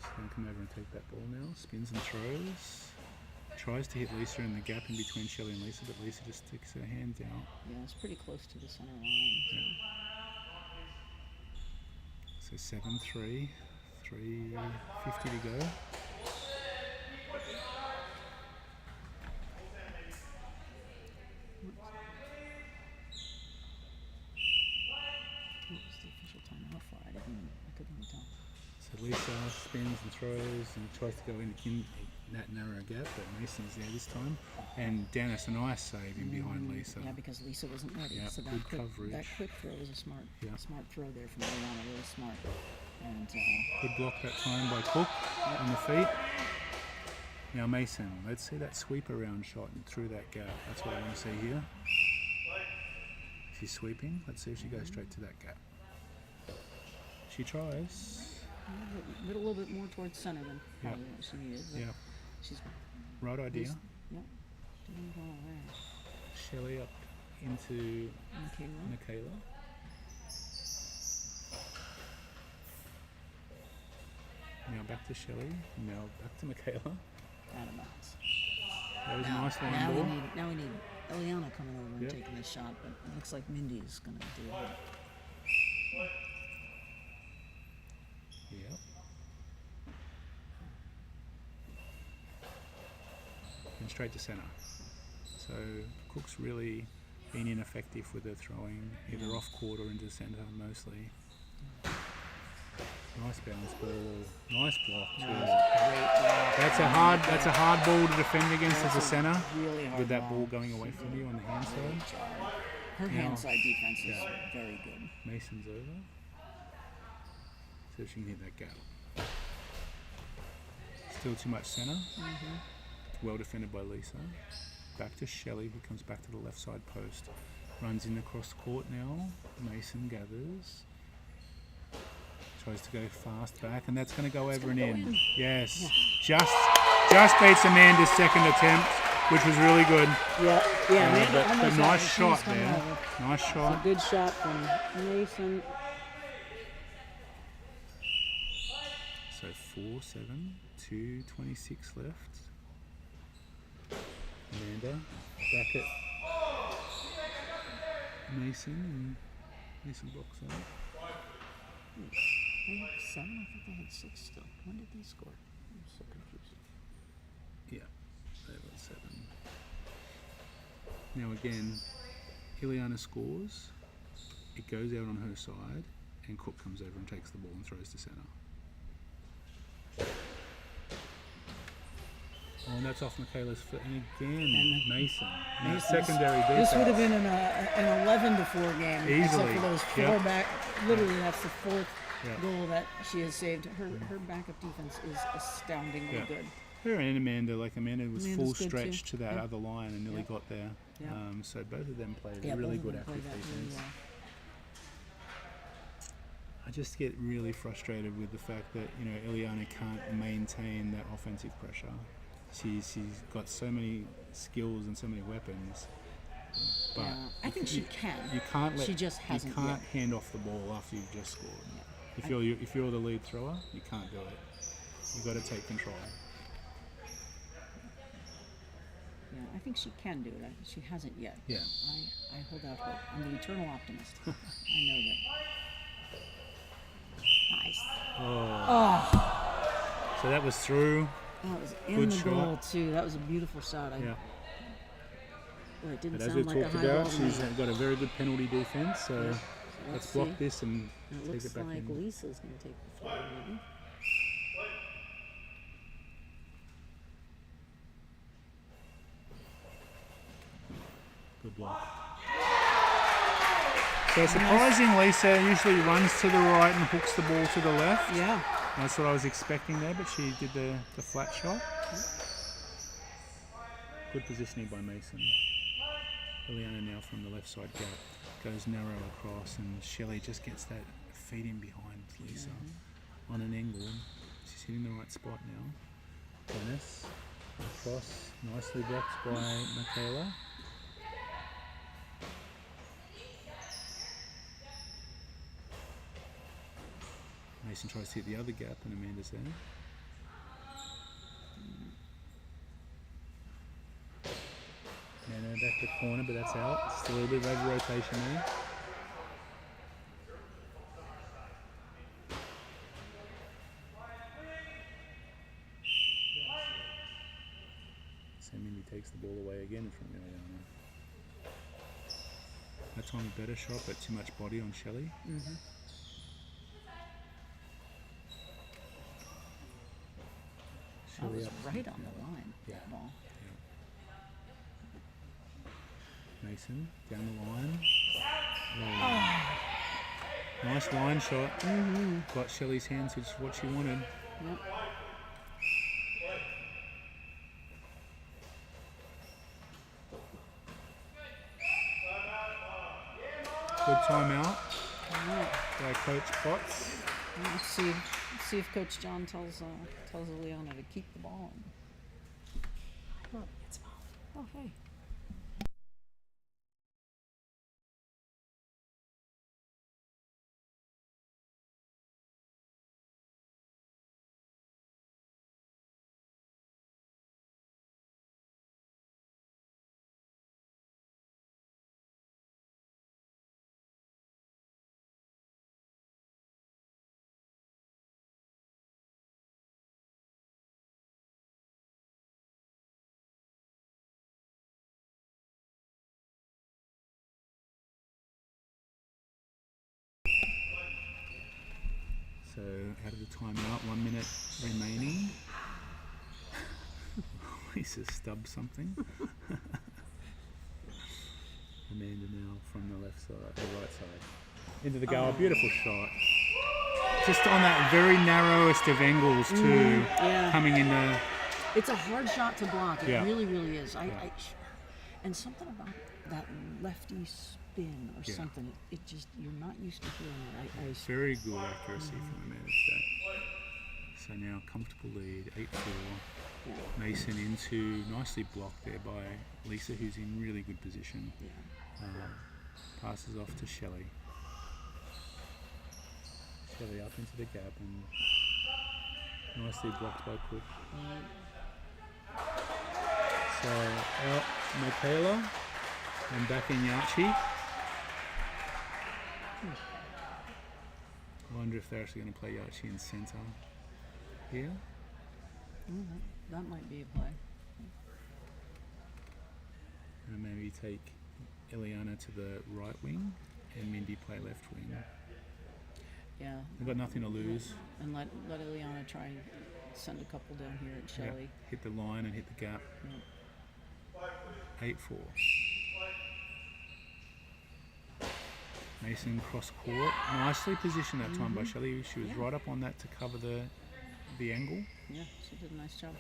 She's going to come over and take that ball now. Spins and throws. Tries to hit Lisa in the gap in between Shelley and Lisa, but Lisa just sticks her hands out. Yeah, it's pretty close to the center line. So 7-3. 3:50 to go. What was the official time? How far? I couldn't even tell. So Lisa spins and throws and tries to go in that narrow gap, but Mason's there this time. And Dennis, a nice save in behind Lisa. Yeah, because Lisa wasn't ready. Yeah, So good that coverage. quick throw was a smart throw there from Liliana. Really smart. And Good block that time by Cook on the feet. Now Mason, let's see that sweep around shot and through that gap. That's what I want to see here. She's sweeping. Let's see if she goes straight to that gap. She tries. a little bit more towards center than probably what she needed. But Yeah. she's Right idea. Yep. Doing well there. Shelley up into Michaela. Michaela. Now back to Shelley. Now back to Michaela. Out of bounds. That was a nice line Now ball. we need Eliana coming over and Yep. taking the shot, but it looks like Mindy's going to do it. Yep. And straight to centre. So Cook's really been ineffective with her throwing, either off court or into centre mostly. Nice bounce ball. Nice block too. That's a hard ball to defend against as a centre. Really hard With that ball going away from you on the hand side. Her Now- hand side defense is Yeah. very good. Mason's over. See if she can hit that gap. Still too much centre. Well defended by Lisa. Back to Shelley, who comes back to the left side post. Runs in across court now. Mason gathers. Tries to go fast back, and that's going to go over and in. Yes. Just beats Amanda's second attempt, which was really good. Yeah, But nice shot there. Nice shot. Good shot from Mason. So 4-7, 2:26 left. Amanda back at Mason, and Mason blocks out. They had 7. I thought they had 6 still. When did they score? I'm so confused. Yeah, they got 7. Now again, Ileana scores. It goes out on her side, and Cook comes over and takes the ball and throws to centre. Oh, and that's off Michaela's foot. And again, Mason. Now secondary defense. This would have been an 11-4 game. Easily. Except for those 4 Yep. back. Literally, that's the 4th Yep. goal that she has saved. Her backup defense is astoundingly Yeah. good. Her and Amanda, Amanda was Amanda's full good stretch too. to that Yep. other line and nearly Yep. got there. Yeah. So both of them played Yeah, really both of good them played active that really defense. well. I just get really frustrated with the fact that Eliana can't maintain that offensive pressure. She's got so many skills and so many weapons, but Yeah, I think she can. You can't let She just hasn't you can't yet. hand off the ball after you've just scored. Yeah. If you're the lead thrower, you can't do it. You got to take control. Yeah, I think she can do it. She hasn't yet. Yeah. I hold out hope. I'm the eternal optimist. I know that. Nice. Oh. So that was through. That was in Good the shot. goal too. That was a beautiful shot. Yeah. Well, it didn't But as sound we've like a talked high about, ball to she's me. got a very good penalty defense. So Yeah. let's see. block this and It take looks it back like in. Lisa's going to take the throw, maybe. Good block. So surprising, Lisa usually runs to the right and hooks the ball to the left. Yeah. That's what I was expecting there, but she did the flat shot. Good positioning by Mason. Ileana now from the left side gap goes narrow across, and Shelley just gets that feed in behind Lisa on an angle. She's hitting the right spot now. Dennis across, nicely blocked by Michaela. Mason tries to hit the other gap, and Amanda's there. Nano back to the corner, but that's out. Still a little bit of over rotation there. So Mindy takes the ball away again from Ileana. That time a better shot, but too much body on Shelley. That was up. right on the line, Yeah. that ball. Mason down the line. Nice line shot. Got Shelley's hands, which is what she wanted. Yep. Good timeout All right. by Coach Potts. Let's see if Coach John tells Leona to keep the ball. Oh, it's foul. Oh, hey. So out of the timeout, 1 minute remaining. Lisa stubbed something. Amanda now from the left side, the right side. Into the goal, beautiful shot. Just on that very narrowest of angles too, Yeah. coming in the... It's a hard shot to block. It Yeah. really, really is. Yeah. And something about that lefty spin or Yeah. something. It just, you're not used to hearing it. Very good accuracy from Amanda today. So now comfortable lead, 8-4. Yeah. Mason into, nicely blocked there by Lisa, who's in really good position. Yeah. Passes off to Shelley. Shelley up into the gap and nicely blocked by Cook. So out Michaela and back in Yachi. I wonder if they're actually going to play Yachi in centre here. That might be a play. And maybe take Ileana to the right wing and Mindy play left wing. Yeah. They've got nothing to lose. And let Ileana try and send a couple down here at Yeah, Shelley. hit the line and hit the gap. 8-4. Mason cross court. Nicely positioned that time by Shelley. She was right up on that to cover the angle. Yeah, she did a nice job.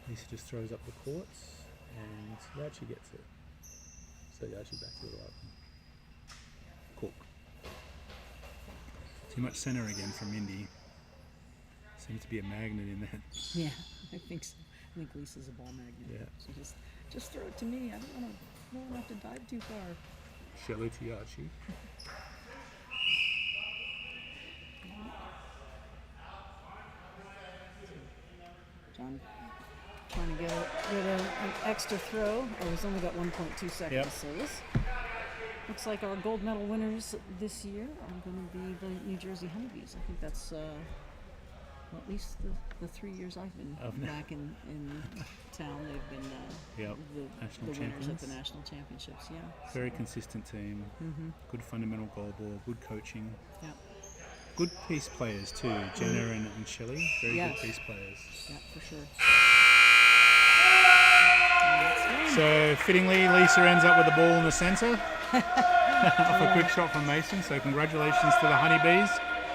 Lisa just throws up the courts and Yachi gets it. Toyashi back to the right. Cook. Too much center again from Indy. Seems to be a magnet in that. Yeah, I think so. I think Lisa's a ball magnet. Yeah. So just throw it to me. I don't want to have to dive too far. Shelly Toyashi. John trying to get an extra throw. Oh, he's only got 1.2 seconds. Yep. So this looks like our gold medal winners this year are going to be the New Jersey Honeybees. I think that's well, at least the 3 years I've been back in town. They've been Yep. the winners champions. at the national championships. Yeah. Very consistent team. Good fundamental goal ball. Good coaching. Yeah. Good piece players too. Jenna and Shelley. Very Yes. good piece players. Yeah, for sure. So fittingly, Lisa ends up with the ball in the centre. Off a quick shot from Mason. So congratulations to the Honeybees.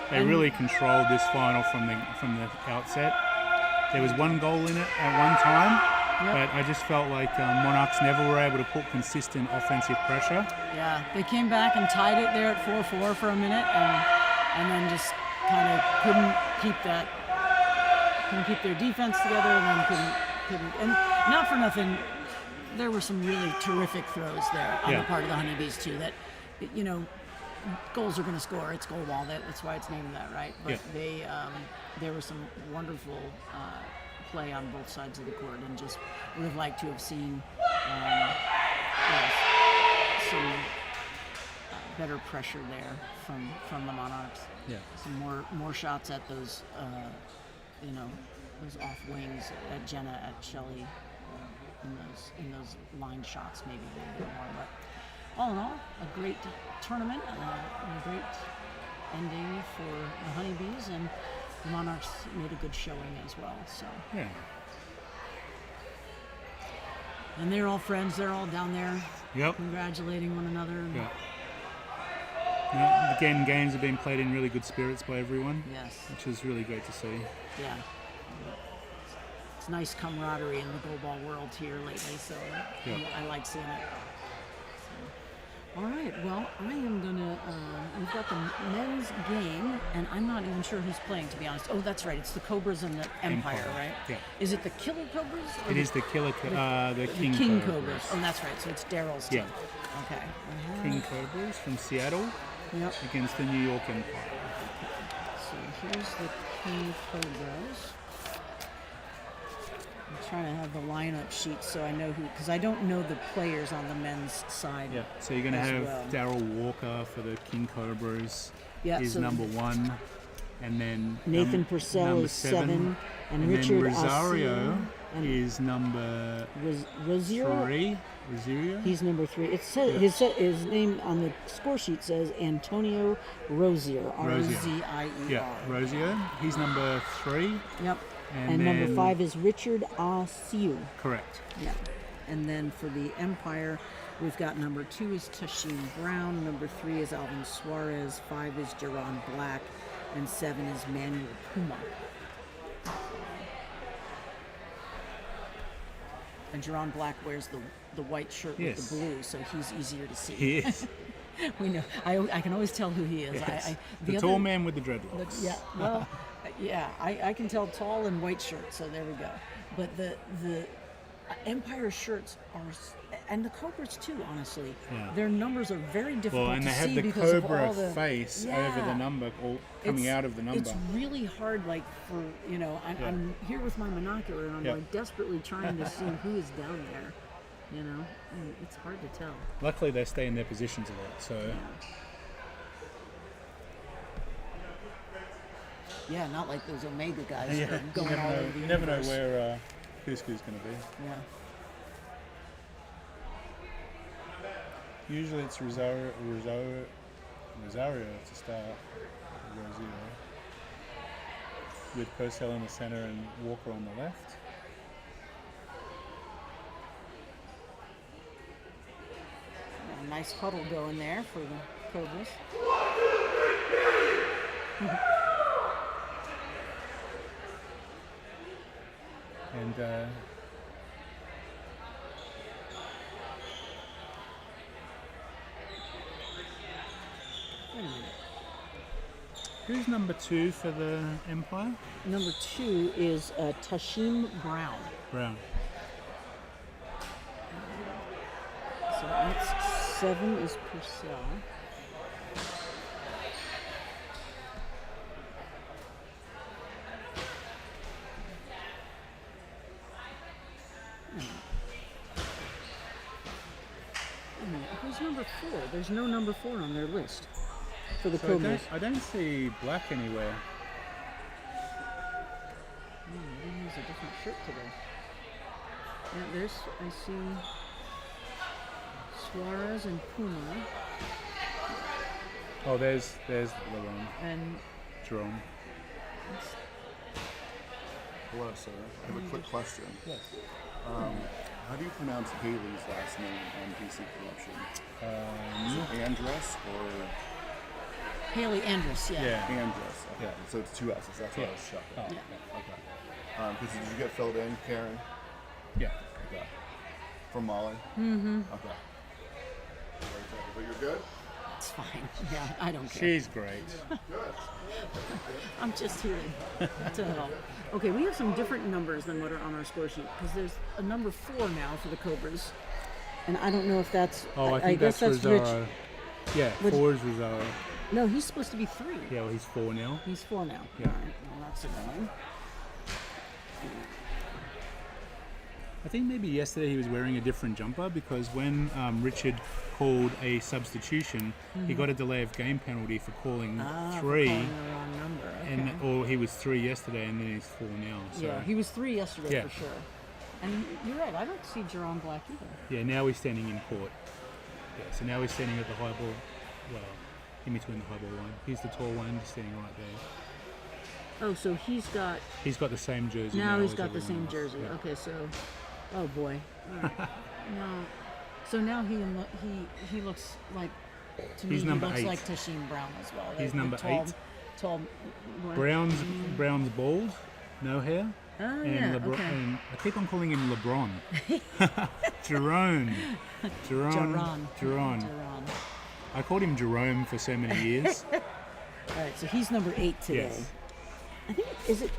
They really controlled this final from the outset. There was one goal in it at one time, but I just felt like Monarchs never were able to put consistent offensive pressure. Yeah, they came back and tied it there at 4-4 for a minute, and then just kind of couldn't keep their defense together, and then couldn't. And not for nothing, there were some really terrific throws there on the part of the Honeybees too. That, you know, goals are going to score. It's Goalball. That's why it's named that, right? But there was some wonderful play on both sides of the court, and just would have liked to have seen some better pressure there from the Monarchs. Yeah. Some more shots at those those off wings at Jenna, at Shelley, in those line shots maybe a little bit more. But all in all, a great tournament and a great ending for the Honeybees, and the Monarchs made a good showing as well. So yeah. And they're all friends. They're all down there, congratulating one another. Yeah. Yeah, again, games are being played in really good spirits by everyone. Yes. Which is really great to see. Yeah. It's nice camaraderie in the goalball world here lately, so I like seeing it. So, all right, well, I am going to, we've got the men's game, and I'm not even sure who's playing, to be honest. Oh, that's right, it's the Cobras and the Empire, right? Yeah. Is it the Killer Cobras? It is the King Cobras. Oh, that's right, so it's Daryl's team. Yeah. Okay. King Cobras from Seattle against the New York Empire. So here's the King Cobras. I'm trying to have the lineup sheet so I know who, because I don't know the players on the men's side. Yeah, so you're going to have Daryl Walker for the King Cobras. Is so number 1. And then Nathan Purcell is 7. And Richard Rosario is number Rosario? 3. Rosario? He's number 3. It says his name on the score sheet says Antonio Rozier. R-O-Z-I-E-R. Yeah, Rozier. He's number 3. Yep. And number 5 is Richard Asiu. Correct. Yeah. And then for the Empire, we've got number 2 is Tasheen Brown, number 3 is Alvin Suarez, 5 is Jaron Black, and 7 is Manuel Puma. And Jaron Black wears the white shirt with the blue, so he's easier to see. He is. We know. I can always tell who he is. Yes. The tall man with the dreadlocks. Yeah. Well, yeah. I can tell tall and white shirt. So there we go. But the Empire shirts are, and the Cobras too. Honestly, their numbers are very difficult and to they have see the because Cobra of all the face over the number, or coming out of the number. It's really hard. Like for I'm here with my monocular and I'm like desperately trying to see who is down there. You know, and it's hard to tell. Luckily, they stay in their positions a lot, so. Yeah, not like those Omega guys that are going all over the You never know universe. where Cusco's going to be. Yeah. Usually it's Rosario to start, Rosario, with Purcell in the center and Walker on the left. A nice huddle going there for the Cobras. And Who's number 2 for the Empire? Number 2 is Tashim Brown. Brown. So that's 7 is Purcell. Who's number 4? There's no number 4 on their list for the Cobras. I don't see Black anywhere. Maybe he has a different shirt today. Yeah, I see Suarez and Puma Oh, there's Laurent. and Jerome. Hello, sir. I have a quick question. Yes. How do you pronounce Haley's last name on PC Corruption? Is it Andress or Haley Andrus. Yeah. Andress? Okay. Yeah. So it's 2 S's. That's why I was shocked. Oh, Yeah. Okay. Because did you get filled in, Karen? yeah. Okay. From Molly? Mm-hmm. Okay. But you're good? It's fine. Yeah, I don't care. She's great. I'm just here to help. Okay, we have some different numbers than what are on our score sheet because there's a number 4 now for the Cobras, and I don't know if that's. Oh, I think guess that's Rich. Rosario. Yeah, Which- 4 is Rosario. No, he's supposed to be 3. Yeah, well, he's 4 now. He's 4 now. Yeah. All right, well, that's annoying. I think maybe yesterday he was wearing a different jumper because when Richard called a substitution, he got a delay of game penalty for calling For 3, calling the wrong number. Okay. and or he was 3 yesterday and then he's 4 now. So Yeah, he was 3 yesterday Yeah. for sure. And you're right, I don't see Jerome Black either. yeah, now he's standing in court. Yeah, so now he's standing at the high ball, well, in between the high ball line. He's the tall one, just standing right there. Oh, so he's got. He's got the same jersey. Now he's as got the everyone same else. jersey. Yeah. Okay, so. Oh boy. All right. No. So now he looks like. To He's me, number he looks 8. like Tashim Brown as well. He's The number tall, 8. Tall. boy. Brown's bald, no hair. Oh And, yeah. LeBron, Okay. and I keep on calling him LeBron. Jerome. Jerron. Jerome. I called him Jerome for so many years. All right, so he's number 8 today. Yes.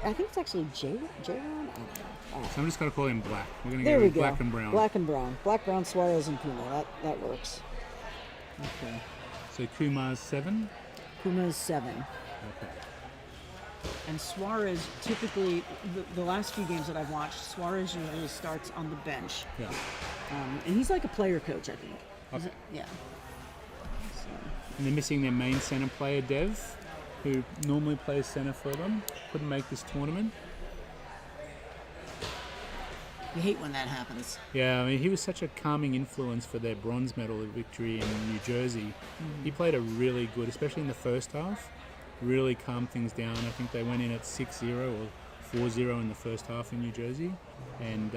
I think it's actually J-Ron. I don't know. All right. So I'm just going to call him Black. We're going to There go we with go. Black and Brown. Black, Brown, Suarez, and Puma. That works. Okay. So Kumar's 7. Puma's 7. Okay. And Suarez, typically, the last few games that I've watched, Suarez usually starts on the bench. Yeah. And he's like a player coach, I think. Okay. Yeah. So, And they're missing their main center player, Dev, who normally plays center for them. Couldn't make this tournament. you hate when that happens. Yeah, I mean, he was such a calming influence for their bronze medal victory in New Jersey. He played a really good, especially in the first half, really calmed things down. I think they went in at 6-0 or 4-0 in the first half in New Jersey and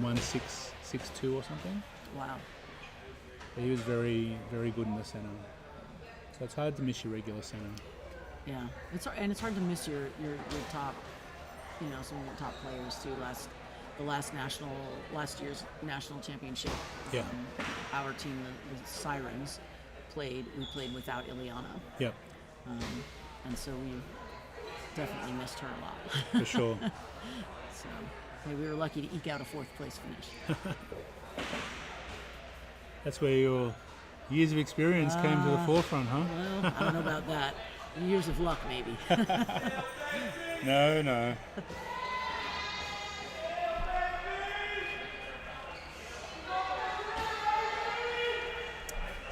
won 6-2 or something. Wow. But he was very, very good in the center. So it's hard to miss your regular center. Yeah. It's hard to miss your top, some of your top players too. Last year's national championship. Yeah. Our team, the Sirens, we played without Ileana. Yep, And so we definitely missed her a lot. for sure. So hey, we were lucky to eke out a 4th place finish. That's where your years of experience came to the forefront, huh? Well, I don't know about that. Years of luck, maybe. No.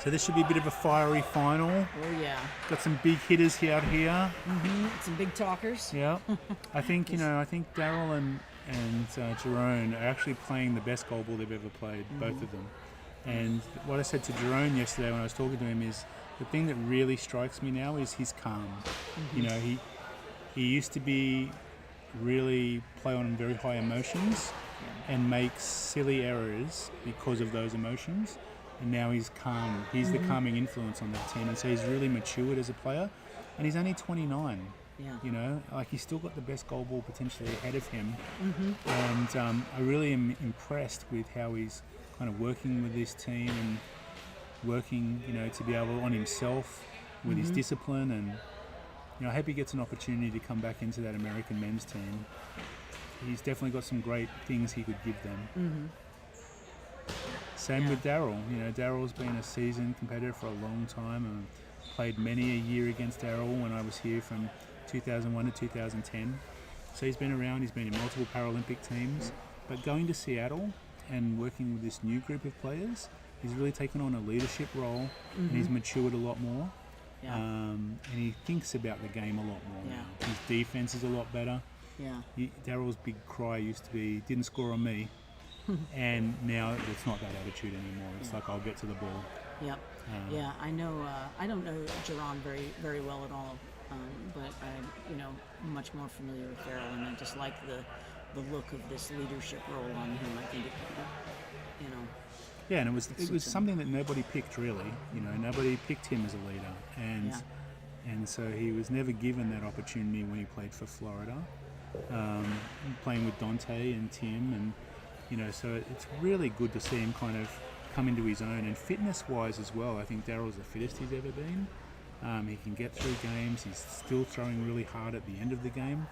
So this should be a bit of a fiery final. Oh yeah. Got some big hitters out here. Some big talkers. Yeah. I think Daryl and Jerome are actually playing the best goalball they've ever played, both of them. And what I said to Jerome yesterday when I was talking to him is the thing that really strikes me now is his calm. He used to be really play on very high emotions and make silly errors because of those emotions. And now he's calm. He's the calming influence on that team. And so he's really matured as a player. And he's only 29. Yeah. He's still got the best goal ball potentially ahead of him. And I really am impressed with how he's kind of working with this team and working, to be able on himself with his discipline. And I hope he gets an opportunity to come back into that American men's team. He's definitely got some great things he could give them. Same with Daryl. Daryl's been a seasoned competitor for a long time and played many a year against Daryl when I was here from 2001 to 2010. So he's been around, he's been in multiple Paralympic teams. But going to Seattle and working with this new group of players, he's really taken on a leadership role and he's matured a lot more. Yeah. And he thinks about the game a lot more now. His defense is a lot better. Yeah. Daryl's big cry used to be, didn't score on me. And now it's not that attitude anymore. It's like, I'll get to the ball. Yep. Yeah, I know. I don't know Jerron very, very well at all, but I'm much more familiar with Daryl, and I just like the look of this leadership role on him. I think Yeah, and it was something that nobody picked really. Nobody picked him as a leader, and so he was never given that opportunity when he played for Florida, playing with Dante and Tim, and so it's really good to see him kind of come into his own. And fitness-wise as well, I think Daryl's the fittest he's ever been. He can get through games. He's still throwing really hard at the end of the game.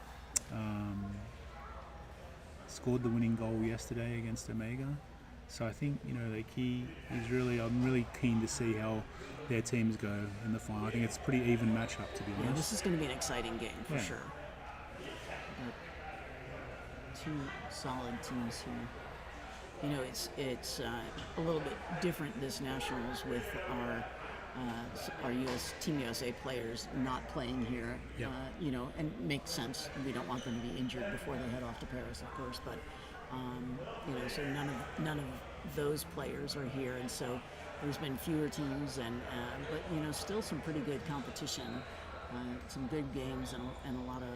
Scored the winning goal yesterday against Omega. So I think, I'm really keen to see how their teams go in the final. I think it's a pretty even matchup, to be honest. Yeah, this is going to be an exciting game for sure. Two solid teams here. It's a little bit different this Nationals with our Team USA players not playing here. Yep. And it makes sense. We don't want them to be injured before they head off to Paris, of course. But so none of those players are here, and so there's been fewer teams, but still some pretty good competition, some good games, and a lot of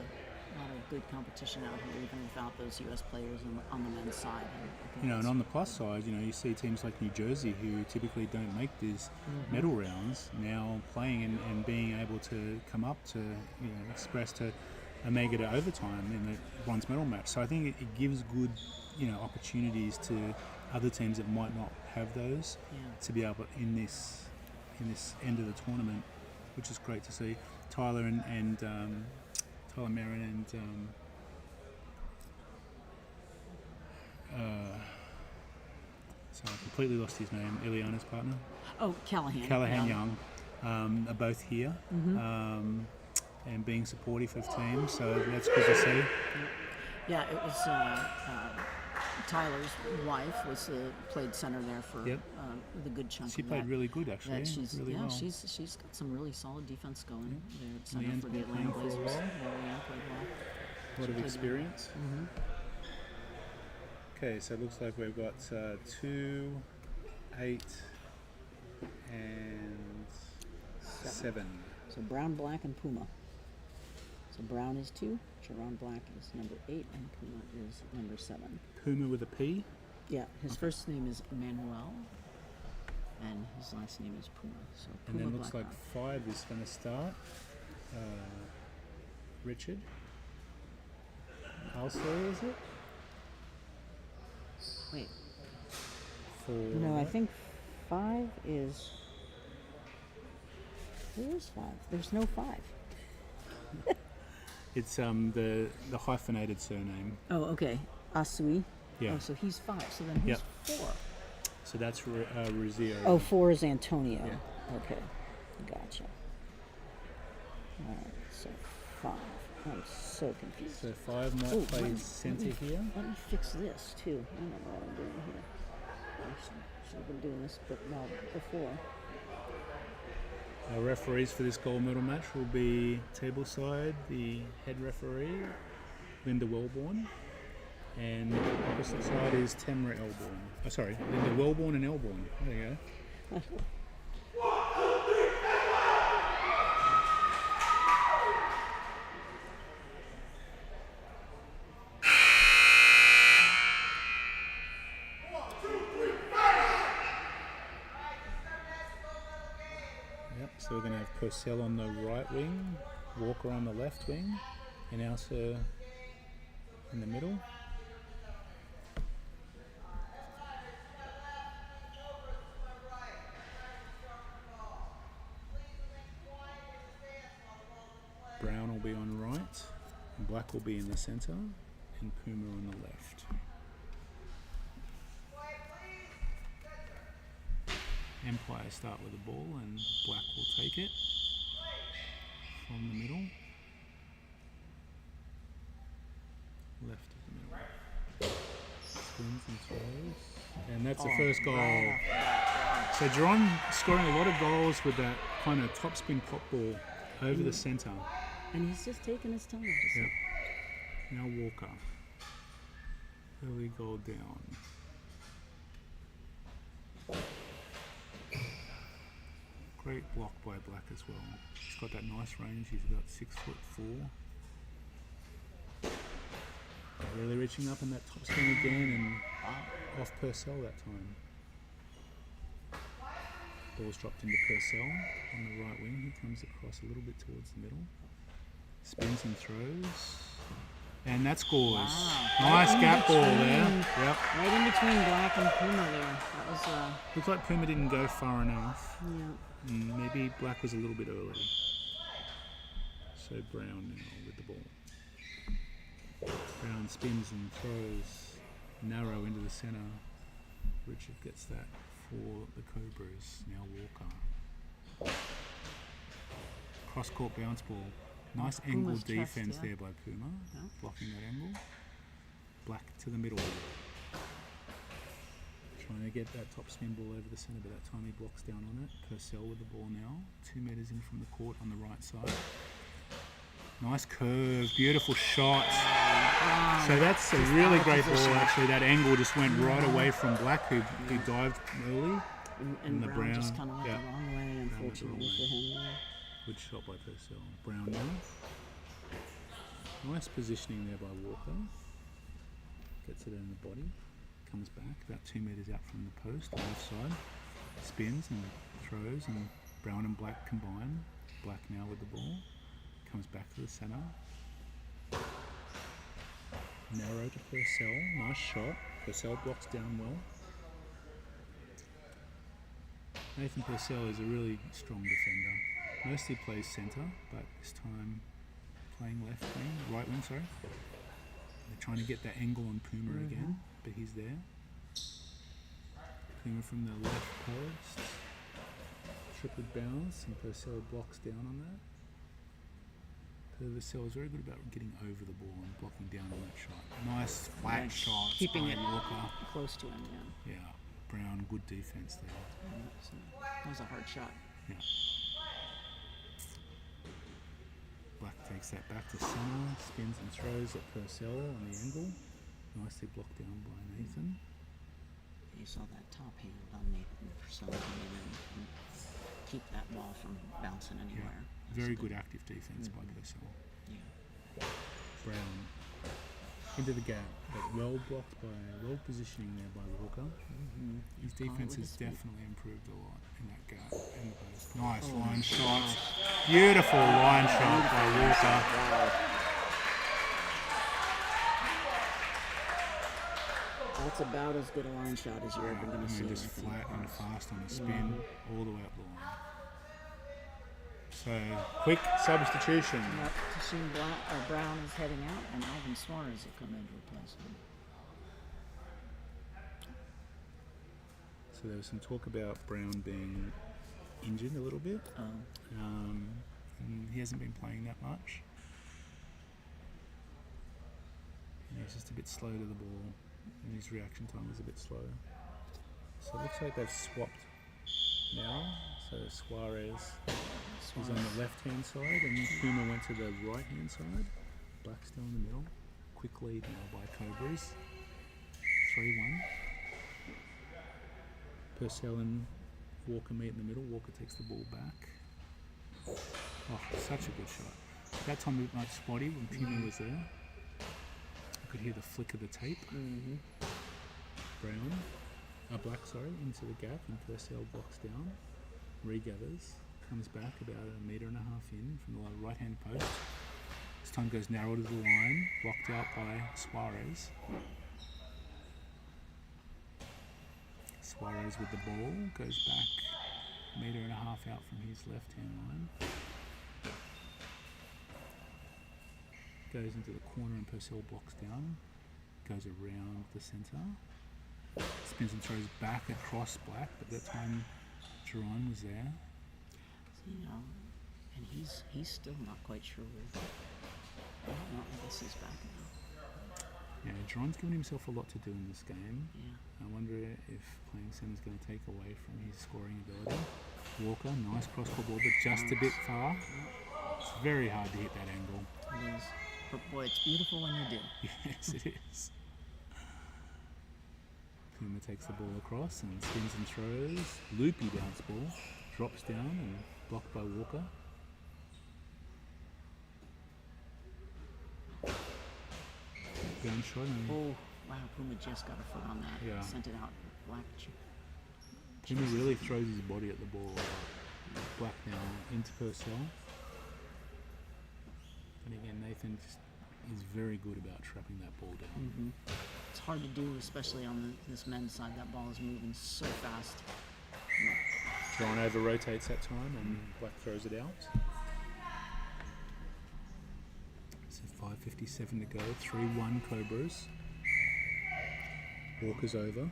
good competition out here, even without those U.S. players on the men's side. And on the plus side, you see teams like New Jersey, who typically don't make these medal rounds, now playing and being able to come up to express to Omega to overtime in the bronze medal match. So I think it gives good opportunities to other teams that might not have those to be able in this end of the tournament, which is great to see. Tyler and Tyler Merrin and so I completely lost his name. Ileana's partner. Oh, Callahan. Callahan Young are both here and being supportive of teams. So that's good to see. Yeah, it was Tyler's wife played center there for with a good chunk. She of played that. really good actually. Really well. She's got some really solid defense going there at center Leanne's for the been Atlanta playing for a Blazers. while. Leanne played well. A lot of experience. Okay, so it looks like we've got 2, 8, and 7. So Brown, Black, and Puma. So Brown is 2, Jerron Black is number 8, and Puma is number 7. Puma with a P? Yeah, his first name is Emmanuel, and his last name is Puma. So Puma, And then looks Black, like 5 is going to start. Richard. Halsey, is it? Wait. 4. No, I think 5 is. Where is 5? There's no 5. It's the hyphenated surname. Oh, okay. Asui. Yeah. Oh, so he's 5. So then who's 4? So that's Rizio. Oh, 4 is Antonio. Yeah. Okay. Gotcha. All right. So 5. I'm so confused. So 5 might play centre here. Let me fix this too. I don't know what I'm doing here. I should have been doing this before. Our referees for this gold medal match will be tableside, the head referee, Linda Wellborn, and opposite side is Tamara Elborn. Oh, sorry, Linda Wellborn and Elborn. There you go. So we're going to have Purcell on the right wing, Walker on the left wing, and Elsa in the middle. Brown will be on right, and Black will be in the centre, and Puma on the left. Empire start with the ball, and Black will take it from the middle. Left of the middle. Spins and throws. And that's the first goal. So Jerron scoring a lot of goals with that kind of top spin pop ball over the centre. And he's just taking his time. Yep. Now Walker. Early goal down. Great block by Black as well. He's got that nice range. He's about 6'4". Really reaching up in that top spin again and off Purcell that time. Ball's dropped into Purcell on the right wing. He comes across a little bit towards the middle. Spins and throws. And that scores. Wow. Nice Right in gap ball between. there. Yep. Right in between Black and Puma there. That was, Looks like Puma didn't go far enough. yeah. Maybe Black was a little bit early. So Brown now with the ball. Brown spins and throws narrow into the centre. Richard gets that for the Cobras. Now Walker. Cross court bounce ball. Nice angle Puma's chest, defence yeah. there by Puma. Yeah. Blocking that angle. Black to the middle. Trying to get that top spin ball over the centre, but that time he blocks down on it. Purcell with the ball now. 2 metres in from the court on the right side. Nice curve, beautiful shot. So that's a really great ball actually. That angle just went right away from Black who dived early. And the Brown just Brown, kind of went yeah. the wrong way, unfortunately for him. Yeah. Good shot by Purcell. Brown now. Nice positioning there by Walker. Gets it in the body. Comes back about 2 metres out from the post on the left side. Spins and throws, and Brown and Black combine. Black now with the ball. Comes back to the centre. Narrow to Purcell. Nice shot. Purcell blocks down well. Nathan Purcell is a really strong defender. Mostly plays centre, but this time playing right wing, sorry. They're trying to get that angle on Puma again, but he's there. Puma from the left post. Triple bounce, and Purcell blocks down on that. Purcell is very good about getting over the ball and blocking down on that shot. Nice flat shot. Keeping it Walker. close to him, yeah. Yeah, Brown, good defence there. So, that was a hard shot. Yeah. Black takes that back to centre, spins and throws at Purcell on the angle. Nicely blocked down by Nathan. You saw that top hand on Nathan Purcell coming in and keep that ball from bouncing anywhere. Yeah. That was Very a good active defence by Purcell. Yeah. Brown into the gap, but well blocked by, well positioning there by Walker. His Caught it defence with has his feet. definitely improved a lot in that gap. In the post. Nice line shot. Beautiful line shot by Walker. That's about as good a line shot as you're ever going to see. Just I think. flat and fast on a spin all the way up the line. So quick substitution. Yep, Tasheen Brown is heading out, and Alvin Suarez will come in to replace him. So there was some talk about Brown being injured a little bit. And he hasn't been playing that much. And he's just a bit slow to the ball, and his reaction time is a bit slow. So it looks like they've swapped now. So Suarez is on the left-hand side, and Puma went to the right-hand side. Black's still in the middle. Quick lead now by Cobras. 3-1. Purcell and Walker meet in the middle. Walker takes the ball back. Oh, such a good shot. That time it looked like spotty when Puma was there. I could hear the flick of the tape. Black, into the gap, and Purcell blocks down. Regathers, comes back about 1.5 meters in from the right-hand post. This time goes narrow to the line, blocked out by Suarez. Suarez with the ball, goes back 1.5 meters out from his left-hand line. goes into the corner and Purcell blocks down. Goes around the centre. Spins and throws back across black, but that time Jerron was there. You know, and he's still not quite sure where. I don't know. I guess he's back now. Yeah, Jerron's given himself a lot to do in this game. Yeah. I wonder if playing centre's going to take away from his scoring ability. Walker, nice cross-court ball, but just a bit far. It's very hard to hit that angle. It is. But boy, it's beautiful when you do. Yes, it is. Puma takes the ball across and spins and throws. Loopy bounce ball. Drops down and blocked by Walker. Down shot and Oh, wow, Puma just got a foot on that. Yeah. Sent it out. Black. Puma really throws his body at the ball a lot. Black now into Purcell. And again, Nathan just is very good about trapping that ball down. It's hard to do, especially on this men's side. That ball is moving so fast. John over rotates that time and Black throws it out. So 5:57 to go, 3-1 Cobras. Walker's over.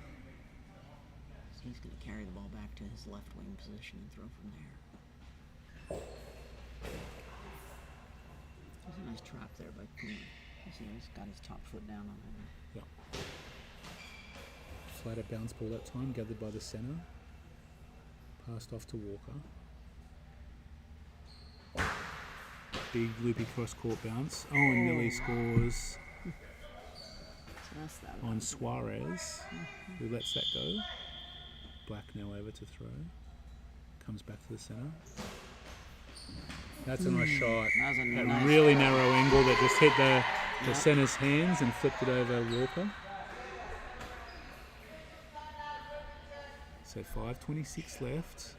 So he's going to carry the ball back to his left wing position and throw from there. There's a nice trap there by Puma. You see, he's got his top foot down on it. Yeah. Flatter bounce ball that time, gathered by the centre. Passed off to Walker. Big loopy cross court bounce. Oh, and Millie scores So that's that. on Suarez, who lets that go. Black now over to throw. Comes back to the centre. That's a nice shot. That was a That nice really narrow angle that just hit the centre's hands and flipped it over Walker. So 5:26 left.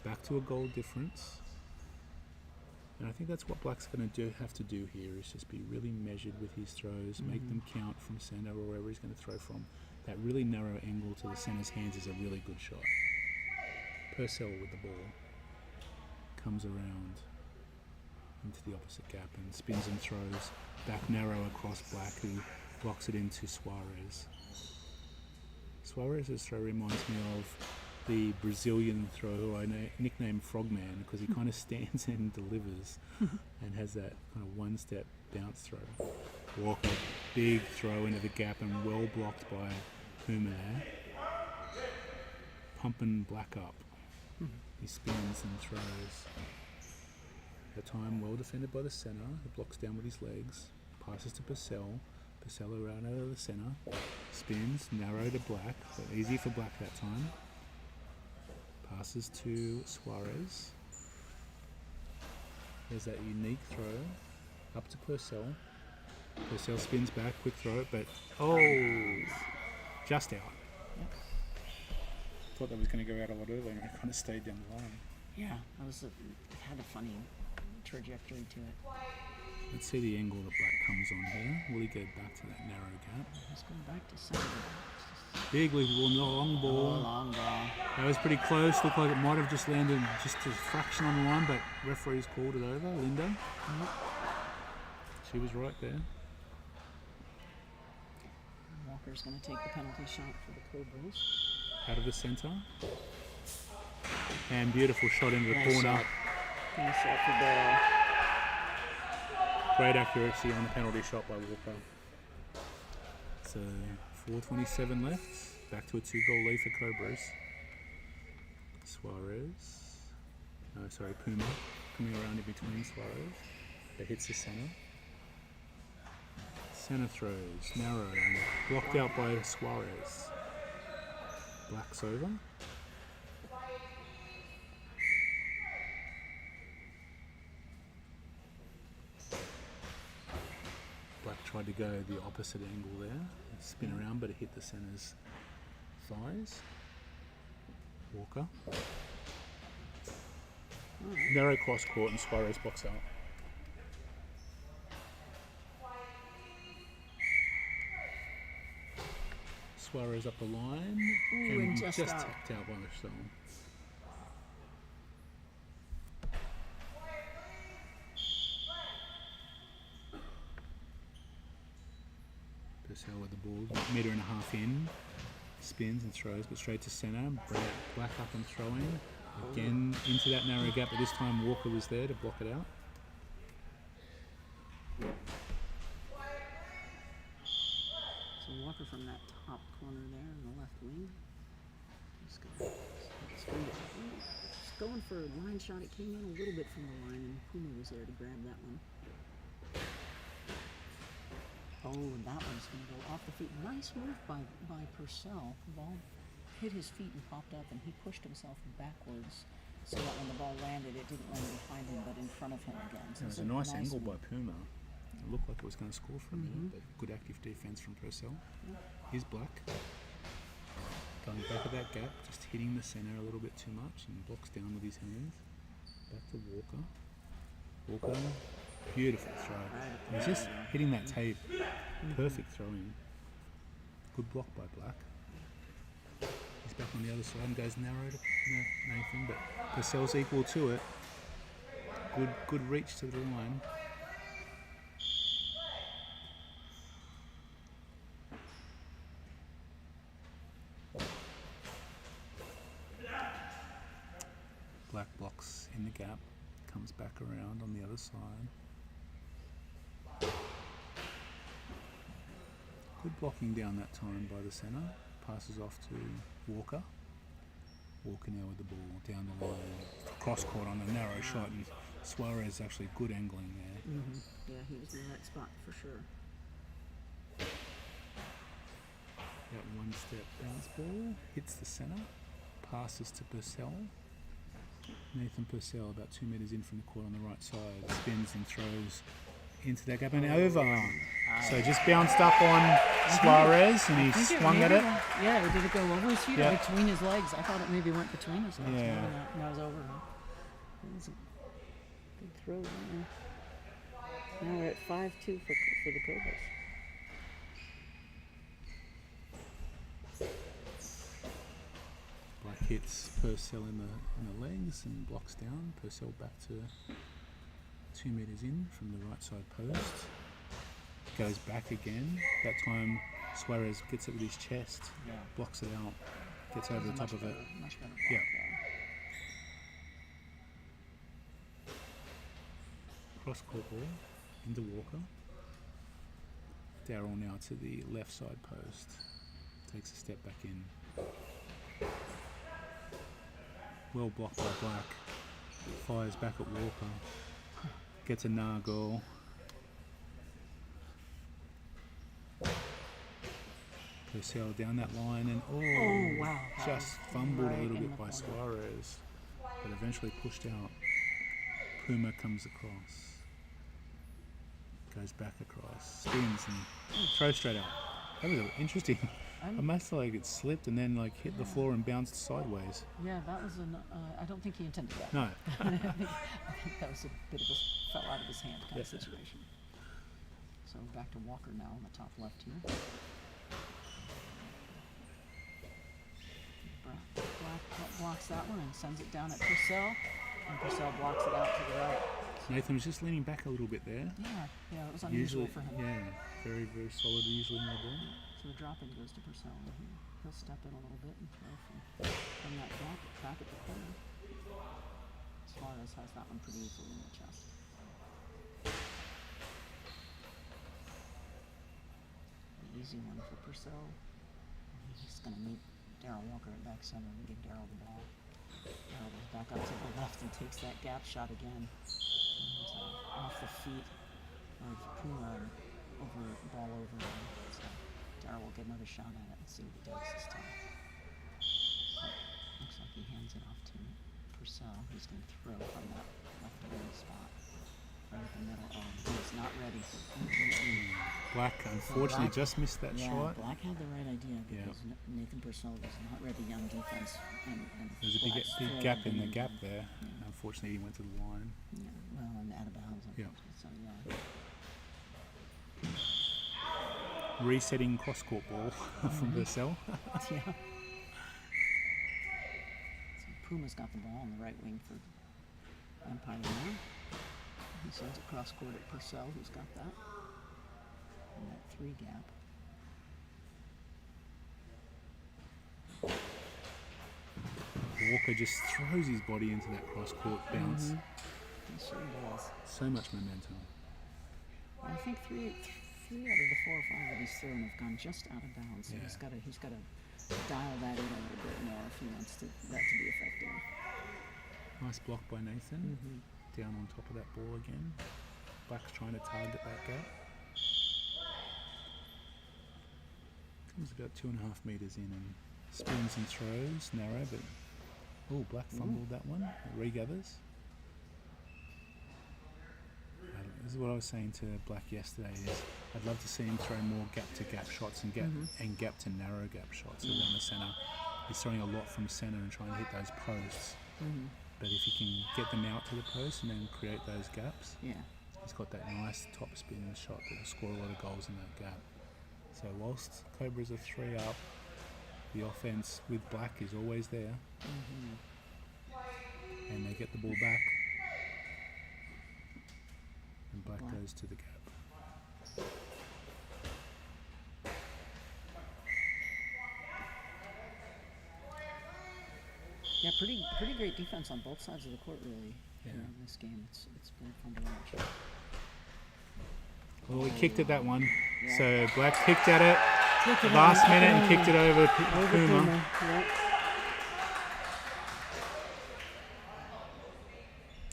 Back to a goal difference. And I think that's what Black's going to have to do here, is just be really measured with his throws, make them count from centre or wherever he's going to throw from. That really narrow angle to the centre's hands is a really good shot. Purcell with the ball. Comes around into the opposite gap and spins and throws back narrow across Black, who blocks it into Suarez. Suarez's throw reminds me of the Brazilian throw who I nicknamed Frogman, because he kind of stands and delivers and has that kind of one-step bounce throw. Walker, big throw into the gap and well blocked by Puma there. Pumping Black up. He spins and throws. At the time, well defended by the centre. He blocks down with his legs. Passes to Purcell. Purcell around out of the centre. Spins, narrow to Black, but easy for Black that time. Passes to Suarez. There's that unique throw. Up to Purcell. Purcell spins back, quick throw, but just out. Yep. Thought that was going to go out a lot earlier and it kind of stayed down the line. Yeah, it had a funny trajectory to it. Let's see the angle that Black comes on here. Will he go back to that narrow gap? He's going back to center. Big loop ball, long ball. Long ball. That was pretty close. Looked like it might have just landed just a fraction on the line, but referee's called it over. Linda. She was right there. Walker's going to take the penalty shot for the Cobras. Out of the centre. And beautiful shot into the Nice corner. shot. Nice shot for Ball. Great accuracy on the penalty shot by Walker. So 4:27 left. Back to a 2-goal lead for Cobras. Suarez. No, sorry, Puma. Coming around in between Suarez. That hits the centre. Centre throws. Narrow. And blocked out by Suarez. Black's over. Black tried to go the opposite angle there, spin around, but it hit the centre's thighs. Walker. Narrow cross court and Suarez box out. Suarez up the line and just out. tapped out by the stone. Purcell with the ball, 1.5 metre in, spins and throws, but straight to centre. Black up and throwing. Again into that narrow gap, but this time Walker was there to block it out. So Walker from that top corner there in the left wing. He's going for a line shot. It came in a little bit from the line, and Puma was there to grab that one. Oh, and that one's going to go off the feet. Nice move by Purcell. The ball hit his feet and popped up, and he pushed himself backwards so that when the ball landed, it didn't land behind him, but in front of him again. So It was a nice angle by Puma. It looked like it was going to score for a minute, but good active defence from Purcell. Here's Black. Going back of that gap, just hitting the centre a little bit too much and blocks down with his hands. Back to Walker. Walker, beautiful throw. He's just hitting that tape. Perfect throwing. Good block by Black. He's back on the other side and goes narrow to Nathan, but Purcell's equal to it. Good reach to the line. Black blocks in the gap, comes back around on the other side. Good blocking down that time by the centre. Passes off to Walker. Walker now with the ball down the line. Cross court on a narrow shot, and Suarez actually good angling there. Yeah, he was in the right spot for sure. That one step bounce ball hits the centre. Passes to Purcell. Nathan Purcell about 2 metres in from the court on the right side. Spins and throws into that gap and over. So just bounced up on Suarez and he swung at it. Yeah, or did it go over his feet Yeah. or between his legs? I thought it maybe went between his legs. Yeah. That was over. Huh? That was a good throw there. Now we're at 5-2 for the Cobras. Black hits Purcell in the legs and blocks down. Purcell back to 2 metres in from the right side post. Goes back again. That time Suarez gets it with his chest, blocks it out, gets over the top of it. Much better block Yeah. there. Cross court ball into Walker. Darryl now to the left side post. Takes a step back in. Well blocked by Black. Fires back at Walker. Gets a goal. Purcell down that line and Oh, wow. That just was fumbled right a little in bit the by corner. Suarez, but eventually pushed out. Puma comes across, goes back across, spins and throws straight out. That was interesting. I must like it slipped and then like hit the floor and bounced sideways. Yeah, that was I don't think he intended that. No. I think that was a bit of a fell out of his hand kind of situation. So back to Walker now on the top left here. Black blocks that one and sends it down at Purcell, and Purcell blocks it out to the right. Nathan was just leaning back a little bit there. Yeah, it was unusual for him. Yeah, very, very solid usually in the ball. So the drop in goes to Purcell, and he'll step in a little bit and throw from that gap back at the corner. Suarez has that one pretty easily in the chest. An easy one for Purcell. He's going to meet Darryl Walker at back center and give Darryl the ball. Darryl goes back up to the left and takes that gap shot again. Off the feet of Puma and ball over. So Darryl will get another shot at it and see what he does this time. Looks like he hands it off to Purcell, who's going to throw from that left wing spot. Right at the middle. Oh, he's not ready. Black unfortunately Black- just missed that shot. Black had the right idea Yeah. because Nathan Purcell was not ready on defense. And There's a big Black's big throw gap had in the been- gap there. Unfortunately, he went to the line. Yeah, well, and out of bounds. Yeah. So yeah. Resetting cross court ball from Purcell. Yeah. So Puma's got the ball on the right wing for Empire now. He sends it cross court at Purcell, who's got that. And that 3 gap. Walker just throws his body into that cross-court bounce. He sure does. So much momentum. I think three out of the 4 or 5 that he's thrown have gone just out of bounds. So Yeah. he's got to dial that in a little bit more if he wants that to be effective. Nice block by Nathan. Down on top of that ball again. Black's trying to target that gap. Comes about 2.5 meters in and spins and throws. Narrow, but Black fumbled that one. Regathers. This is what I was saying to Black yesterday. Is I'd love to see him throw more gap-to-gap shots and gap-to-narrow gap shots around the centre. He's throwing a lot from centre and trying to hit those posts. But if he can get them out to the post and then create those gaps, he's got that nice top spin shot that will score a lot of goals in that gap. So whilst Cobras are 3 up, the offense with Black is always there. And they get the ball back. And Black goes to the gap. Yeah, pretty great defense on both sides of the court, really. In this game, it's been fun to watch. Well, he kicked at that one. So Black kicked at it last minute and kicked it over Puma.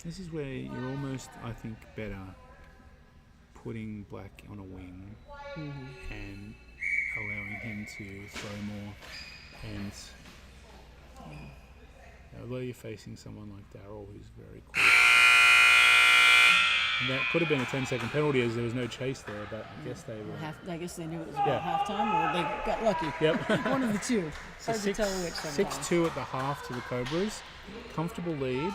This is where you're almost, I think, better putting Black on a wing and allowing him to throw more. And although you're facing someone like Darryl, who's very quick, and that could have been a 10-second penalty as there was no chase there, but I guess they were. I guess they knew it was about halftime, or they got lucky. Yep. One of the two. So Hard to tell which sometimes. 6-2 at the half to the Cobras. Comfortable lead,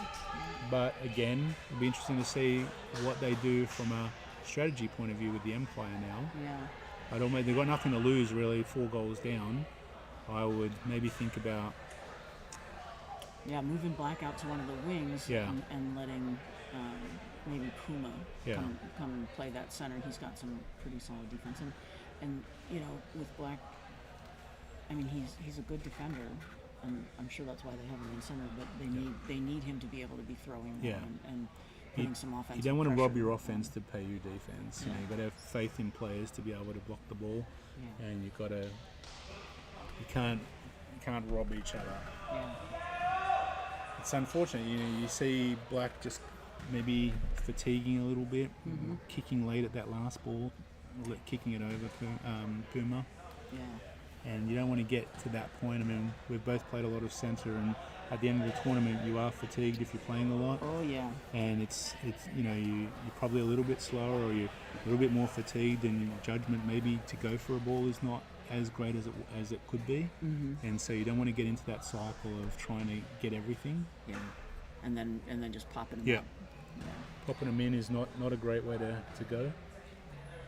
but again, it'll be interesting to see what they do from a strategy point of view with the Empire now. Yeah. They've got nothing to lose really, 4 goals down. I would maybe think about moving Black out to one of the wings and letting maybe Puma come and play that center. He's got some pretty solid defense, and with Black, I mean he's a good defender, and I'm sure that's why they have him in center. But they need him to be able to be throwing and putting some offense. You don't want to rob your offense to pay you defense. You've got to have faith in players to be able to block the ball, and you can't rob each other. Yeah. It's unfortunate, you see Black just maybe fatiguing a little bit, kicking late at that last ball, kicking it over Puma. Yeah. And you don't want to get to that point. I mean, we've both played a lot of centre, and at the end of the tournament, you are fatigued if you're playing a lot. Oh yeah. And it's you're probably a little bit slower, or you're a little bit more fatigued, and your judgment maybe to go for a ball is not as great as it could be. And so you don't want to get into that cycle of trying to get everything. Yeah. And then just popping them up. Popping them in is not a great way to go.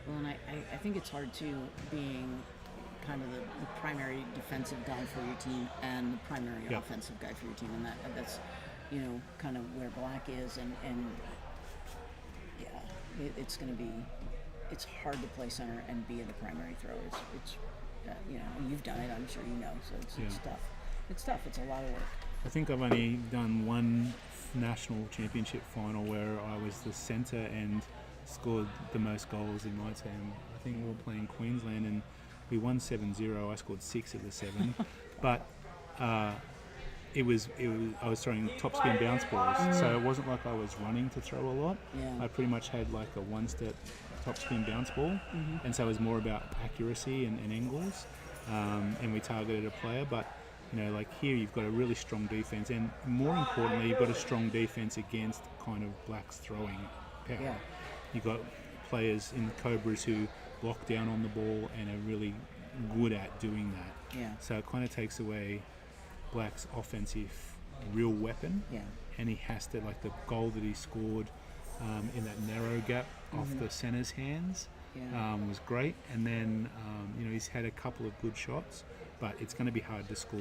Well, and I think it's hard too, being kind of the primary defensive guy for your team and the primary offensive guy for your team, and that's kind of where Black is, and it's going to be, it's hard to play center and be the primary thrower. It's you've done it, I'm sure you know, so it's tough. It's tough. It's a lot of work. I think I've only done one national championship final where I was the centre and scored the most goals in my team. I think we were playing Queensland and we won 7-0. I scored 6 of the 7, but I was throwing top spin bounce balls, so it wasn't like I was running to throw a lot. I pretty much had like a one-step top spin bounce ball, and so it was more about accuracy and angles, and we targeted a player. But like here, you've got a really strong defense, and more importantly, you've got a strong defense against kind of Black's throwing power. You've got players in the Cobras who block down on the ball and are really good at doing that. So it kind of takes away Black's offensive real weapon, and he has to, like the goal that he scored in that narrow gap off the center's hands was great, and then he's had a couple of good shots, but it's going to be hard to score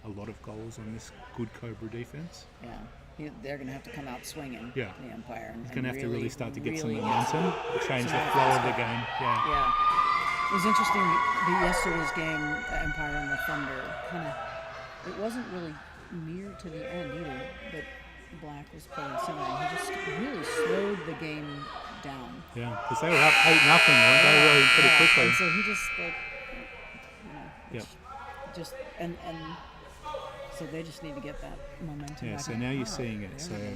a lot of goals on this good Cobra defense. They're going to have to come out swinging, the Empire. He's going to have to really start to get some momentum, change the flow of the game. It was interesting, yesterday's game, the Empire and the Thunder, it wasn't really near to the end either, but Black was playing center, and he just really slowed the game down. Yeah, because they were up 8-0, weren't they? Really pretty quickly. And so he just like, Yep. just and so they just need to get that momentum. Yeah, back so up. now you're Ah, seeing it. there So we go.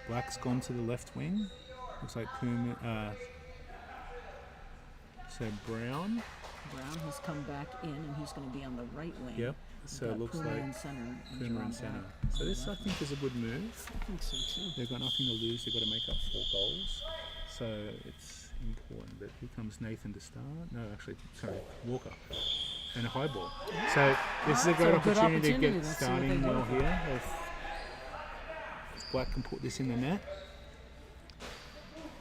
Black's gone to the left wing. Looks like Puma. So Brown. Brown has come back in, and he's going to be on the right wing. Yep. We've So got it looks Puma like in center. And Puma Jerome in centre. Black So on the this, I left think, is a good move. I think so too. They've got nothing to lose. They've got to make up 4 goals. So it's important. But here comes Nathan to start. No, actually, sorry, Walker. And a high ball. So this is a So great a good opportunity to opportunity. get Let's see what they starting do. well here. If Black can put this in the net,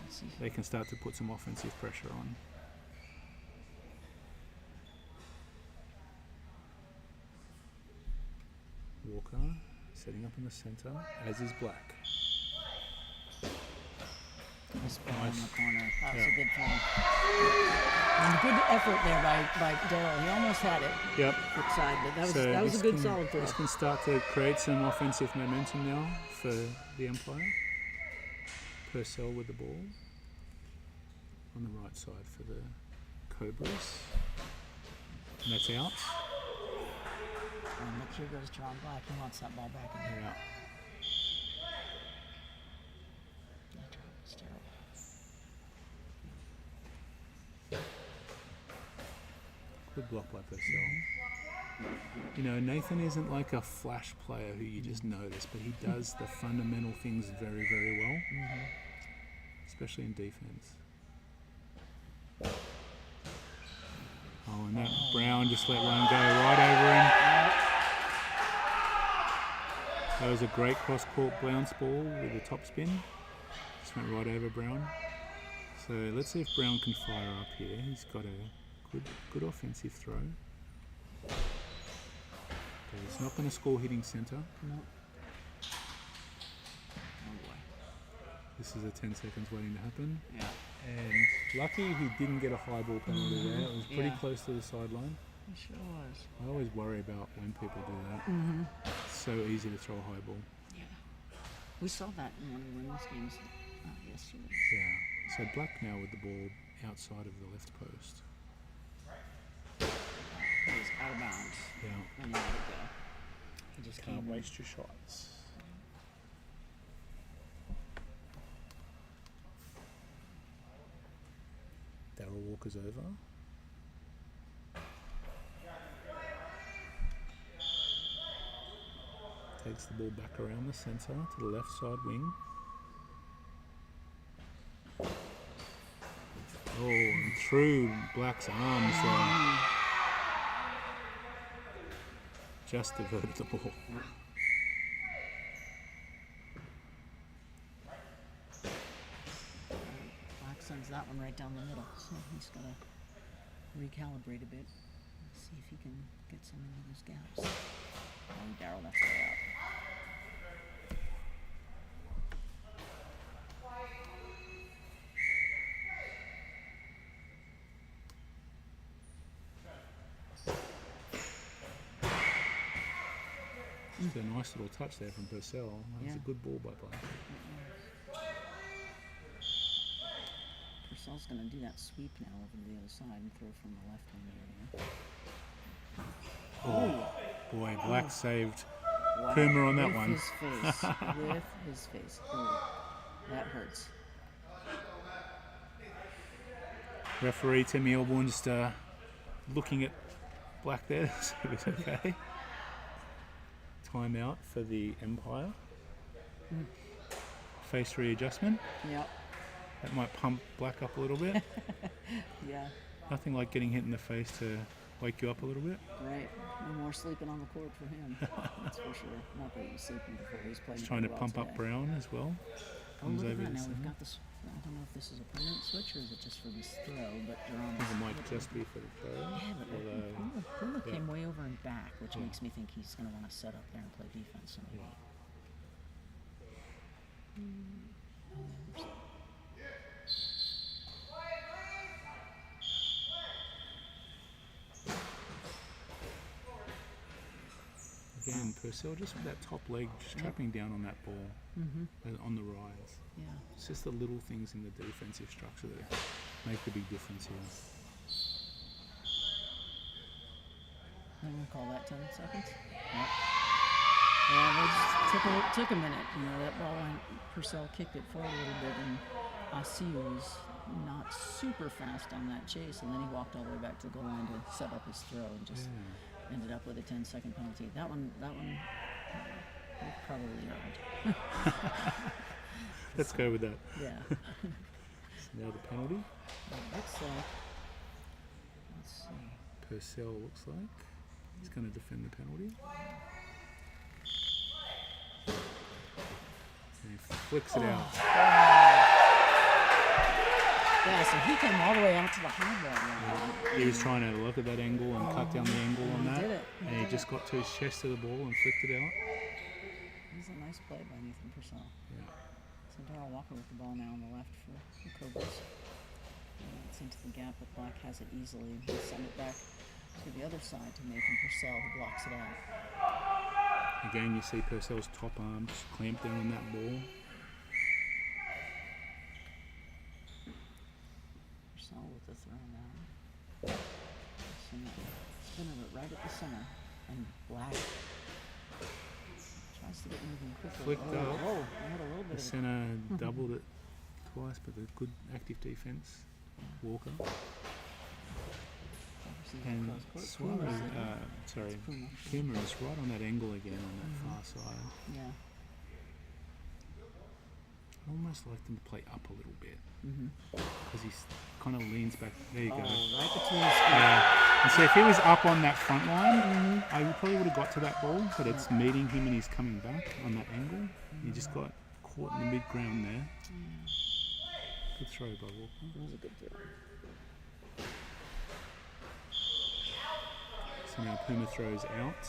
Let's see. they can start to put some offensive pressure on. Walker setting up in the centre, as is Black. Nice ball in Nice. the corner. That was Yeah. a good play. And good effort there by Daryl. He almost had it Yep. foot side, but that was this a good can, solid throw. This can start to create some offensive momentum now for the Empire. Purcell with the ball on the right side for the Cobras. And that's out. And look, here goes John Black. He wants that ball back in here. Yeah. It's terrible. Good block by Purcell. You know, Nathan isn't like a flash player who you just notice, but he does the fundamental things very, very well, especially in defense. Oh, and that Brown just let one go right over him. That was a great cross-court bounce ball with a topspin. Just went right over Brown. So let's see if Brown can fire up here. He's got a good offensive throw. But he's not going to score hitting centre. No. Oh boy. This is a 10 seconds waiting to happen. Yeah. And lucky he didn't get a high ball penalty there. It was pretty Yeah. close to the sideline. He sure was. I always worry about when people do that. It's so easy to throw a high ball. Yeah. We saw that in one of the women's games yesterday. Yeah. So Black now with the ball outside of the left post. He was out of bounds. Yeah. And he let it go. He just Can't came waste your shots. Darryl Walker's over. Takes the ball back around the centre to the left side wing. Oh, and through Black's arms there. Just diverted the ball. Black sends that one right down the middle. So he's got to recalibrate a bit. See if he can get some into those gaps. Oh, Daryl, that's way out. Just a nice little touch there from Purcell. That was a Yeah. good ball by Black. Purcell's going to do that sweep now over to the other side and throw from the left wing area. Oh, boy, Black saved Wow. Puma on that With one. his face. With his face. Oh, that hurts. Referee Timmy Osborne just looking at Black there to see if it's okay. Timeout for the Empire. Face readjustment. Yep. That might pump Black up a little bit. Yeah. Nothing like getting hit in the face to wake you up a little bit. Right. No more sleeping on the court for him. That's for sure. Not that he was sleeping before he was playing. Just trying to well pump today. up Brown as well. Oh, Comes look at over that. the Now we've center. got this. I don't know if this is a permanent switch or is it just for this throw, but Jerome. I think it might just be for the throw. Yeah, but Although, Puma yeah. came way over and back, which makes me think he's going to want to set up there and play defense. And yeah. Again, Purcell just with that top leg just trapping down on that ball on the rise. Yeah. It's just the little things in the defensive structure that make the big difference here. I'm gonna call that 10 seconds. Yep. Yeah, it took a minute. You know, that ball went. Purcell kicked it forward a little bit, and Asiu was not super fast on that chase, and then he walked all the way back to the goal line to set up his throw, and just ended up with a 10-second penalty. That one, we probably earned. Let's go with that. Yeah. So now the penalty. Let's see. Purcell looks like he's going to defend the penalty. And he flicks it out. Yeah, so he came all the way out to the high ball line. He was trying to look at that angle and cut down the angle on that. Did it. And he just got to his chest of the ball and flicked it out. It was a nice play by Nathan Purcell. Yeah. So Darrell Walker with the ball now on the left for the Cobras. And it's into the gap, but Black has it easily. He'll send it back to the other side to Nathan Purcell, who blocks it out. Again, you see Purcell's top arm just clamped down on that ball. Purcell with the throw now. Spinner it right at the center. And Black tries to get moving quickly. Flicked up. Whoa, I had a little bit The of centre doubled it twice, but the good active defence. Walker. And Puma is right on that angle again on that far side. Yeah. I almost like them to play up a little bit because he kind of leans back. There you go. Right between his feet. Yeah. And so if he was up on that front line, I probably would have got to that ball, but it's meeting him and he's coming back on that angle. He just got caught in the mid-ground there. Good throw by Walker. That was a good throw. So now Puma throws out.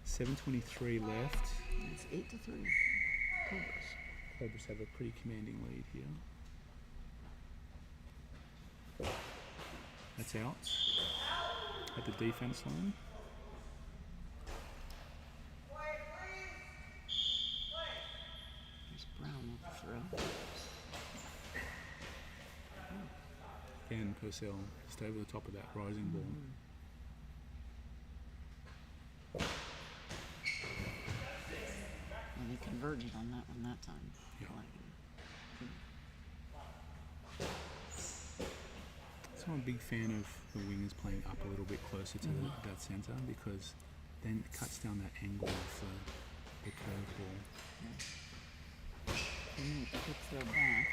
7:23 left. It's 8-3. Cobras. Cobras have a pretty commanding lead here. That's out at the defense line. There's Brown with the throw. Again, Purcell stay over the top of that rising ball. And they converged on that one that time. Yeah. So I'm a big fan of the wingers playing up a little bit closer to that centre because then it cuts down that angle of the curve ball. With the quick throw back.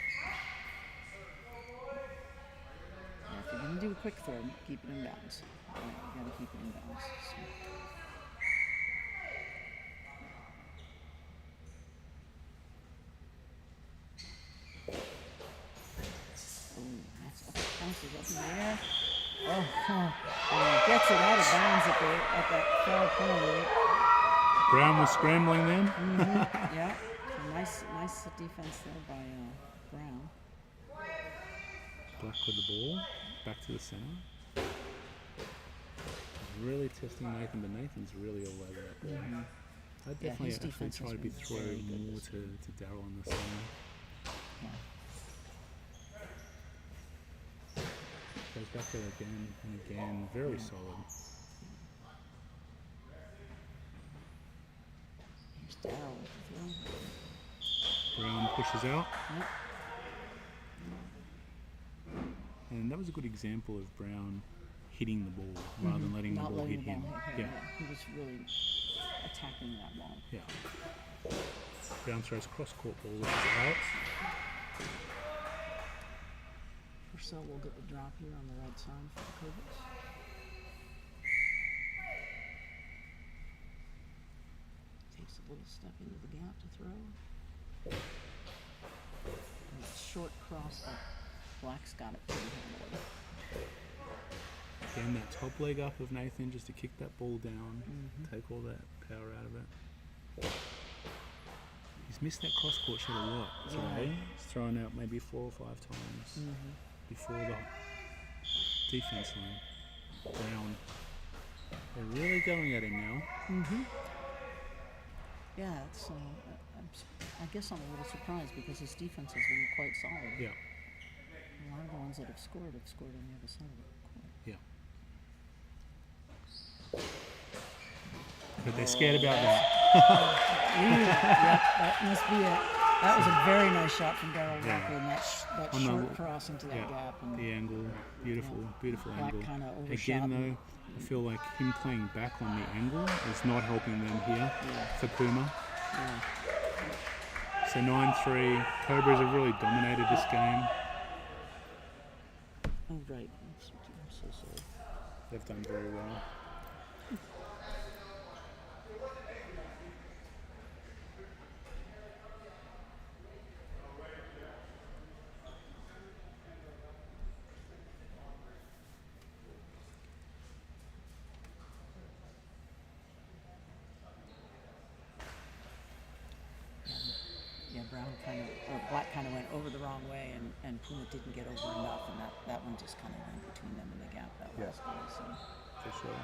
Yeah, if you're going to do a quick throw, keep it in bounds. You got to keep it in bounds. So. Bounces up in the air. And gets it out of bounds at that far corner. Brown was scrambling then. Yeah, so nice defense there by Brown. Black with the ball, back to the centre. Really testing Nathan, but Nathan's really all over that ball. I'd definitely actually try to be throwing more to Darrell in the centre. Yeah. Goes back there again and again, very solid. Here's Darrell with the throw. Brown pushes out. Yep. And that was a good example of Brown hitting the ball rather than letting the ball hit him. Yeah, he was really attacking that ball. Yeah. Brown throws cross court ball, which is out. Purcell will get the drop here on the right side for the Cobras. Takes a little step into the gap to throw. And it's short cross that Black's got it pretty handily. Again, that top leg up of Nathan just to kick that ball down, take all that power out of it. He's missed that cross court shot a lot today. He's thrown out maybe 4 or 5 times before the defense line. Brown They're really going at him now. Yeah, it's. I guess I'm a little surprised because his defense has been quite solid. Yeah, A lot of the ones that have scored on the other side of the court. yeah. But they're scared about that. Yep, that must be it. That was a very nice shot from Darryl Yeah. Walker, and that On the- short cross into that Yeah, gap. And the angle, beautiful, beautiful Black angle. kinda overshot Again, him. though, I feel like him playing back on the angle is not helping them here for Puma. yeah. So 9-3, Cobras have really dominated this game. Oh, right. I'm so sorry. They've done very well. Yeah, Black kind of went over the wrong way, and Puma didn't get over enough, and that one just kind of went between them in the gap. That last goal. So For sure.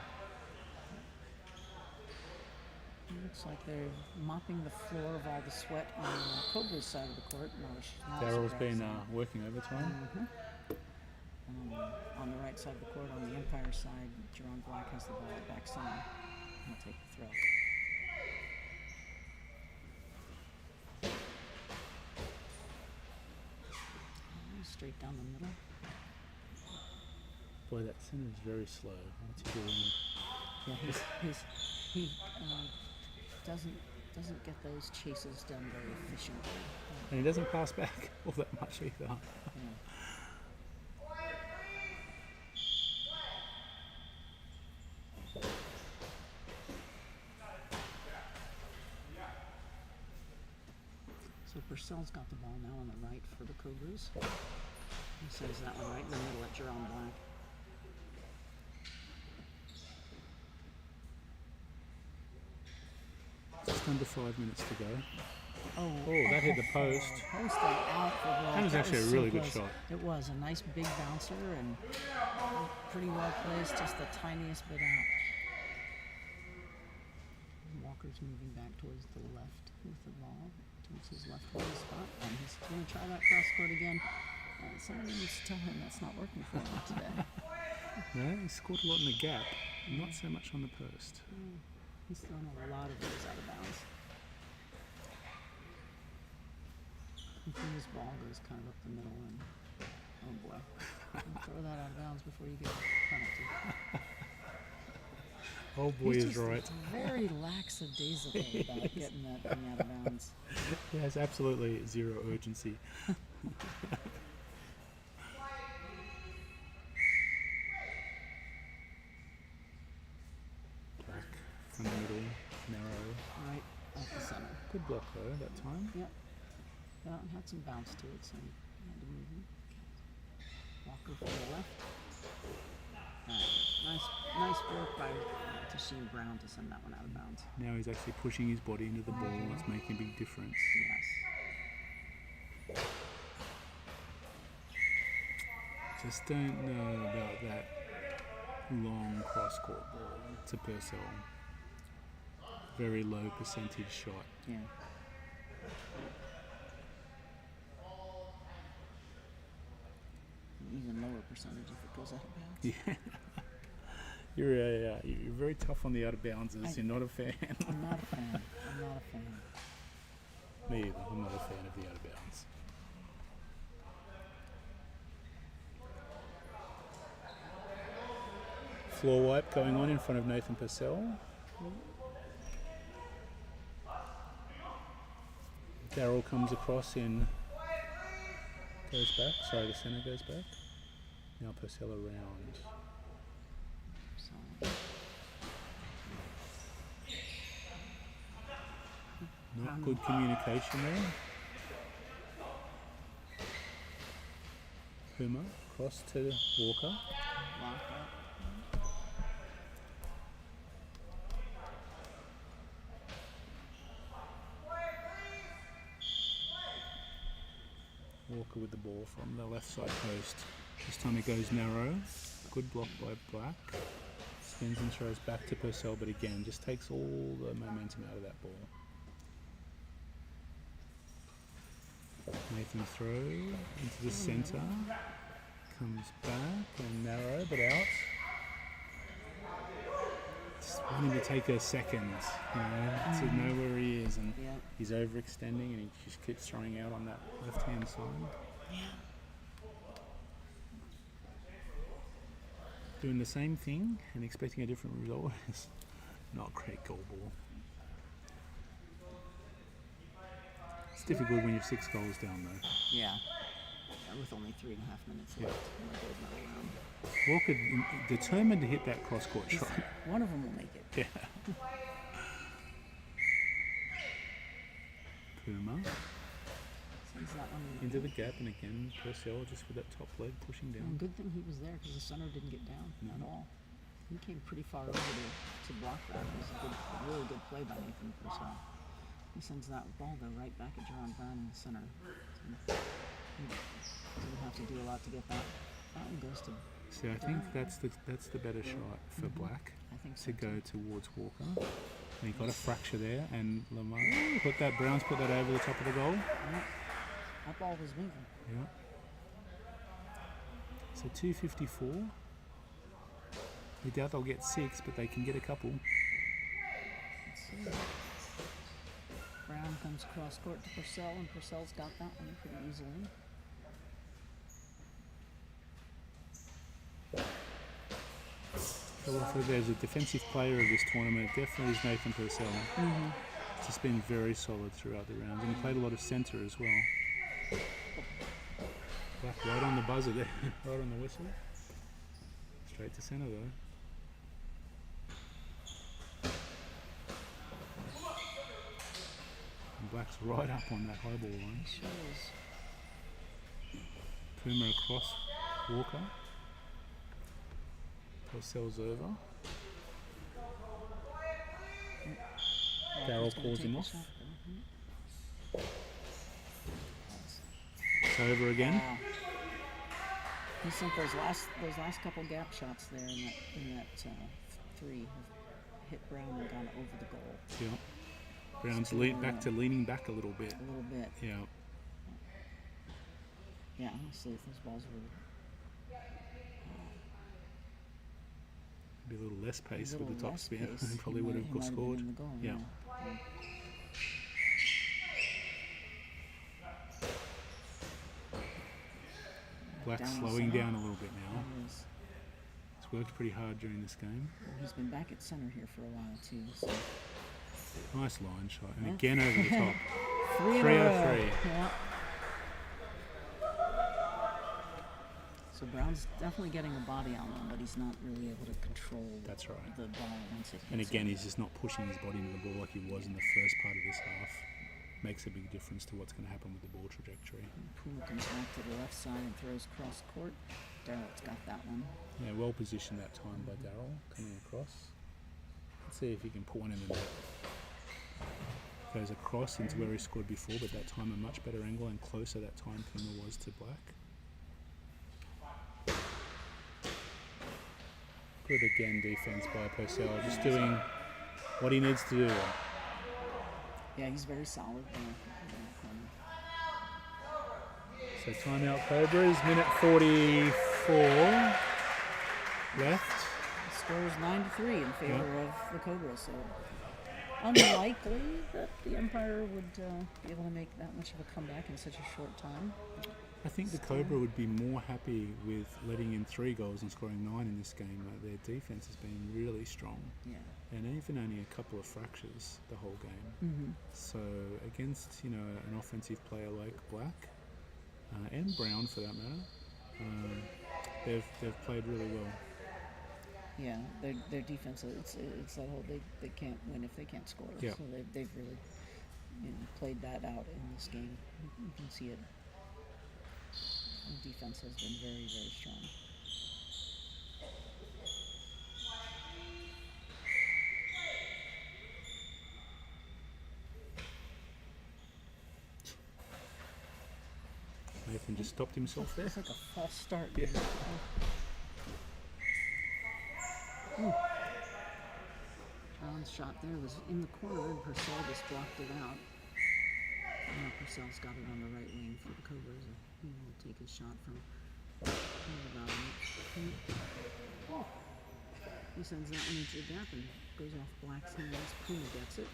it looks like they're mopping the floor of all the sweat on Cobra's side of the court. Daryl's been working overtime. On the right side of the court, on the Empire side, Jerome Black has the ball at back center. He'll take the throw. Straight down the middle. Boy, that center is very slow. What's he doing? Yeah, he doesn't get those chases done very efficiently. And he doesn't pass back all that much either. Yeah. So Purcell's got the ball now on the right for the Cobras. He sends that one right in the middle at Jerome Black. Just under 5 minutes to go. Oh, that hit the post. Post and out for Black. That was actually a really good close. shot. It was a nice big bouncer and pretty well placed, just the tiniest bit out. Walker's moving back towards the left with the ball, towards his left wing spot, and he's going to try that cross court again. Somebody needs to tell him that's not working for him today. No, he scored a lot in the gap, not so much on the post. He's thrown a lot of those out of bounds. I think his ball goes kind of up the middle, and oh boy, don't throw that out of bounds before you get a penalty. Oh boy, He's is just right. very lackadaisical about getting that thing out of bounds. He has absolutely zero urgency. Back from the middle, narrow. Right off the center. Good block though that time. Yep. Yeah, it had some bounce to it, so he had to move him. Walker for the left. Nice work by Tasheen Brown to send that one out of bounds. Now he's actually pushing his body into the ball. It's making a big difference. Yes. Just don't know about that long cross-court ball to Purcell. Very low percentage shot. Yeah. Even lower percentage if it goes out of bounds. Yeah. You're very tough on the out of bounces. You're not a fan. I'm not a fan. I'm not a fan. Me either. I'm not a fan of the out of bounds. Floor wipe going on in front of Nathan Purcell. Darryl comes across in, goes back. Sorry, the centre goes back. Now Purcell around. So, Not good communication there. Puma cross to Walker. locked up. Walker with the ball from the left side post. This time he goes narrow. Good block by Black. Spins and throws back to Purcell, but again, just takes all the momentum out of that ball. Nathan throw into the centre. Comes back and narrow, but out. Just want him to take a second, to know where he is, and Yeah. he's overextending, and he just keeps throwing out on that left-hand side. Yeah. Doing the same thing and expecting a different result is not great goalball. It's difficult when you're 6 goals down though. Yeah. With only 3.5 minutes Yeah. left. in the third round. Walker determined to hit that cross-court shot. One of them will make it. Yeah. Puma Sends that one into the gap, and again Purcell just with that top leg pushing And down. good thing he was there because the center didn't get down at all. He came pretty far over to block that. It was a really good play by Nathan Purcell. He sends that ball though right back at Jerron Brown in the center. He didn't have to do a lot to get that. That one goes to. So I think that's the better shot for Black I think so to go too. towards Walker. And he got a fracture there, and Lamar Brown's put that over the top of the goal. Yeah. That ball was moving. Yeah. So 254. We doubt they'll get 6, but they can get a couple. Let's see. Brown comes cross court to Purcell, and Purcell's got that one pretty easily. So if there's a defensive player of this tournament, it definitely is Nathan Purcell. He's just been very solid throughout the rounds, and he played a lot of centre as well. Black right on the buzzer there, right on the whistle. Straight to centre though. And Black's right up on that high ball line. Sure is. Puma across Walker. Purcell's over. Darryl Walker's gonna pulls take him the off. shot. It's over again. Wow. He sent those last couple gap shots there in that three have hit Brown and gone over the goal Yeah. Brown's leaning back a little bit. a little bit. Yeah. Yeah, honestly, if those balls were Maybe a little less pace a with little the top less spin. pace, he Probably would might- have he might been scored. in the goal, Yeah. Black's Down the slowing center. down a little bit now. He's worked pretty hard during this game. He's been back at center here for a while too. So. Nice line shot. And Yeah. again over the top. 3 in a 303. row. Yeah. So Brown's definitely getting a body on him, but he's not really able to control That's right. the ball once it hits And again, him. he's just not pushing his body into the ball like he was in the first part of this half. Makes a big difference to what's going to happen with the ball trajectory. Puma comes back to the left side and throws cross court. Darrell's got that one. Yeah, well positioned that time by Darryl coming across. Let's see if he can put one in the net. Goes across into where he scored before, but that time a much better angle and closer that time Puma was to Black. Good again defense by Purcell, just doing what he needs to do. Yeah, he's very solid there. So timeout Cobras, minute 44 left. The score is 9-3 in favor of the Cobras. So unlikely that the Empire would be able to make that much of a comeback in such a short time. I think the Cobra would be more happy with letting in 3 goals and scoring 9 in this game. Their defense has been really strong, Yeah. and even only a couple of fractures the whole game. Mm-hmm. So against an offensive player like Black and Brown for that matter, they've played really well. Yeah, their defense, it's that whole they can't win if they can't score. Yeah. So they've really played that out in this game. You can see it. The defense has been very, very strong. Nathan just stopped himself there. It's like a false start. Yeah. Brown's shot there was in the corner, and Purcell just blocked it out. Now Purcell's got it on the right wing for the Cobras, and he will take his shot from about oh. He sends that one into the gap and goes off Black's hands. Puma gets it.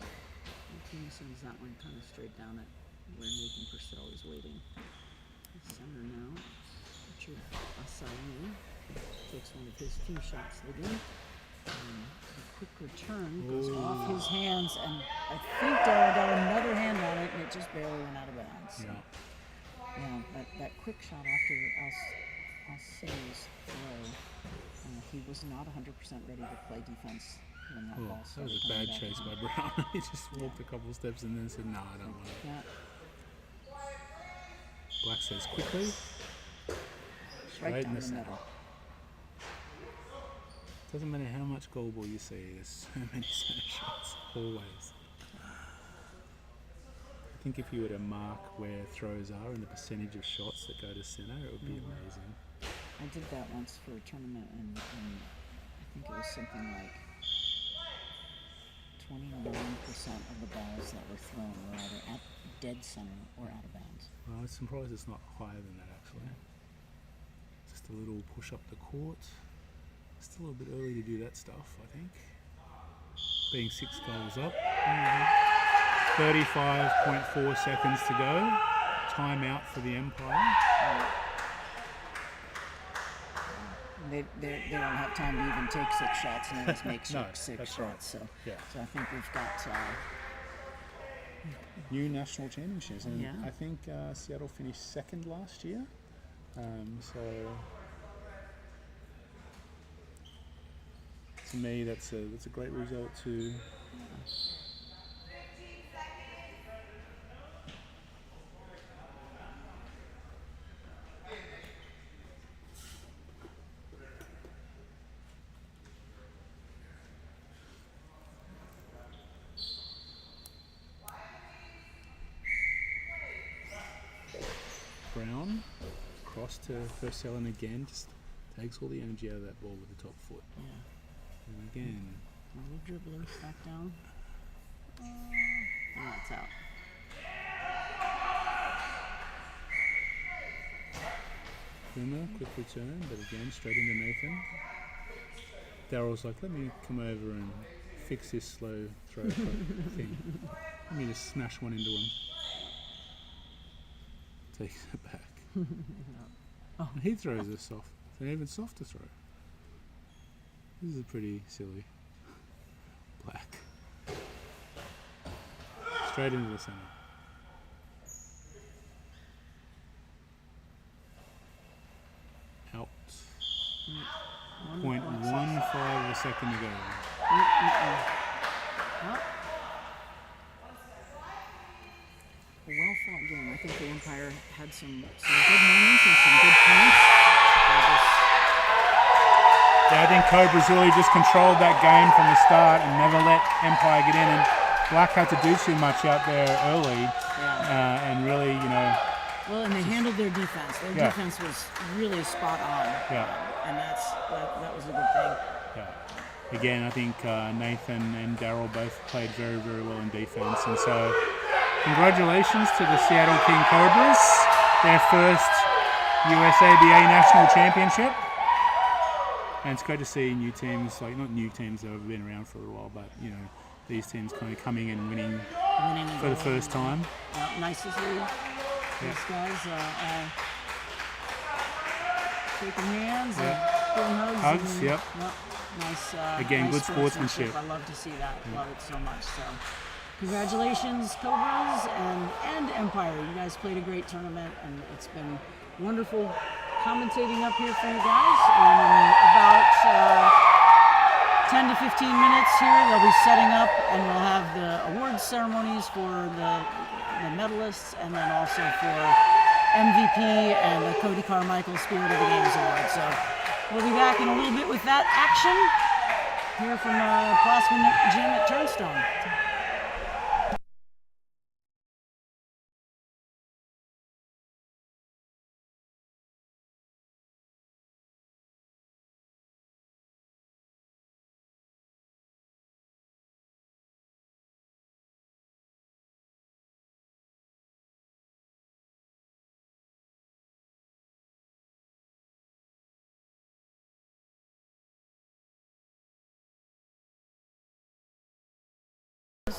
And Puma sends that one kind of straight down at where Nathan Purcell is waiting. The center now, Richard Asayi takes one of his few shots of the game. The quick return goes off his hands, and I think Darryl got another hand on it, and it just barely went out of bounds. Yeah. Yeah, that quick shot after Alci's throw, he was not 100% ready to play defense when that ball That started. was a bad chase by Brown. He just walked a couple of steps and then said, "No, I don't want it." Yeah, Black says quickly. right in down the the center. middle. Doesn't matter how much goalball you see, there's so many center shots, always. I think if you were to mark where throws are and the percentage of shots that go to center, it would be amazing. I did that once for a tournament, and I think it was something like 29% of the balls that were thrown were either at dead center or out of bounds. Well, I'm surprised it's not higher than that, actually. Just a little push up the court. Still a bit early to do that stuff, I think. Being 6 goals up. 35.4 seconds to go. Timeout for the Empire. They don't have time to even take 6 shots, and always make No, six that's shots. right. So, Yeah. so I think we've got. New national championships, and Yeah. I think Seattle finished second last year. So to me, that's a great result too. Brown cross to Purcell, and again just takes all the energy out of that ball with the top foot. Yeah. And again, A little dribbler back down. And that's out. Puma, quick return, but again straight into Nathan. Darryl's like, let me come over and fix this slow throw thing. Let me just smash one into him. Takes it back. Oh. And he throws a soft, an even softer throw. This is pretty silly. Black. Straight into the center. Out. 0.15 of a second to go. Well, a well-fought game. I think the Empire had some good moments and some good points. Yeah, I think Cobras really just controlled that game from the start and never let Empire get in. And Black had to do too much out there early, and really, Well, and they handled their defense. Their defense was really spot on. Yeah. And that was a good thing. Yeah. Again, I think Nathan and Darryl both played very, very well in defense. And so, congratulations to the Seattle King Cobras, their first USABA National Championship. And it's great to see new teams, like not new teams that have been around for a little while, but these teams kind of coming and winning for the first time. Nice to see these guys shaking hands and giving hugs. Hugs, yep. Nice. Again, nice good sportsmanship. I love to see that. Love it so much. So, congratulations, Cobras and Empire. You guys played a great tournament, and it's been wonderful commentating up here for you guys. And in about 10 to 15 minutes here, they'll be setting up, and we'll have the awards ceremonies for the medalists, and then also for MVP and the Cody Carmichael Spirit of the Games Award. So we'll be back in a little bit with that action here from Plasma Gym at Turnstone.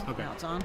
Okay. Now it's on.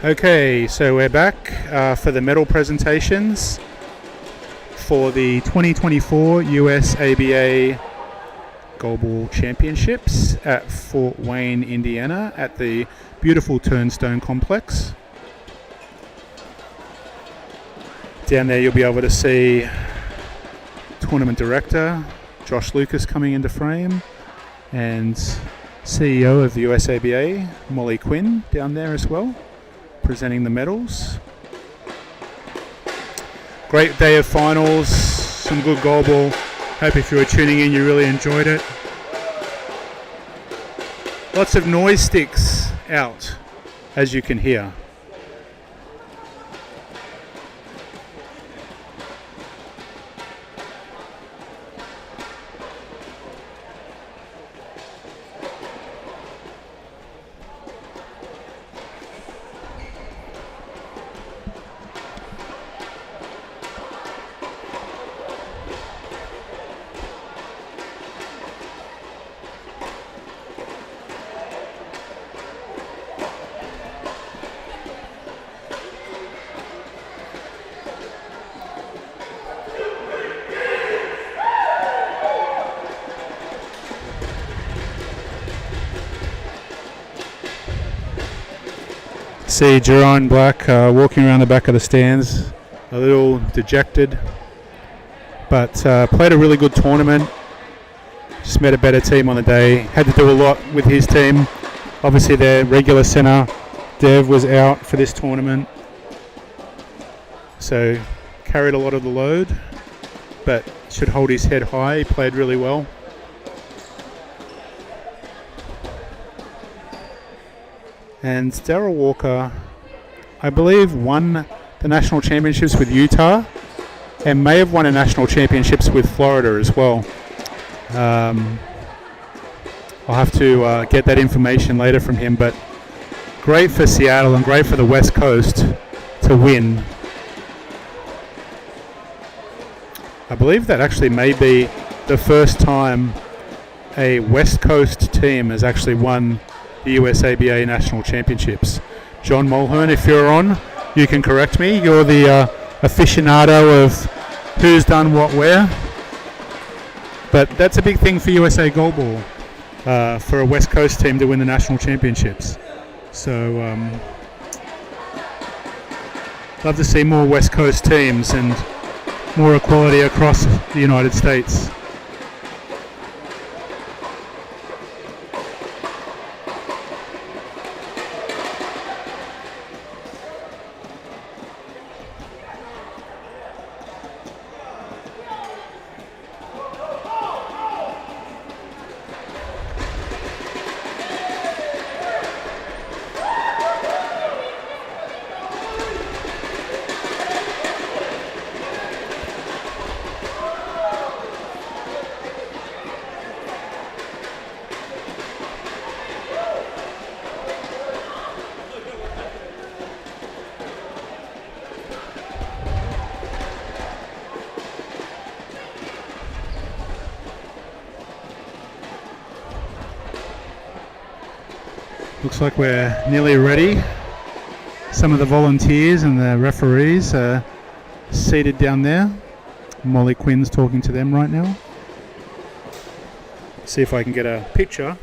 Okay, so we're back for the medal presentations for the 2024 USABA Goalball Championships at Fort Wayne, Indiana, at the beautiful Turnstone complex. Down there you'll be able to see Tournament Director Josh Lucas coming into frame, and CEO of the USABA, Molly Quinn, down there as well, presenting the medals. Great day of finals, some good goalball. Hope if you were tuning in you really enjoyed it. Lots of noise sticks out, as you can hear. See Jerron Black walking around the back of the stands, a little dejected, but played a really good tournament. Just met a better team on the day. Had to do a lot with his team. Obviously their regular centre, Dev, was out for this tournament, so carried a lot of the load, but should hold his head high. He played really well. And Darryl Walker, I believe, won the national championships with Utah and may have won a national championships with Florida as well. I'll have to get that information later from him, but great for Seattle and great for the West Coast to win. I believe that actually may be the first time a West Coast team has actually won the USABA National Championships. John Mulhern, if you're on, you can correct me. You're the aficionado of who's done what where. But that's a big thing for USA Goalball, for a West Coast team to win the National Championships. So, love to see more West Coast teams and more equality across the United States. Looks like we're nearly ready. Some of the volunteers and the referees are seated down there. Molly Quinn's talking to them right now. See if I can get a picture